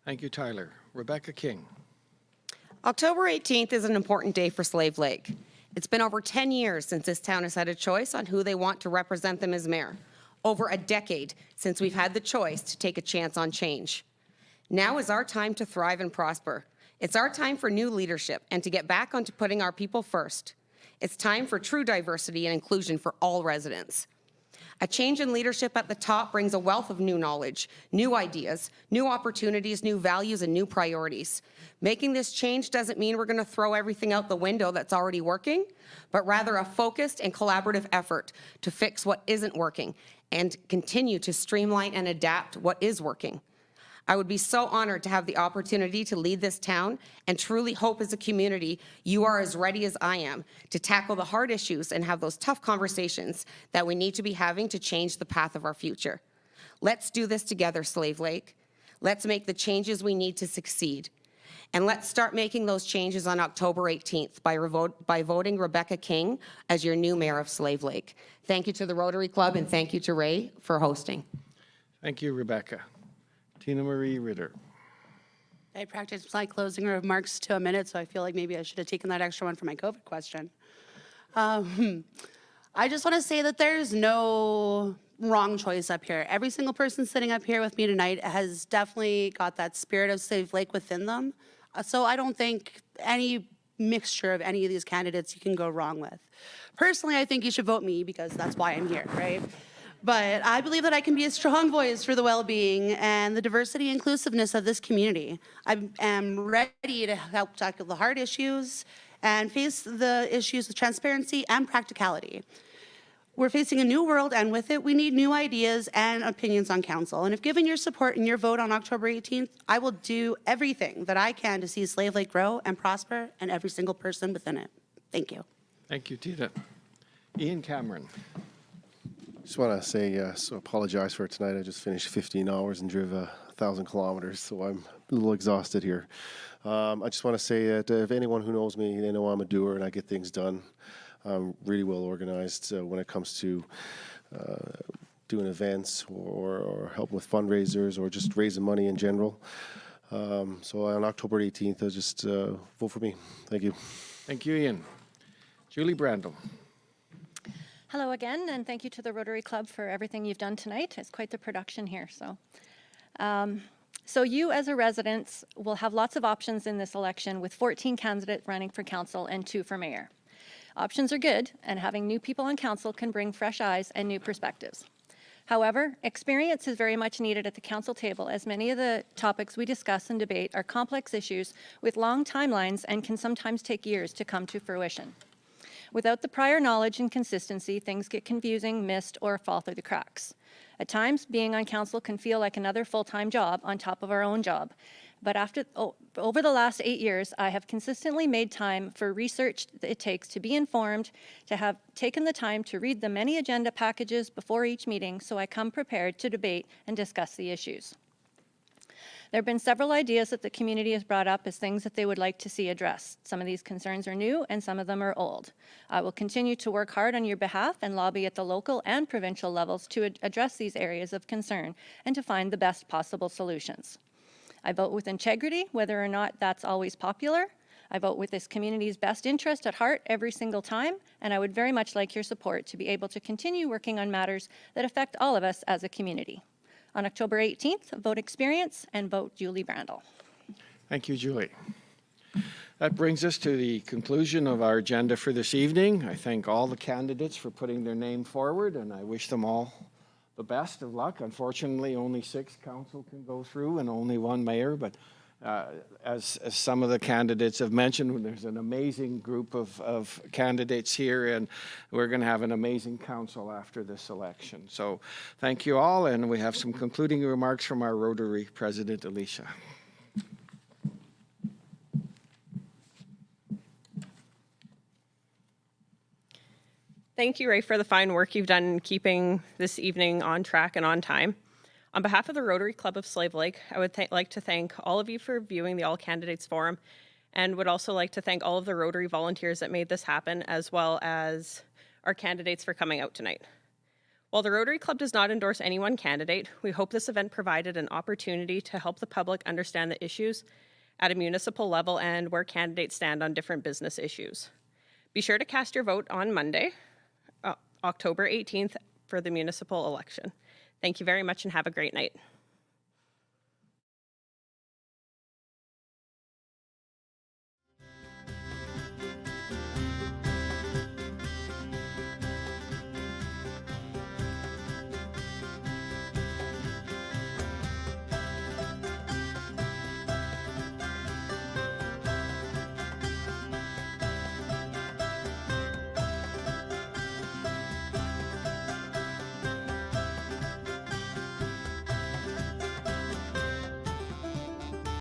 Thank you, Tyler. Rebecca King. October 18th is an important day for Slave Lake. It's been over 10 years since this town has had a choice on who they want to represent them as mayor. Over a decade since we've had the choice to take a chance on change. Now is our time to thrive and prosper. It's our time for new leadership and to get back onto putting our people first. It's time for true diversity and inclusion for all residents. A change in leadership at the top brings a wealth of new knowledge, new ideas, new opportunities, new values, and new priorities. Making this change doesn't mean we're going to throw everything out the window that's already working, but rather a focused and collaborative effort to fix what isn't working and continue to streamline and adapt what is working. I would be so honored to have the opportunity to lead this town and truly hope as a community you are as ready as I am to tackle the hard issues and have those tough conversations that we need to be having to change the path of our future. Let's do this together, Slave Lake. Let's make the changes we need to succeed. And let's start making those changes on October 18th by voting Rebecca King as your new mayor of Slave Lake. Thank you to the Rotary Club and thank you to Ray for hosting. Thank you, Rebecca. Tina Marie Ritter. I practiced my closing remarks to a minute, so I feel like maybe I should have taken that extra one for my COVID question. I just want to say that there's no wrong choice up here. Every single person sitting up here with me tonight has definitely got that spirit of Slave Lake within them. So I don't think any mixture of any of these candidates you can go wrong with. Personally, I think you should vote me because that's why I'm here, right? But I believe that I can be a strong voice for the well-being and the diversity and inclusiveness of this community. I am ready to help tackle the hard issues and face the issues with transparency and practicality. We're facing a new world, and with it, we need new ideas and opinions on council. And if given your support and your vote on October 18th, I will do everything that I can to see Slave Lake grow and prosper and every single person within it. Thank you. Thank you, Tina. Ian Cameron. Just want to say, so apologize for tonight. I just finished 15 hours and drove 1,000 kilometers, so I'm a little exhausted here. I just want to say that if anyone who knows me, they know I'm a doer and I get things done. I'm really well organized when it comes to doing events or helping with fundraisers or just raising money in general. So on October 18th, just vote for me. Thank you. Thank you, Ian. Julie Brandel. Hello again, and thank you to the Rotary Club for everything you've done tonight. It's quite the production here. So you as a resident will have lots of options in this election with 14 candidates running for council and 2 for mayor. Options are good, and having new people on council can bring fresh eyes and new perspectives. However, experience is very much needed at the council table, as many of the topics we discuss and debate are complex issues with long timelines and can sometimes take years to come to fruition. Without the prior knowledge and consistency, things get confusing, missed, or fall through the cracks. At times, being on council can feel like another full-time job on top of our own job. But over the last 8 years, I have consistently made time for research it takes to be informed, to have taken the time to read the many agenda packages before each meeting so I come prepared to debate and discuss the issues. There have been several ideas that the community has brought up as things that they would like to see addressed. Some of these concerns are new and some of them are old. I will continue to work hard on your behalf and lobby at the local and provincial levels to address these areas of concern and to find the best possible solutions. I vote with integrity, whether or not that's always popular. I vote with this community's best interest at heart every single time, and I would very much like your support to be able to continue working on matters that affect all of us as a community. On October 18th, vote experience and vote Julie Brandel. Thank you, Julie. That brings us to the conclusion of our agenda for this evening. I thank all the candidates for putting their name forward, and I wish them all the best of luck. Unfortunately, only 6 council can go through and only 1 mayor, but as some of the candidates have mentioned, there's an amazing group of candidates here, and we're going to have an amazing council after this election. So thank you all, and we have some concluding remarks from our Rotary President, Alicia. Thank you, Ray, for the fine work you've done in keeping this evening on track and on time. On behalf of the Rotary Club of Slave Lake, I would like to thank all of you for viewing the All Candidates Forum, and would also like to thank all of the Rotary volunteers that made this happen, as well as our candidates for coming out tonight. While the Rotary Club does not endorse any one candidate, we hope this event provided an opportunity to help the public understand the issues at a municipal level and where candidates stand on different business issues. Be sure to cast your vote on Monday, October 18th, for the municipal election. Thank you very much and have a great night.